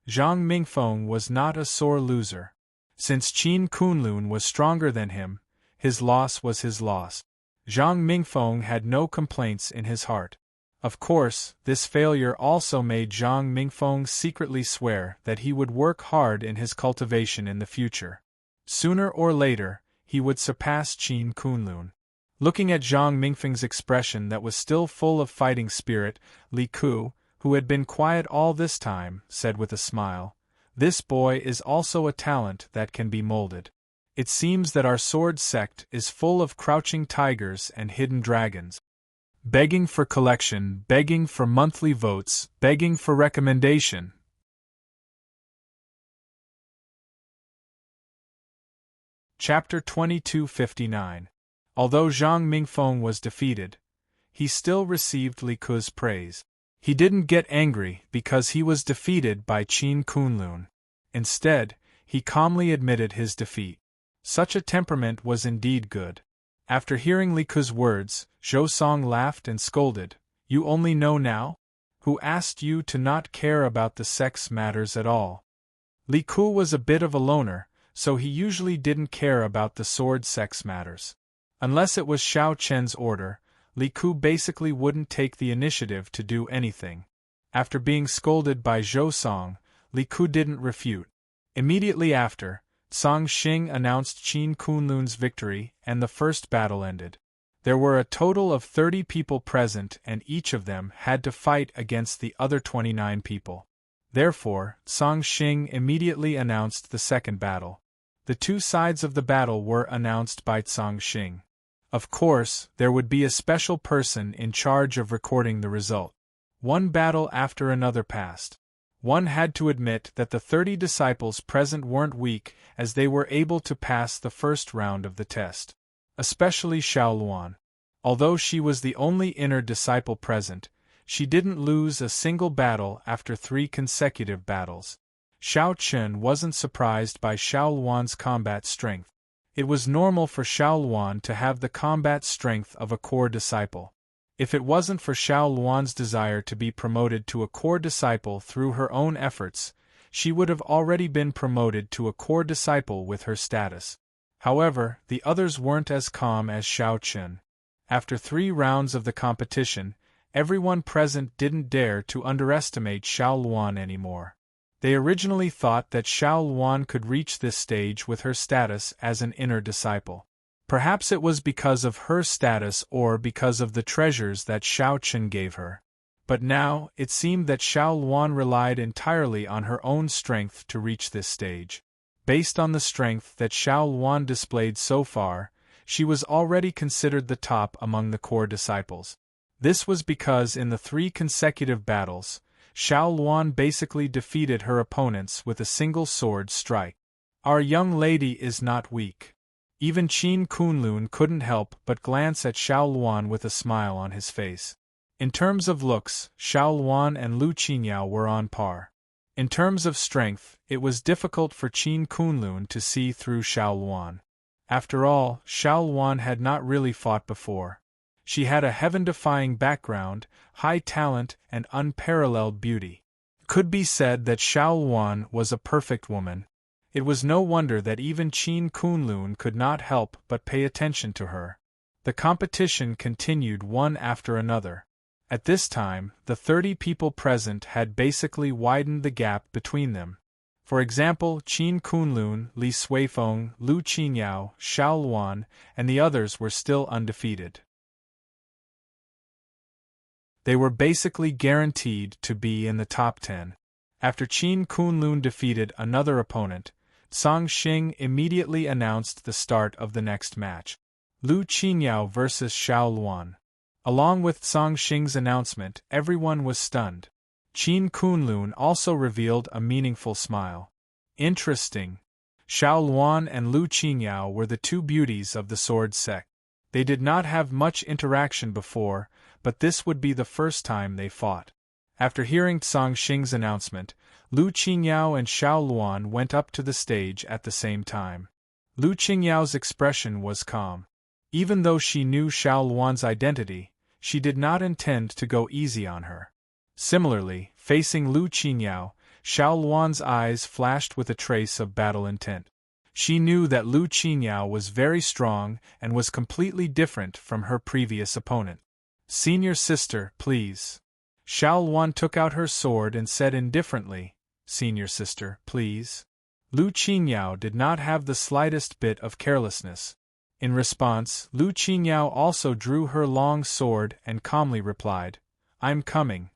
Zhang Mingfeng was not a sore loser. Since Qin Kunlun was stronger than him, his loss was his loss. Zhang Mingfeng had no complaints in his heart. Of course, this failure also made Zhang Mingfeng secretly swear that he would work hard in his cultivation in the future. Sooner or later, he would surpass Qin Kunlun. Looking at Zhang Mingfeng's expression that was still full of fighting spirit, Li Ku, who had been quiet all this time, said with a smile, "This boy is also a talent that can be molded. It seems that our sword sect is full of crouching tigers and hidden dragons. Begging for collection, begging for monthly votes, begging for recommendation." Chapter 2259. Although Zhang Mingfeng was defeated, he still received Li Ku's praise. He didn't get angry because he was defeated by Qin Kunlun. Instead, he calmly admitted his defeat. Such a temperament was indeed good. After hearing Li Ku's words, Zhou Song laughed and scolded, "You only know now? Who asked you to not care about the sex matters at all?" Li Ku was a bit of a loner, so he usually didn't care about the sword sex matters. Unless it was Xiao Chen's order, Li Ku basically wouldn't take the initiative to do anything. After being scolded by Zhou Song, Li Ku didn't refute. Immediately after, Song Xing announced Qin Kunlun's victory and the first battle ended. There were a total of 30 people present and each of them had to fight against the other 29 people. Therefore, Song Xing immediately announced the second battle. The two sides of the battle were announced by Song Xing. Of course, there would be a special person in charge of recording the result. One battle after another passed. One had to admit that the 30 disciples present weren't weak, as they were able to pass the first round of the test. Especially Xiao Luan. Although she was the only inner disciple present, she didn't lose a single battle after 3 consecutive battles. Xiao Chen wasn't surprised by Xiao Luan's combat strength. It was normal for Xiao Luan to have the combat strength of a core disciple. If it wasn't for Xiao Luan's desire to be promoted to a core disciple through her own efforts, she would have already been promoted to a core disciple with her status. However, the others weren't as calm as Xiao Chen. After 3 rounds of the competition, everyone present didn't dare to underestimate Xiao Luan anymore. They originally thought that Xiao Luan could reach this stage with her status as an inner disciple. Perhaps it was because of her status or because of the treasures that Xiao Chen gave her. But now, it seemed that Xiao Luan relied entirely on her own strength to reach this stage. Based on the strength that Xiao Luan displayed so far, she was already considered the top among the core disciples. This was because in the 3 consecutive battles, Xiao Luan basically defeated her opponents with a single sword strike. Our young lady is not weak. Even Qin Kunlun couldn't help but glance at Xiao Luan with a smile on his face. In terms of looks, Xiao Luan and Lu Qinyao were on par. In terms of strength, it was difficult for Qin Kunlun to see through Xiao Luan. After all, Xiao Luan had not really fought before. She had a heaven-defying background, high talent, and unparalleled beauty. It could be said that Xiao Luan was a perfect woman. It was no wonder that even Qin Kunlun could not help but pay attention to her. The competition continued one after another. At this time, the 30 people present had basically widened the gap between them. For example, Qin Kunlun, Li Suifeng, Lu Qinyao, Xiao Luan, and the others were still undefeated. They were basically guaranteed to be in the top 10. After Qin Kunlun defeated another opponent, Song Xing immediately announced the start of the next match. Lu Qinyao vs. Xiao Luan. Along with Song Xing's announcement, everyone was stunned. Qin Kunlun also revealed a meaningful smile. Interesting. Xiao Luan and Lu Qinyao were the 2 beauties of the sword sect. They did not have much interaction before, but this would be the first time they fought. After hearing Song Xing's announcement, Lu Qinyao and Xiao Luan went up to the stage at the same time. Lu Qingyao's expression was calm. Even though she knew Xiao Luan's identity, she did not intend to go easy on her. Similarly, facing Lu Qinyao, Xiao Luan's eyes flashed with a trace of battle intent. She knew that Lu Qinyao was very strong and was completely different from her previous opponent. "Senior sister, please." Xiao Luan took out her sword and said indifferently, "Senior sister, please." Lu Qinyao did not have the slightest bit of carelessness. In response, Lu Qinyao also drew her long sword and calmly replied, "I'm coming."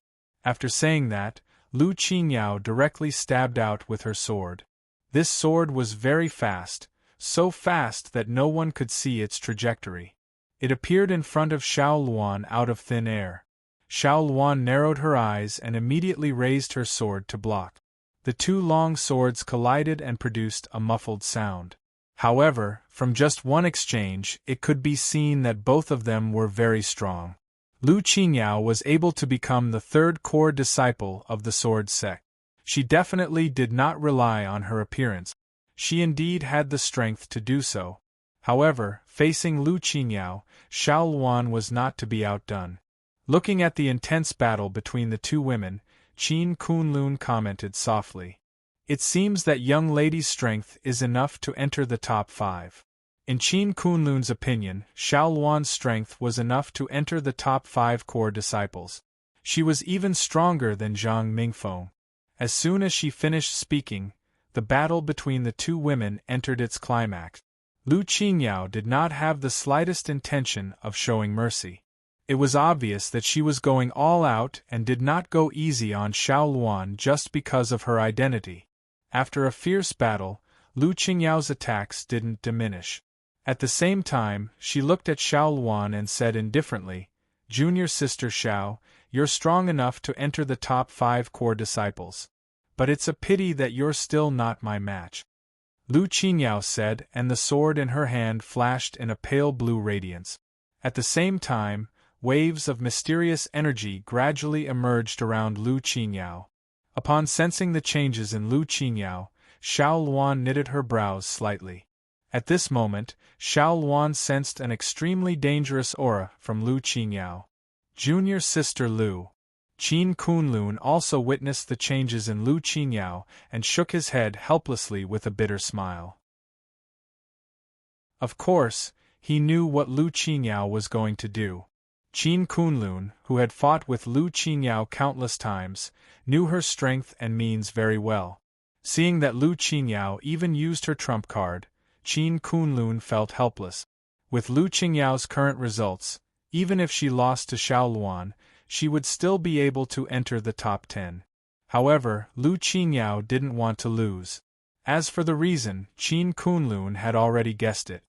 After saying that, Lu Qinyao directly stabbed out with her sword. This sword was very fast, so fast that no one could see its trajectory. It appeared in front of Xiao Luan out of thin air. Xiao Luan narrowed her eyes and immediately raised her sword to block. The 2 long swords collided and produced a muffled sound. However, from just one exchange, it could be seen that both of them were very strong. Lu Qinyao was able to become the 3rd core disciple of the sword sect. She definitely did not rely on her appearance. She indeed had the strength to do so. However, facing Lu Qinyao, Xiao Luan was not to be outdone. Looking at the intense battle between the 2 women, Qin Kunlun commented softly, "It seems that young lady's strength is enough to enter the top 5. In Qin Kunlun's opinion, Xiao Luan's strength was enough to enter the top 5 core disciples. She was even stronger than Zhang Mingfeng. As soon as she finished speaking, the battle between the 2 women entered its climax. Lu Qinyao did not have the slightest intention of showing mercy. It was obvious that she was going all out and did not go easy on Xiao Luan just because of her identity. After a fierce battle, Lu Qingyao's attacks didn't diminish. At the same time, she looked at Xiao Luan and said indifferently, Junior sister Xiao, you're strong enough to enter the top 5 core disciples. But it's a pity that you're still not my match. Lu Qingyao said, and the sword in her hand flashed in a pale blue radiance. At the same time, waves of mysterious energy gradually emerged around Lu Qingyao. Upon sensing the changes in Lu Qingyao, Xiao Luan knitted her brows slightly. At this moment, Xiao Luan sensed an extremely dangerous aura from Lu Qingyao. Junior sister Lu Qin Kunlun also witnessed the changes in Lu Qingyao and shook his head helplessly with a bitter smile. Of course, he knew what Lu Qingyao was going to do. Qin Kunlun, who had fought with Lu Qingyao countless times, knew her strength and means very well. Seeing that Lu Qingyao even used her trump card, Qin Kunlun felt helpless. With Lu Qingyao's current results, even if she lost to Xiao Luan, she would still be able to enter the top 10. However, Lu Qingyao didn't want to lose. As for the reason, Qin Kunlun had already guessed it.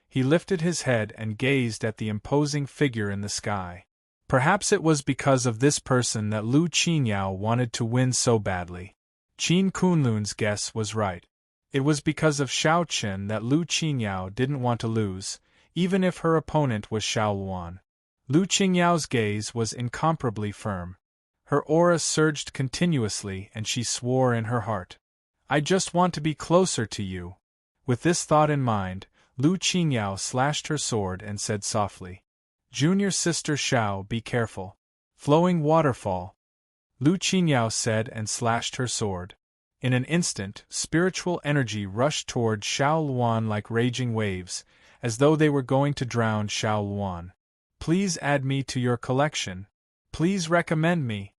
He lifted his head and gazed at the imposing figure in the sky. Perhaps it was because of this person that Lu Qingyao wanted to win so badly. Qin Kunlun's guess was right. It was because of Xiao Qin that Lu Qingyao didn't want to lose, even if her opponent was Xiao Luan. Lu Qingyao's gaze was incomparably firm. Her aura surged continuously and she swore in her heart. I just want to be closer to you. With this thought in mind, Lu Qingyao slashed her sword and said softly, Junior sister Xiao, be careful. Flowing waterfall. Lu Qingyao said and slashed her sword. In an instant, spiritual energy rushed toward Xiao Luan like raging waves, as though they were going to drown Xiao Luan. Please add me to your collection. Please recommend me.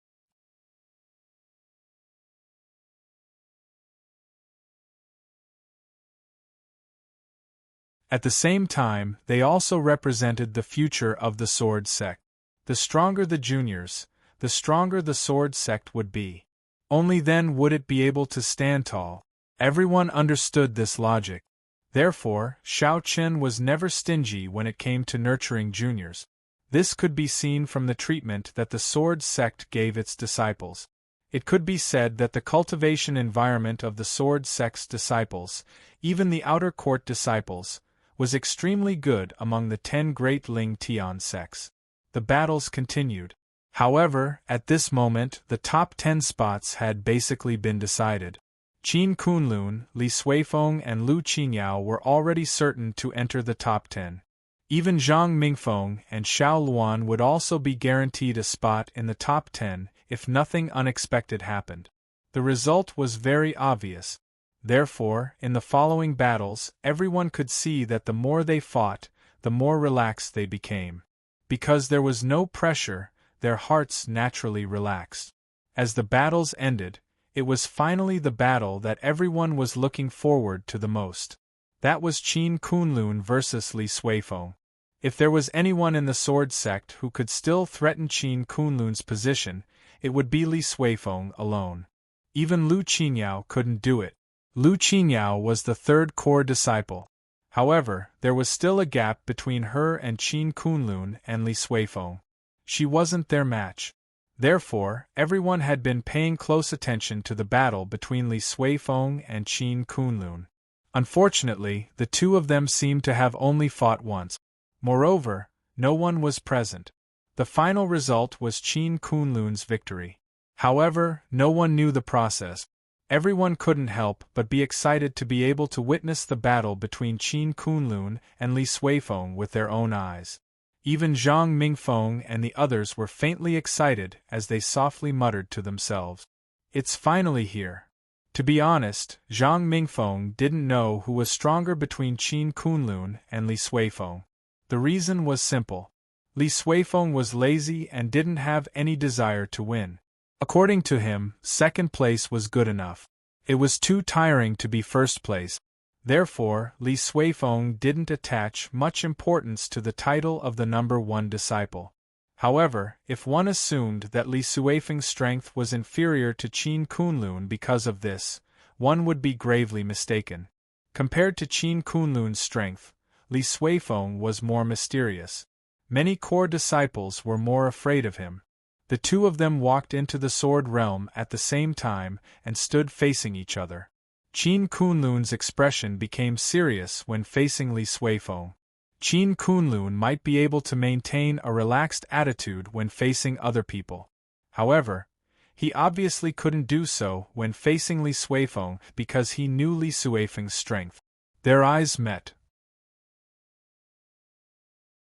At the same time, they also represented the future of the sword sect. The stronger the juniors, the stronger the sword sect would be. Only then would it be able to stand tall. Everyone understood this logic. Therefore, Xiao Qin was never stingy when it came to nurturing juniors. This could be seen from the treatment that the sword sect gave its disciples. It could be said that the cultivation environment of the sword sect's disciples, even the outer court disciples, was extremely good among the 10 great Ling Tian sects. The battles continued. However, at this moment, the top 10 spots had basically been decided. Qin Kunlun, Li Suifeng and Lu Qingyao were already certain to enter the top 10. Even Zhang Mingfeng and Xiao Luan would also be guaranteed a spot in the top 10 if nothing unexpected happened. The result was very obvious. Therefore, in the following battles, everyone could see that the more they fought, the more relaxed they became. Because there was no pressure, their hearts naturally relaxed. As the battles ended, it was finally the battle that everyone was looking forward to the most. That was Qin Kunlun versus Li Suifeng. If there was anyone in the sword sect who could still threaten Qin Kunlun's position, it would be Li Suifeng alone. Even Lu Qingyao couldn't do it. Lu Qingyao was the 3rd core disciple. However, there was still a gap between her and Qin Kunlun and Li Suifeng. She wasn't their match. Therefore, everyone had been paying close attention to the battle between Li Suifeng and Qin Kunlun. Unfortunately, the two of them seemed to have only fought once. Moreover, no one was present. The final result was Qin Kunlun's victory. However, no one knew the process. Everyone couldn't help but be excited to be able to witness the battle between Qin Kunlun and Li Suifeng with their own eyes. Even Zhang Mingfeng and the others were faintly excited as they softly muttered to themselves. It's finally here. To be honest, Zhang Mingfeng didn't know who was stronger between Qin Kunlun and Li Suifeng. The reason was simple. Li Suifeng was lazy and didn't have any desire to win. According to him, 2nd place was good enough. It was too tiring to be 1st place. Therefore, Li Suifeng didn't attach much importance to the title of the number 1 disciple. However, if one assumed that Li Suifeng's strength was inferior to Qin Kunlun because of this, one would be gravely mistaken. Compared to Qin Kunlun's strength, Li Suifeng was more mysterious. Many core disciples were more afraid of him. The two of them walked into the sword realm at the same time and stood facing each other. Qin Kunlun's expression became serious when facing Li Suifeng. Qin Kunlun might be able to maintain a relaxed attitude when facing other people. However, he obviously couldn't do so when facing Li Suifeng because he knew Li Suifeng's strength. Their eyes met.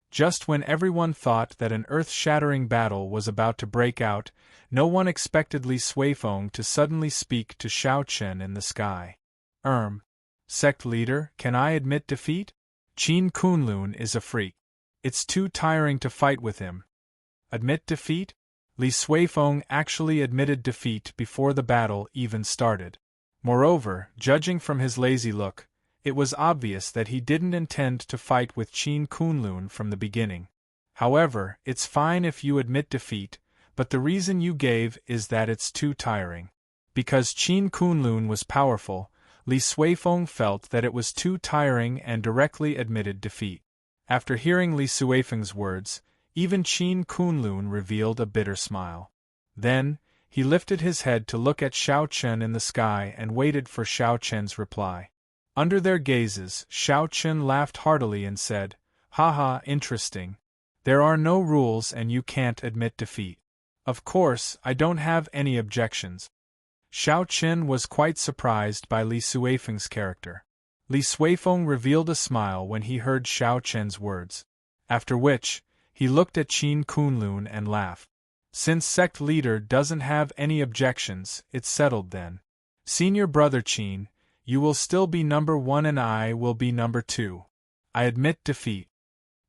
Just when everyone thought that an earth-shattering battle was about to break out, no one expected Li Suifeng to suddenly speak to Xiao Chen in the sky. Sect leader, can I admit defeat? Qin Kunlun is a freak. It's too tiring to fight with him. Admit defeat? Li Suifeng actually admitted defeat before the battle even started. Moreover, judging from his lazy look, it was obvious that he didn't intend to fight with Qin Kunlun from the beginning. However, it's fine if you admit defeat, but the reason you gave is that it's too tiring. Because Qin Kunlun was powerful, Li Suifeng felt that it was too tiring and directly admitted defeat. After hearing Li Suifeng's words, even Qin Kunlun revealed a bitter smile. Then, he lifted his head to look at Xiao Chen in the sky and waited for Xiao Chen's reply. Under their gazes, Xiao Chen laughed heartily and said, "Haha, interesting. There are no rules and you can't admit defeat. Of course, I don't have any objections." Xiao Chen was quite surprised by Li Suifeng's character. Li Suifeng revealed a smile when he heard Xiao Chen's words. After which, he looked at Qin Kunlun and laughed. Since sect leader doesn't have any objections, it's settled then. Senior brother Qin, you will still be number 1 and I will be number 2. I admit defeat.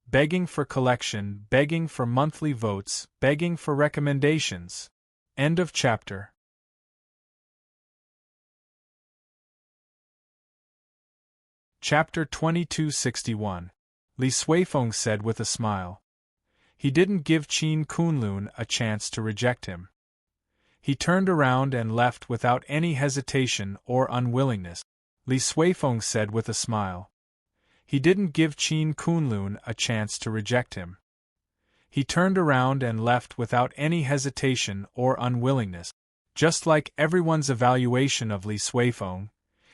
Begging for collection, begging for monthly votes, begging for recommendations. End of chapter. Chapter 2261. Li Suifeng said with a smile. He didn't give Qin Kunlun a chance to reject him. He turned around and left without any hesitation or unwillingness. Li Suifeng said with a smile. He didn't give Qin Kunlun a chance to reject him. He turned around and left without any hesitation or unwillingness. Just like everyone's evaluation of Li Suifeng,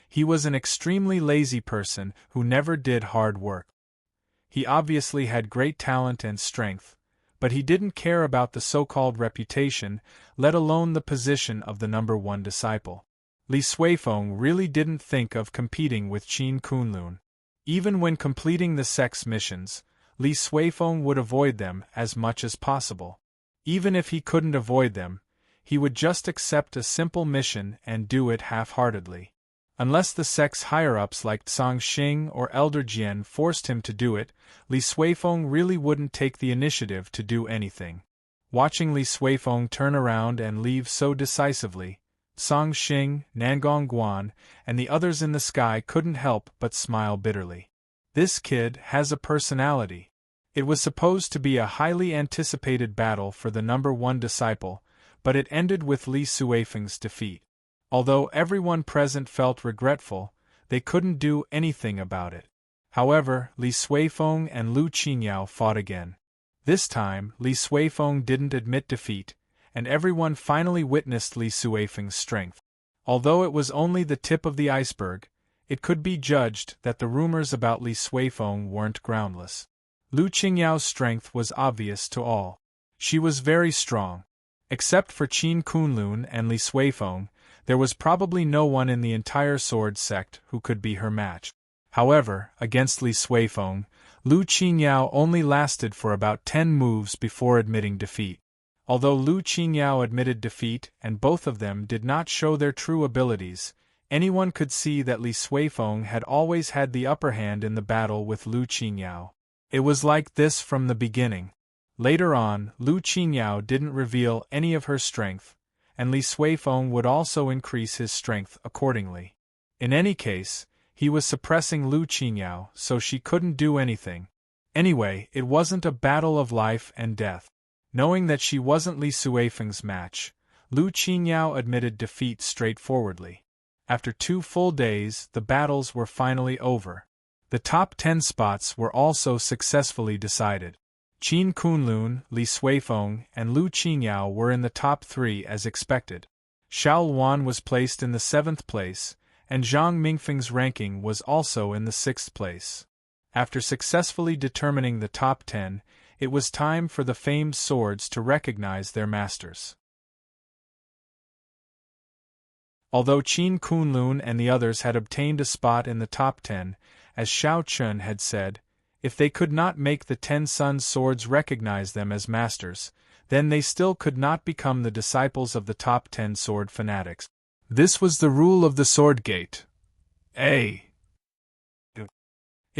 he was an extremely lazy person who never did hard work. He obviously had great talent and strength, but he didn't care about the so-called reputation, let alone the position of the number 1 disciple. Li Suifeng really didn't think of competing with Qin Kunlun. Even when completing the sect's missions, Li Suifeng would avoid them as much as possible. Even if he couldn't avoid them, he would just accept a simple mission and do it half-heartedly. Unless the sect's higher-ups like Zhang Xing or Elder Jian forced him to do it, Li Suifeng really wouldn't take the initiative to do anything. Watching Li Suifeng turn around and leave so decisively, Zhang Xing, Nangong Guan, and the others in the sky couldn't help but smile bitterly. This kid has a personality. It was supposed to be a highly anticipated battle for the number 1 disciple, but it ended with Li Suifeng's defeat. Although everyone present felt regretful, they couldn't do anything about it. However, Li Suifeng and Lu Qingyao fought again. This time, Li Suifeng didn't admit defeat, and everyone finally witnessed Li Suifeng's strength. Although it was only the tip of the iceberg, it could be judged that the rumors about Li Suifeng weren't groundless. Lu Qingyao's strength was obvious to all. She was very strong. Except for Qin Kunlun and Li Suifeng, there was probably no one in the entire sword sect who could be her match. However, against Li Suifeng, Lu Qingyao only lasted for about 10 moves before admitting defeat. Although Lu Qingyao admitted defeat and both of them did not show their true abilities, anyone could see that Li Suifeng had always had the upper hand in the battle with Lu Qingyao. It was like this from the beginning. Later on, Lu Qingyao didn't reveal any of her strength, and Li Suifeng would also increase his strength accordingly. In any case, he was suppressing Lu Qingyao, so she couldn't do anything. Anyway, it wasn't a battle of life and death. Knowing that she wasn't Li Suifeng's match, Lu Qingyao admitted defeat straightforwardly. After 2 full days, the battles were finally over. The top 10 spots were also successfully decided. Qin Kunlun, Li Suifeng, and Lu Qingyao were in the top 3 as expected. Xiao Luan was placed in the 7th place, and Zhang Mingfeng's ranking was also in the 6th place. After successfully determining the top 10, it was time for the famed swords to recognize their masters. Although Qin Kunlun and the others had obtained a spot in the top 10, as Xiao Chun had said, if they could not make the 10 Sun swords recognize them as masters, then they still could not become the disciples of the top 10 sword fanatics. This was the rule of the Sword Gate. It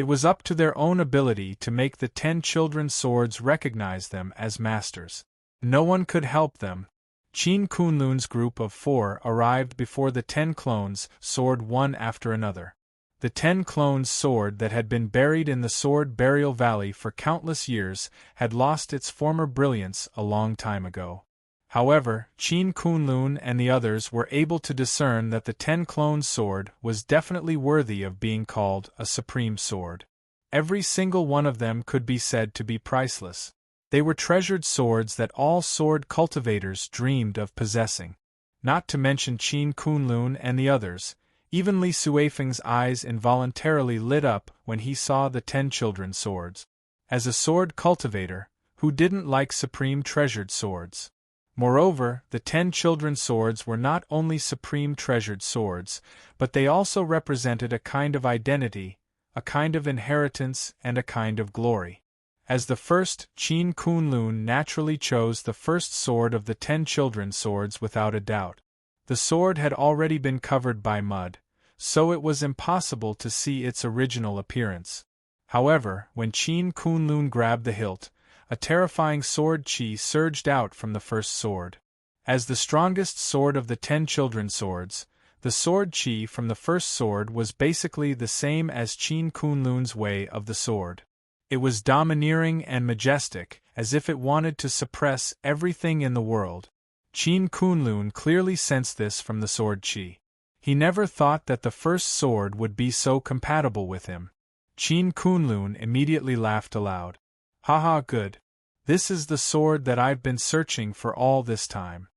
was up to their own ability to make the 10 children's swords recognize them as masters. No one could help them. Qin Kunlun's group of 4 arrived before the 10 clones' sword one after another. The 10 clones' sword that had been buried in the Sword Burial Valley for countless years had lost its former brilliance a long time ago. However, Qin Kunlun and the others were able to discern that the 10 clones' sword was definitely worthy of being called a supreme sword. Every single one of them could be said to be priceless. They were treasured swords that all sword cultivators dreamed of possessing. Not to mention Qin Kunlun and the others, even Li Suifeng's eyes involuntarily lit up when he saw the 10 children's swords. As a sword cultivator, who didn't like supreme treasured swords? Moreover, the 10 children's swords were not only supreme treasured swords, but they also represented a kind of identity, a kind of inheritance, and a kind of glory. As the first, Qin Kunlun naturally chose the first sword of the 10 children's swords without a doubt. The sword had already been covered by mud, so it was impossible to see its original appearance. However, when Qin Kunlun grabbed the hilt, a terrifying sword chi surged out from the first sword. As the strongest sword of the 10 children's swords, the sword chi from the first sword was basically the same as Qin Kunlun's way of the sword. It was domineering and majestic, as if it wanted to suppress everything in the world. Qin Kunlun clearly sensed this from the sword chi. He never thought that the first sword would be so compatible with him. Qin Kunlun immediately laughed aloud. Haha, good. This is the sword that I've been searching for all this time.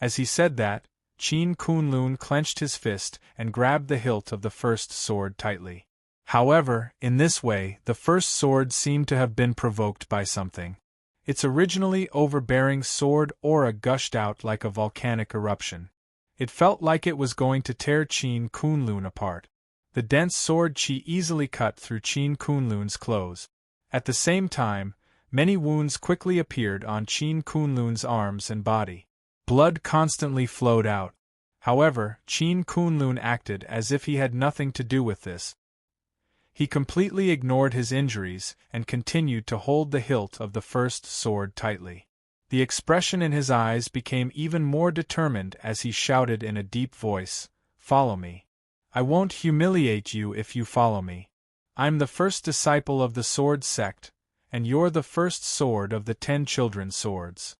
As he said that, Qin Kunlun clenched his fist and grabbed the hilt of the first sword tightly. However, in this way, the first sword seemed to have been provoked by something. Its originally overbearing sword aura gushed out like a volcanic eruption. It felt like it was going to tear Qin Kunlun apart. The dense sword chi easily cut through Qin Kunlun's clothes. At the same time, many wounds quickly appeared on Qin Kunlun's arms and body. Blood constantly flowed out. However, Qin Kunlun acted as if he had nothing to do with this. He completely ignored his injuries and continued to hold the hilt of the first sword tightly. The expression in his eyes became even more determined as he shouted in a deep voice, "Follow me. I won't humiliate you if you follow me. I'm the first disciple of the sword sect, and you're the first sword of the 10 children's swords.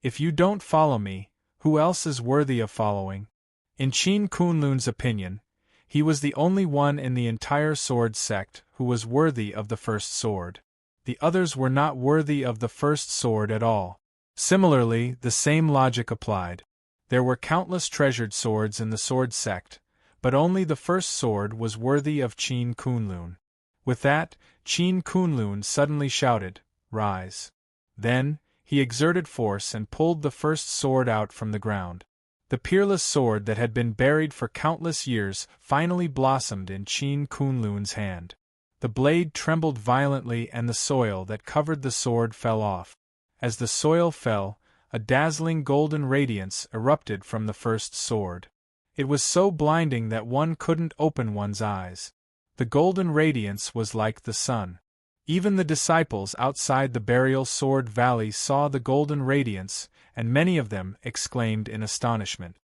If you don't follow me, who else is worthy of following?" In Qin Kunlun's opinion, he was the only one in the entire sword sect who was worthy of the first sword. The others were not worthy of the first sword at all. Similarly, the same logic applied. There were countless treasured swords in the sword sect, but only the first sword was worthy of Qin Kunlun. With that, Qin Kunlun suddenly shouted, "Rise." Then, he exerted force and pulled the first sword out from the ground. The peerless sword that had been buried for countless years finally blossomed in Qin Kunlun's hand. The blade trembled violently and the soil that covered the sword fell off. As the soil fell, a dazzling golden radiance erupted from the first sword. It was so blinding that one couldn't open one's eyes. The golden radiance was like the sun. Even the disciples outside the burial sword valley saw the golden radiance, and many of them exclaimed in astonishment.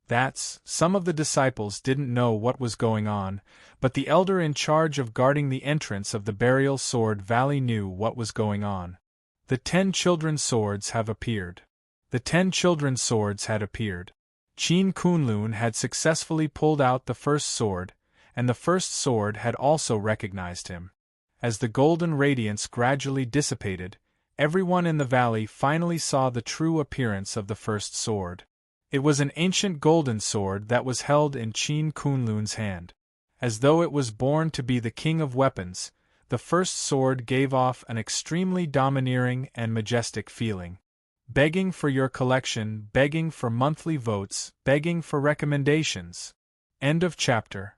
That's, some of the disciples didn't know what was going on, but the elder in charge of guarding the entrance of the burial sword valley knew what was going on. The 10 children's swords have appeared. The 10 children's swords had appeared. Qin Kunlun had successfully pulled out the first sword, and the first sword had also recognized him. As the golden radiance gradually dissipated, everyone in the valley finally saw the true appearance of the first sword. It was an ancient golden sword that was held in Qin Kunlun's hand. As though it was born to be the king of weapons, the first sword gave off an extremely domineering and majestic feeling. Begging for your collection, begging for monthly votes, begging for recommendations. End of chapter.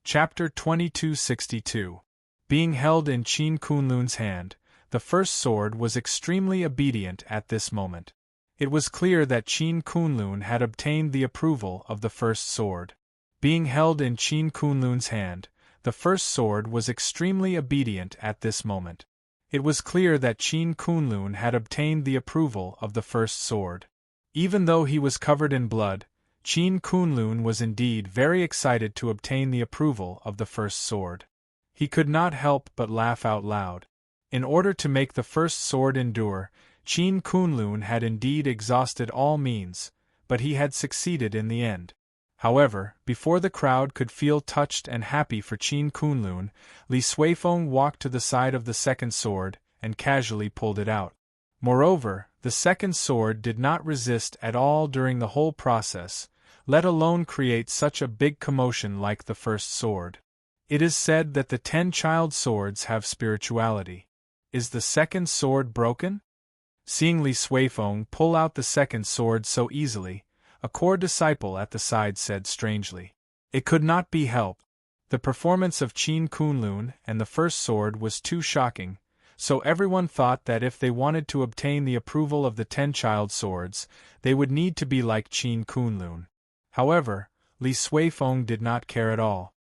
Chapter 2262. Being held in Qin Kunlun's hand, the first sword was extremely obedient at this moment. It was clear that Qin Kunlun had obtained the approval of the first sword. Being held in Qin Kunlun's hand, the first sword was extremely obedient at this moment. It was clear that Qin Kunlun had obtained the approval of the first sword. Even though he was covered in blood, Qin Kunlun was indeed very excited to obtain the approval of the first sword. He could not help but laugh out loud. In order to make the first sword endure, Qin Kunlun had indeed exhausted all means, but he had succeeded in the end. However, before the crowd could feel touched and happy for Qin Kunlun, Li Suifeng walked to the side of the second sword and casually pulled it out. Moreover, the second sword did not resist at all during the whole process, let alone create such a big commotion like the first sword. It is said that the 10 child swords have spirituality. Is the second sword broken? Seeing Li Suifeng pull out the second sword so easily, a core disciple at the side said strangely. It could not be helped. The performance of Qin Kunlun and the first sword was too shocking, so everyone thought that if they wanted to obtain the approval of the 10 child swords, they would need to be like Qin Kunlun. However, Li Suifeng did not care at all.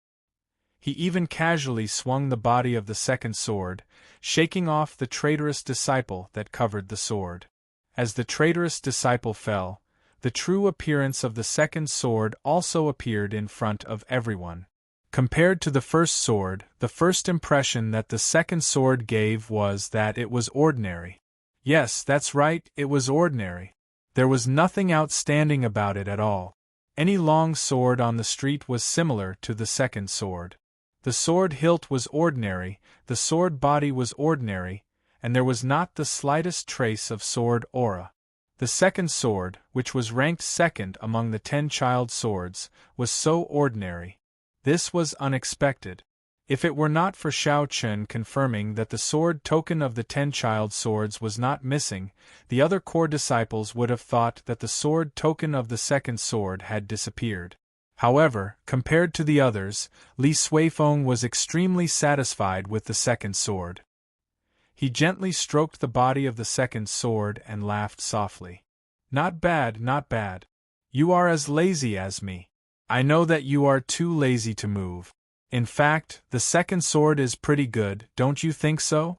He even casually swung the body of the second sword, shaking off the traitorous disciple that covered the sword. As the traitorous disciple fell, the true appearance of the second sword also appeared in front of everyone. Compared to the first sword, the first impression that the second sword gave was that it was ordinary. Yes, that's right, it was ordinary. There was nothing outstanding about it at all. Any long sword on the street was similar to the second sword. The sword hilt was ordinary, the sword body was ordinary, and there was not the slightest trace of sword aura. The second sword, which was ranked second among the 10 child swords, was so ordinary. This was unexpected. If it were not for Xiao Chen confirming that the sword token of the 10 child swords was not missing, the other core disciples would have thought that the sword token of the second sword had disappeared. However, compared to the others, Li Suifeng was extremely satisfied with the second sword. He gently stroked the body of the second sword and laughed softly. Not bad, not bad. You are as lazy as me. I know that you are too lazy to move. In fact, the second sword is pretty good, don't you think so?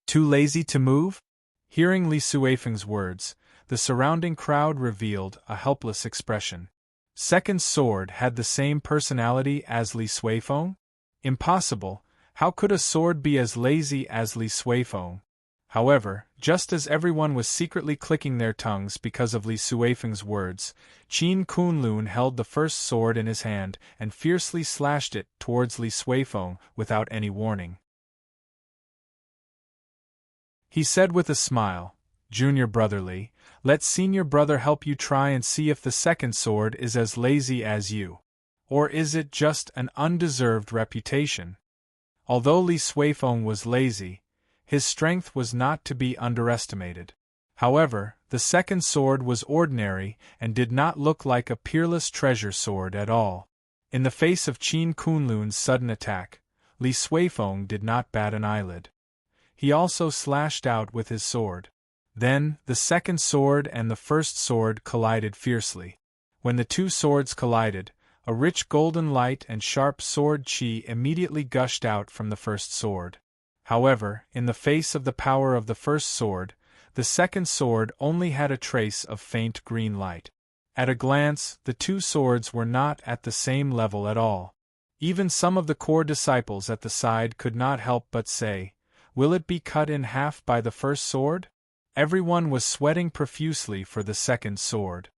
Too lazy to move? Hearing Li Suifeng's words, the surrounding crowd revealed a helpless expression. Second sword had the same personality as Li Suifeng? Impossible. How could a sword be as lazy as Li Suifeng? However, just as everyone was secretly clicking their tongues because of Li Suifeng's words, Qin Kunlun held the first sword in his hand and fiercely slashed it towards Li Suifeng without any warning. He said with a smile, "Junior brother Li, let senior brother help you try and see if the second sword is as lazy as you. Or is it just an undeserved reputation?" Although Li Suifeng was lazy, his strength was not to be underestimated. However, the second sword was ordinary and did not look like a peerless treasure sword at all. In the face of Qin Kunlun's sudden attack, Li Suifeng did not bat an eyelid. He also slashed out with his sword. Then, the second sword and the first sword collided fiercely. When the two swords collided, a rich golden light and sharp sword qi immediately gushed out from the first sword. However, in the face of the power of the first sword, the second sword only had a trace of faint green light. At a glance, the two swords were not at the same level at all. Even some of the core disciples at the side could not help but say, "Will it be cut in half by the first sword?" Everyone was sweating profusely for the second sword.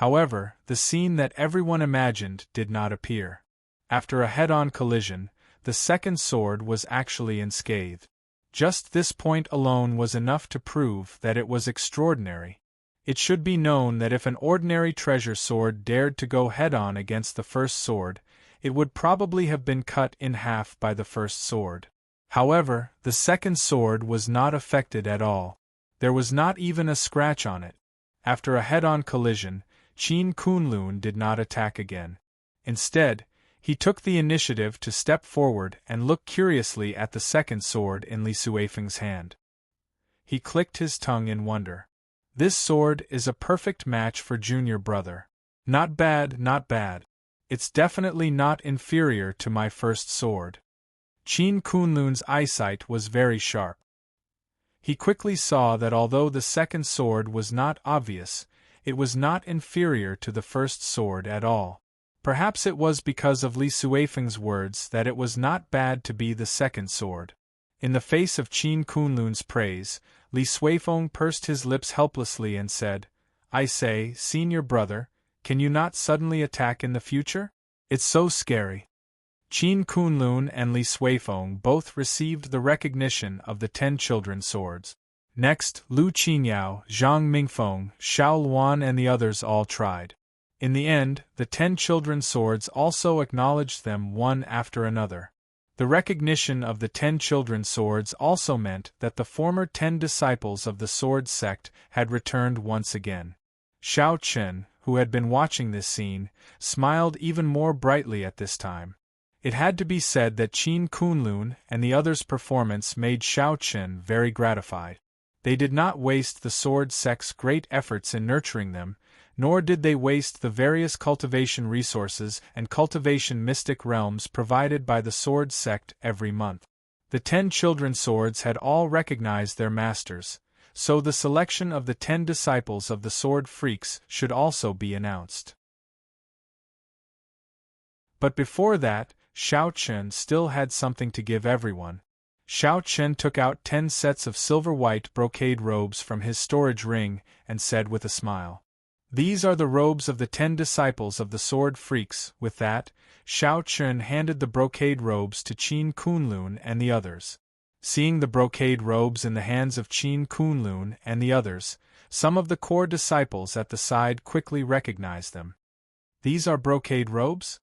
However, the scene that everyone imagined did not appear. After a head-on collision, the second sword was actually unscathed. Just this point alone was enough to prove that it was extraordinary. It should be known that if an ordinary treasure sword dared to go head-on against the first sword, it would probably have been cut in half by the first sword. However, the second sword was not affected at all. There was not even a scratch on it. After a head-on collision, Qin Kunlun did not attack again. Instead, he took the initiative to step forward and look curiously at the second sword in Li Suifeng's hand. He clicked his tongue in wonder. This sword is a perfect match for junior brother. Not bad, not bad. It's definitely not inferior to my first sword. Qin Kunlun's eyesight was very sharp. He quickly saw that although the second sword was not obvious, it was not inferior to the first sword at all. Perhaps it was because of Li Suifeng's words that it was not bad to be the second sword. In the face of Qin Kunlun's praise, Li Suifeng pursed his lips helplessly and said, "I say, senior brother, can you not suddenly attack in the future? It's so scary." Qin Kunlun and Li Suifeng both received the recognition of the 10 children's swords. Next, Lu Qinyao, Zhang Mingfeng, Xiao Luan and the others all tried. In the end, the 10 children's swords also acknowledged them one after another. The recognition of the 10 children's swords also meant that the former 10 disciples of the sword sect had returned once again. Xiao Chen, who had been watching this scene, smiled even more brightly at this time. It had to be said that Qin Kunlun and the others' performance made Xiao Chen very gratified. They did not waste the sword sect's great efforts in nurturing them, nor did they waste the various cultivation resources and cultivation mystic realms provided by the sword sect every month. The 10 children's swords had all recognized their masters, so the selection of the 10 disciples of the sword freaks should also be announced. But before that, Xiao Chen still had something to give everyone. Xiao Chen took out 10 sets of silver-white brocade robes from his storage ring and said with a smile, "These are the robes of the 10 disciples of the sword freaks." With that, Xiao Chen handed the brocade robes to Qin Kunlun and the others. Seeing the brocade robes in the hands of Qin Kunlun and the others, some of the core disciples at the side quickly recognized them. "These are brocade robes?"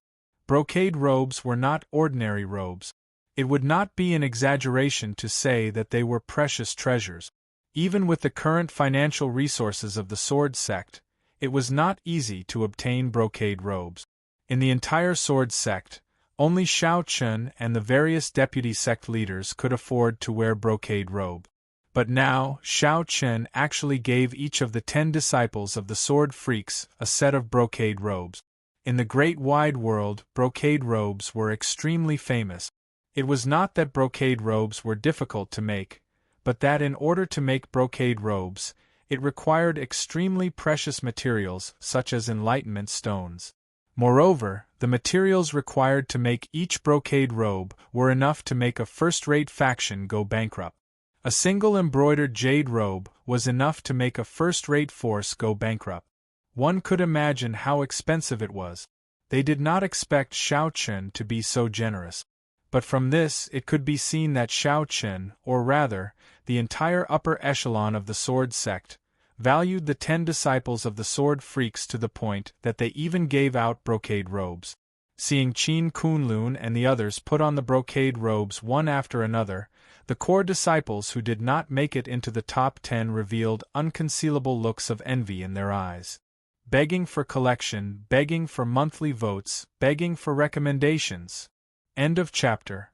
Brocade robes were not ordinary robes. It would not be an exaggeration to say that they were precious treasures. Even with the current financial resources of the sword sect, it was not easy to obtain brocade robes. In the entire sword sect, only Xiao Chen and the various deputy sect leaders could afford to wear brocade robe. But now, Xiao Chen actually gave each of the 10 disciples of the sword freaks a set of brocade robes. In the great wide world, brocade robes were extremely famous. It was not that brocade robes were difficult to make, but that in order to make brocade robes, it required extremely precious materials such as enlightenment stones. Moreover, the materials required to make each brocade robe were enough to make a first-rate faction go bankrupt. A single embroidered jade robe was enough to make a first-rate force go bankrupt. One could imagine how expensive it was. They did not expect Xiao Chen to be so generous. But from this it could be seen that Xiao Chen, or rather, the entire upper echelon of the sword sect, valued the 10 disciples of the sword freaks to the point that they even gave out brocade robes. Seeing Qin Kunlun and the others put on the brocade robes one after another, the core disciples who did not make it into the top 10 revealed unconcealable looks of envy in their eyes. Begging for collection, begging for monthly votes, begging for recommendations. End of chapter.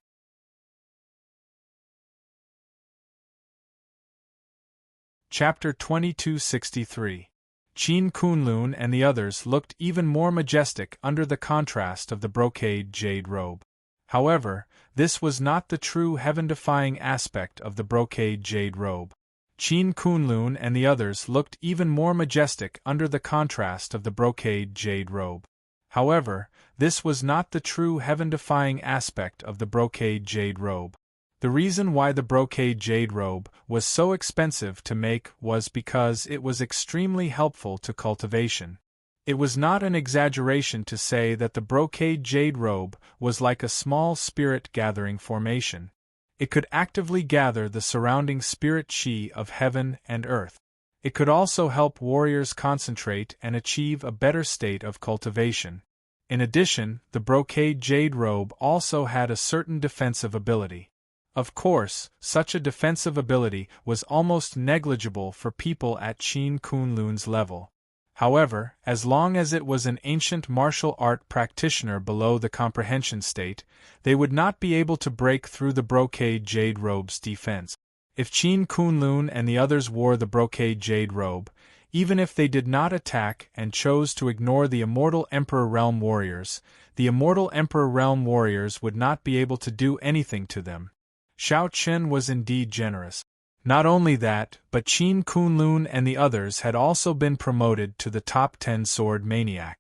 Chapter 2263. Qin Kunlun and the others looked even more majestic under the contrast of the brocade jade robe. However, this was not the true heaven-defying aspect of the brocade jade robe. Qin Kunlun and the others looked even more majestic under the contrast of the brocade jade robe. However, this was not the true heaven-defying aspect of the brocade jade robe. The reason why the brocade jade robe was so expensive to make was because it was extremely helpful to cultivation. It was not an exaggeration to say that the brocade jade robe was like a small spirit-gathering formation. It could actively gather the surrounding spirit chi of heaven and earth. It could also help warriors concentrate and achieve a better state of cultivation. In addition, the brocade jade robe also had a certain defensive ability. Of course, such a defensive ability was almost negligible for people at Qin Kunlun's level. However, as long as it was an ancient martial art practitioner below the comprehension state, they would not be able to break through the brocade jade robe's defense. If Qin Kunlun and the others wore the brocade jade robe, even if they did not attack and chose to ignore the immortal Emperor Realm warriors, the immortal Emperor Realm warriors would not be able to do anything to them. Xiao Chen was indeed generous. Not only that, but Qin Kunlun and the others had also been promoted to the top 10 sword maniac.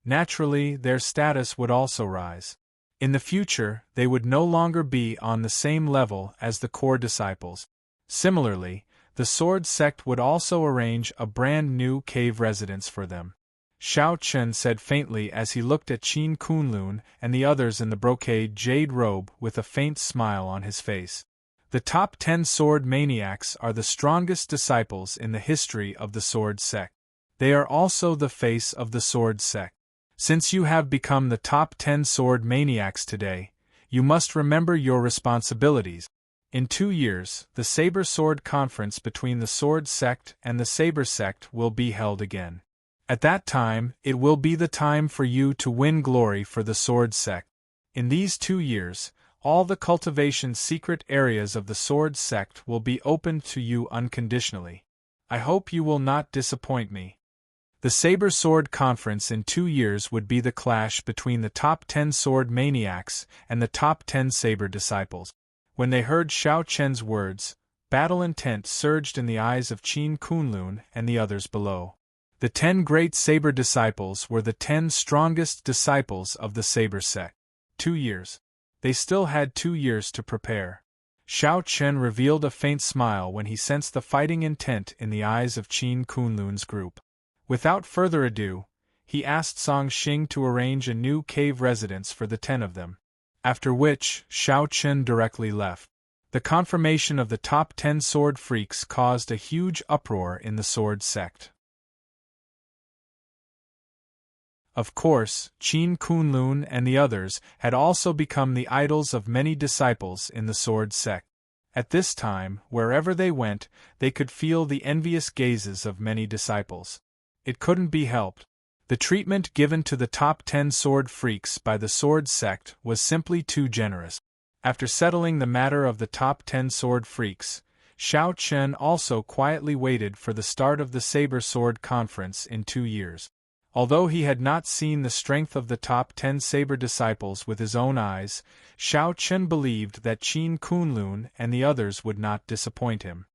Naturally, their status would also rise. In the future, they would no longer be on the same level as the core disciples. Similarly, the sword sect would also arrange a brand new cave residence for them. Xiao Chen said faintly as he looked at Qin Kunlun and the others in the brocade jade robe with a faint smile on his face. The top 10 sword maniacs are the strongest disciples in the history of the sword sect. They are also the face of the sword sect. Since you have become the top 10 sword maniacs today, you must remember your responsibilities. In 2 years, the Saber Sword Conference between the Sword Sect and the Saber Sect will be held again. At that time, it will be the time for you to win glory for the Sword Sect. In these 2 years, all the cultivation secret areas of the Sword Sect will be opened to you unconditionally. I hope you will not disappoint me. The Saber Sword Conference in 2 years would be the clash between the top 10 sword maniacs and the top 10 saber disciples. When they heard Xiao Chen's words, battle intent surged in the eyes of Qin Kunlun and the others below. The 10 great saber disciples were the 10 strongest disciples of the Saber sect. 2 years. They still had 2 years to prepare. Xiao Chen revealed a faint smile when he sensed the fighting intent in the eyes of Qin Kunlun's group. Without further ado, he asked Song Xing to arrange a new cave residence for the 10 of them. After which, Xiao Chen directly left. The confirmation of the top 10 sword freaks caused a huge uproar in the sword sect. Of course, Qin Kunlun and the others had also become the idols of many disciples in the sword sect. At this time, wherever they went, they could feel the envious gazes of many disciples. It couldn't be helped. The treatment given to the top 10 sword freaks by the sword sect was simply too generous. After settling the matter of the top 10 sword freaks, Xiao Chen also quietly waited for the start of the Saber Sword Conference in 2 years. Although he had not seen the strength of the top 10 saber disciples with his own eyes, Xiao Chen believed that Qin Kunlun and the others would not disappoint him.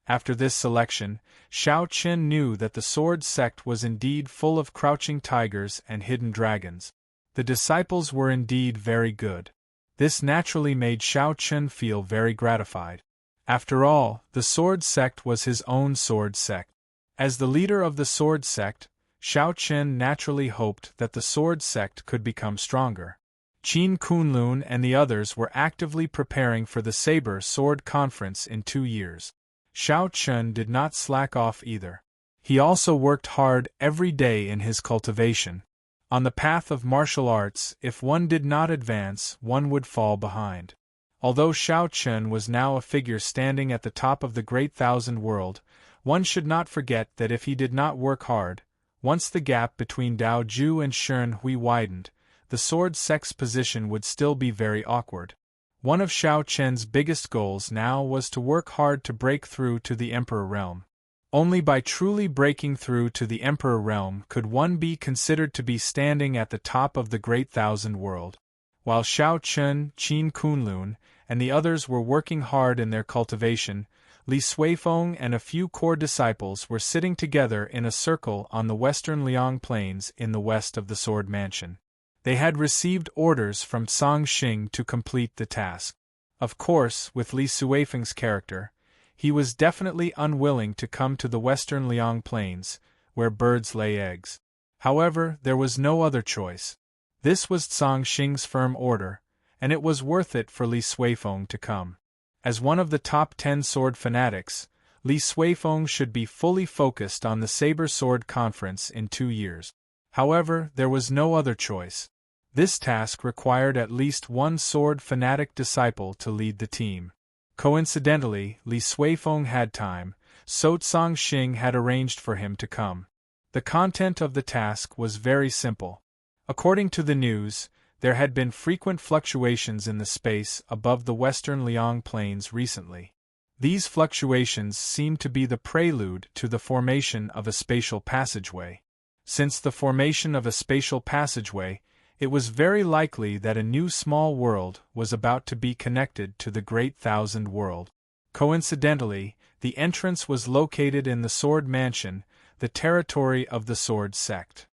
After this selection, Xiao Chen knew that the sword sect was indeed full of crouching tigers and hidden dragons. The disciples were indeed very good. This naturally made Xiao Chen feel very gratified. After all, the sword sect was his own sword sect. As the leader of the sword sect, Xiao Chen naturally hoped that the sword sect could become stronger. Qin Kunlun and the others were actively preparing for the Saber Sword Conference in 2 years. Xiao Chen did not slack off either. He also worked hard every day in his cultivation. On the path of martial arts, if one did not advance, one would fall behind. Although Xiao Chen was now a figure standing at the top of the Great Thousand World, one should not forget that if he did not work hard, once the gap between Dao Ju and Shern Hui widened, the sword sect's position would still be very awkward. One of Xiao Chen's biggest goals now was to work hard to break through to the Emperor Realm. Only by truly breaking through to the Emperor Realm could one be considered to be standing at the top of the Great Thousand World. While Xiao Chen, Qin Kunlun, and the others were working hard in their cultivation, Li Suifeng and a few core disciples were sitting together in a circle on the western Liang Plains in the west of the Sword Mansion. They had received orders from Song Xing to complete the task. Of course, with Li Suifeng's character, he was definitely unwilling to come to the western Liang Plains, where birds lay eggs. However, there was no other choice. This was Tsang Xing's firm order, and it was worth it for Li Suifeng to come. As one of the top 10 sword fanatics, Li Suifeng should be fully focused on the Saber Sword Conference in 2 years. However, there was no other choice. This task required at least one sword fanatic disciple to lead the team. Coincidentally, Li Suifeng had time, so Tsang Xing had arranged for him to come. The content of the task was very simple. According to the news, there had been frequent fluctuations in the space above the western Liang Plains recently. These fluctuations seemed to be the prelude to the formation of a spatial passageway. Since the formation of a spatial passageway, it was very likely that a new small world was about to be connected to the Great Thousand World. Coincidentally, the entrance was located in the Sword Mansion, the territory of the Sword Sect.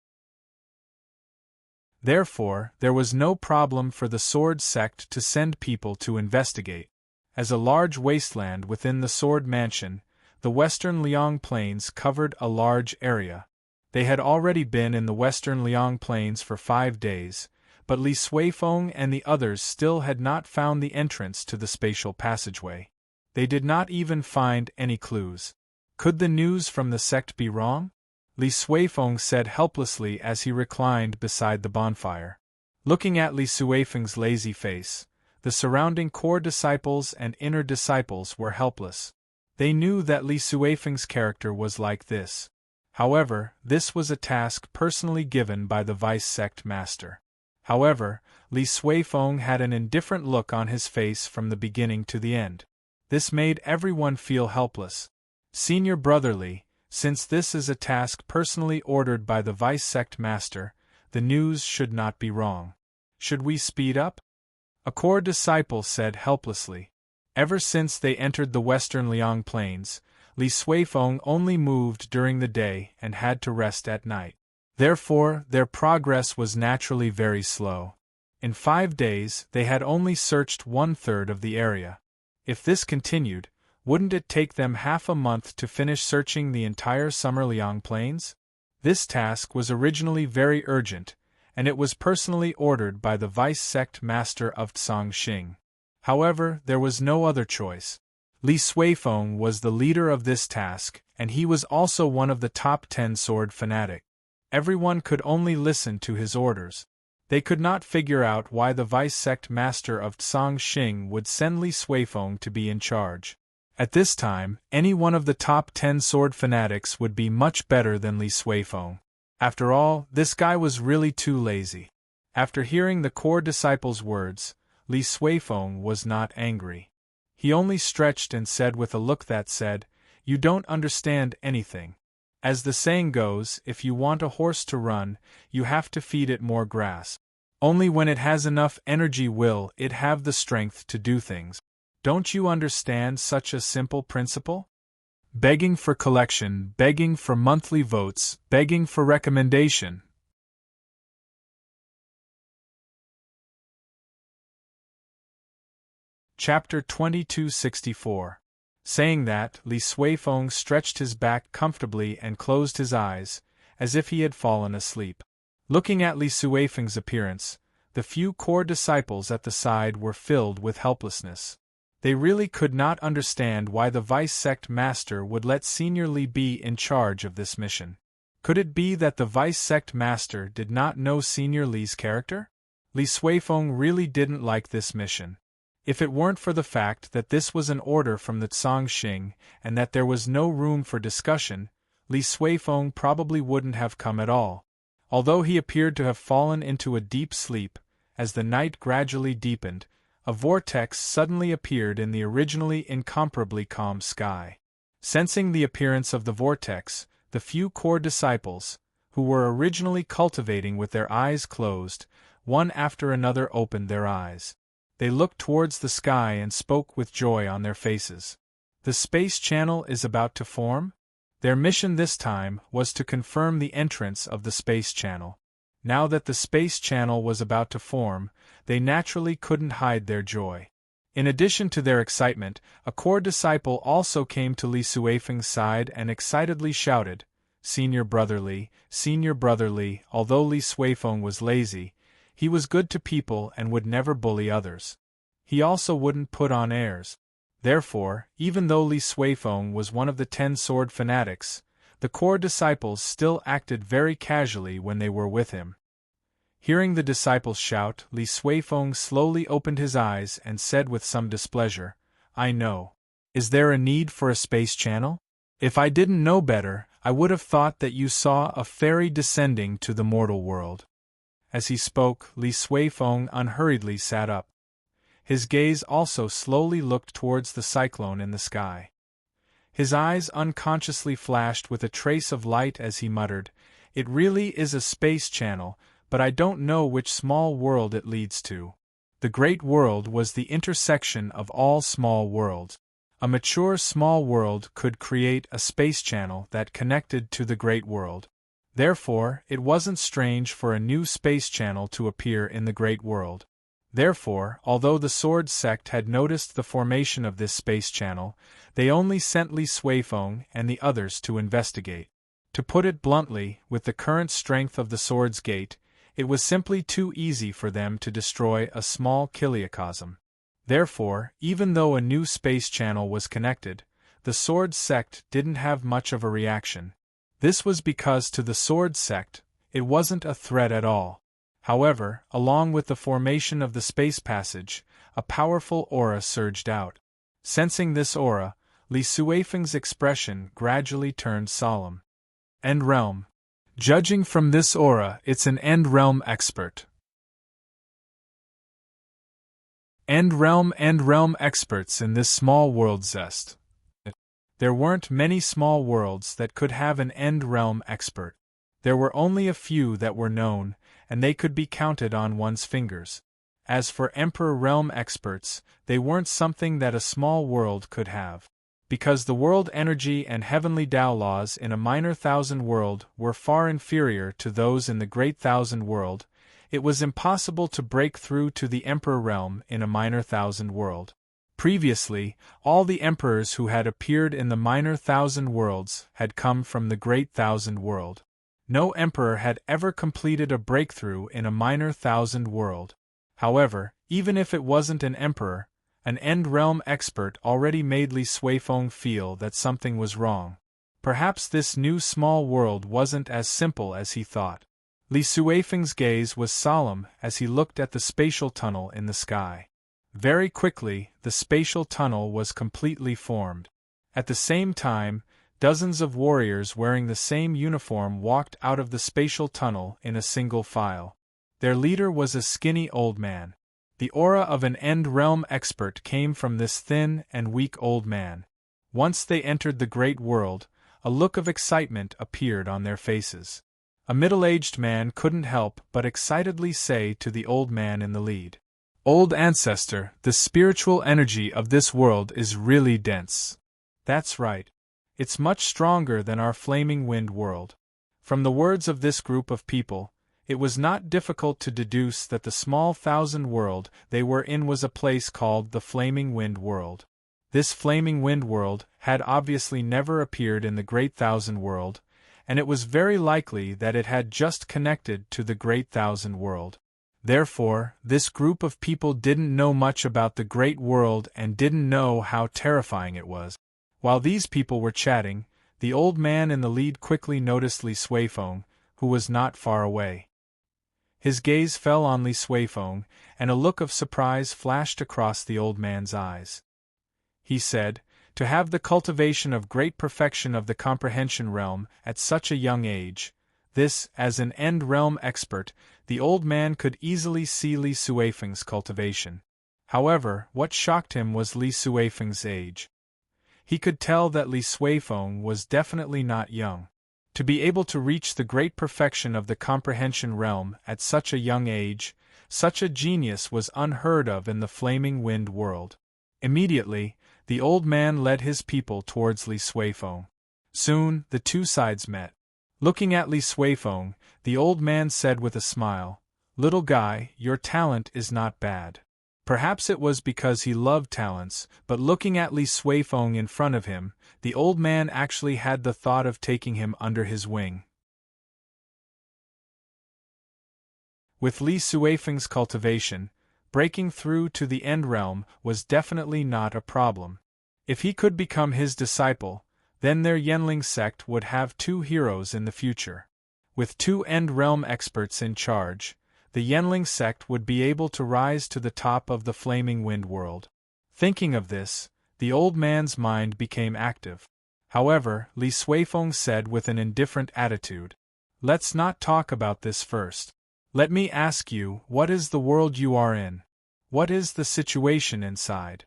Therefore, there was no problem for the Sword Sect to send people to investigate. As a large wasteland within the Sword Mansion, the western Liang Plains covered a large area. They had already been in the western Liang Plains for 5 days, but Li Suifeng and the others still had not found the entrance to the spatial passageway. They did not even find any clues. Could the news from the sect be wrong? Li Suifeng said helplessly as he reclined beside the bonfire. Looking at Li Suifeng's lazy face, the surrounding core disciples and inner disciples were helpless. They knew that Li Suifeng's character was like this. However, this was a task personally given by the vice sect master. However, Li Suifeng had an indifferent look on his face from the beginning to the end. This made everyone feel helpless. Senior Brother Li, since this is a task personally ordered by the vice sect master, the news should not be wrong. Should we speed up? A core disciple said helplessly. Ever since they entered the western Liang Plains, Li Suifeng only moved during the day and had to rest at night. Therefore, their progress was naturally very slow. In 5 days, they had only searched 1/3 of the area. If this continued, wouldn't it take them half a month to finish searching the entire Summer Liang Plains? This task was originally very urgent, and it was personally ordered by the vice sect master of Tsang Xing. However, there was no other choice. Li Suifeng was the leader of this task, and he was also one of the top 10 sword fanatic. Everyone could only listen to his orders. They could not figure out why the vice sect master of Tsang Xing would send Li Suifeng to be in charge. At this time, any one of the top 10 sword fanatics would be much better than Li Suifeng. After all, this guy was really too lazy. After hearing the core disciple's words, Li Suifeng was not angry. He only stretched and said with a look that said, "You don't understand anything. As the saying goes, if you want a horse to run, you have to feed it more grass. Only when it has enough energy will it have the strength to do things. Don't you understand such a simple principle? Begging for collection, begging for monthly votes, begging for recommendation." Chapter 2264. Saying that, Li Suifeng stretched his back comfortably and closed his eyes, as if he had fallen asleep. Looking at Li Suifeng's appearance, the few core disciples at the side were filled with helplessness. They really could not understand why the vice sect master would let Senior Li be in charge of this mission. Could it be that the vice sect master did not know Senior Li's character? Li Suifeng really didn't like this mission. If it weren't for the fact that this was an order from the Tsang Xing and that there was no room for discussion, Li Suifeng probably wouldn't have come at all. Although he appeared to have fallen into a deep sleep, as the night gradually deepened, a vortex suddenly appeared in the originally incomparably calm sky. Sensing the appearance of the vortex, the few core disciples, who were originally cultivating with their eyes closed, one after another opened their eyes. They looked towards the sky and spoke with joy on their faces. The space channel is about to form? Their mission this time was to confirm the entrance of the space channel. Now that the space channel was about to form, they naturally couldn't hide their joy. In addition to their excitement, a core disciple also came to Li Suifeng's side and excitedly shouted, Senior brotherly, although Li Suifeng was lazy, he was good to people and would never bully others. He also wouldn't put on airs. Therefore, even though Li Suifeng was one of the 10 sword fanatics, the core disciples still acted very casually when they were with him. Hearing the disciples shout, Li Suifeng slowly opened his eyes and said with some displeasure, "I know. Is there a need for a space channel? If I didn't know better, I would have thought that you saw a fairy descending to the mortal world." As he spoke, Li Suifeng unhurriedly sat up. His gaze also slowly looked towards the cyclone in the sky. His eyes unconsciously flashed with a trace of light as he muttered, "It really is a space channel, but I don't know which small world it leads to." The Great World was the intersection of all small worlds. A mature small world could create a space channel that connected to the Great World. Therefore, it wasn't strange for a new space channel to appear in the Great World. Therefore, although the Sword Sect had noticed the formation of this space channel, they only sent Li Suifeng and the others to investigate. To put it bluntly, with the current strength of the Sword's Gate, it was simply too easy for them to destroy a small kiliacosm. Therefore, even though a new space channel was connected, the Sword Sect didn't have much of a reaction. This was because to the Sword Sect, it wasn't a threat at all. However, along with the formation of the space passage, a powerful aura surged out. Sensing this aura, Li Suifeng's expression gradually turned solemn. End realm. Judging from this aura, it's an end realm expert. End realm experts in this small world zest. There weren't many small worlds that could have an end realm expert. There were only a few that were known, and they could be counted on one's fingers. As for Emperor realm experts, they weren't something that a small world could have. Because the world energy and heavenly Tao laws in a minor thousand world were far inferior to those in the great thousand world, it was impossible to break through to the Emperor realm in a minor thousand world. Previously, all the emperors who had appeared in the minor thousand worlds had come from the great thousand world. No emperor had ever completed a breakthrough in a minor thousand world. However, even if it wasn't an emperor, an end realm expert already made Li Suifeng feel that something was wrong. Perhaps this new small world wasn't as simple as he thought. Li Suifeng's gaze was solemn as he looked at the spatial tunnel in the sky. Very quickly, the spatial tunnel was completely formed. At the same time, dozens of warriors wearing the same uniform walked out of the spatial tunnel in a single file. Their leader was a skinny old man. The aura of an end realm expert came from this thin and weak old man. Once they entered the great world, a look of excitement appeared on their faces. A middle-aged man couldn't help but excitedly say to the old man in the lead, "Old ancestor, the spiritual energy of this world is really dense." "That's right. It's much stronger than our flaming wind world." From the words of this group of people, it was not difficult to deduce that the small thousand world they were in was a place called the Flaming Wind World. This Flaming Wind World had obviously never appeared in the Great Thousand World, and it was very likely that it had just connected to the Great Thousand World. Therefore, this group of people didn't know much about the Great World and didn't know how terrifying it was. While these people were chatting, the old man in the lead quickly noticed Li Suifeng, who was not far away. His gaze fell on Li Suifeng, and a look of surprise flashed across the old man's eyes. He said, "To have the cultivation of great perfection of the comprehension realm at such a young age, this, as an end realm expert, the old man could easily see Li Suifeng's cultivation. However, what shocked him was Li Suifeng's age. He could tell that Li Suifeng was definitely not young. To be able to reach the great perfection of the comprehension realm at such a young age, such a genius was unheard of in the Flaming Wind world. Immediately, the old man led his people towards Li Suifeng. Soon, the two sides met. Looking at Li Suifeng, the old man said with a smile, "Little guy, your talent is not bad. Perhaps it was because he loved talents, but looking at Li Suifeng in front of him, the old man actually had the thought of taking him under his wing. With Li Suifeng's cultivation, breaking through to the End Realm was definitely not a problem. If he could become his disciple, then their Yanling sect would have two heroes in the future. With two End Realm experts in charge, the Yanling sect would be able to rise to the top of the Flaming Wind world. Thinking of this, the old man's mind became active. However, Li Suifeng said with an indifferent attitude, "Let's not talk about this first. Let me ask you, what is the world you are in? What is the situation inside?"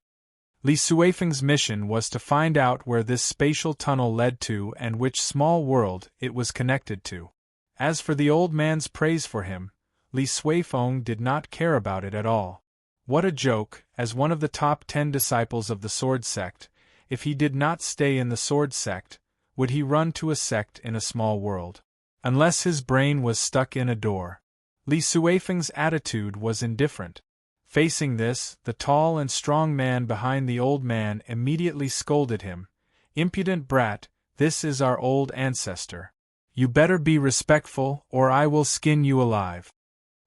Li Suifeng's mission was to find out where this spatial tunnel led to and which small world it was connected to. As for the old man's praise for him, Li Suifeng did not care about it at all. What a joke, as one of the top 10 disciples of the Sword Sect, if he did not stay in the Sword Sect, would he run to a sect in a small world? Unless his brain was stuck in a door. Li Suifeng's attitude was indifferent. Facing this, the tall and strong man behind the old man immediately scolded him. "Impudent brat, this is our old ancestor. You better be respectful, or I will skin you alive."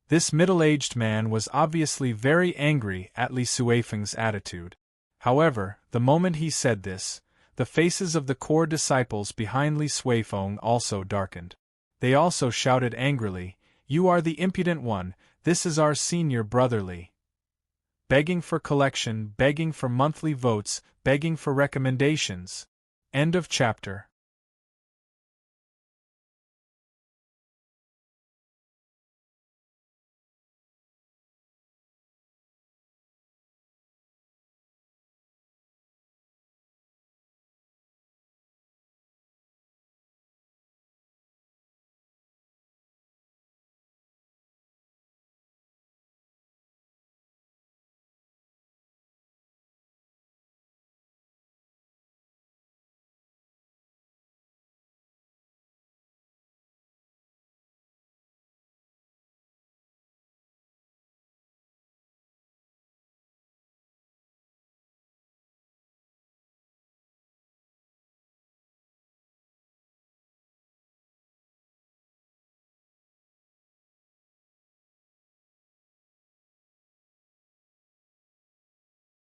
This middle-aged man was obviously very angry at Li Suifeng's attitude. However, the moment he said this, the faces of the core disciples behind Li Suifeng also darkened. They also shouted angrily, "You are the impudent one, this is our senior brother Li. Begging for collection, begging for monthly votes, begging for recommendations." End of chapter.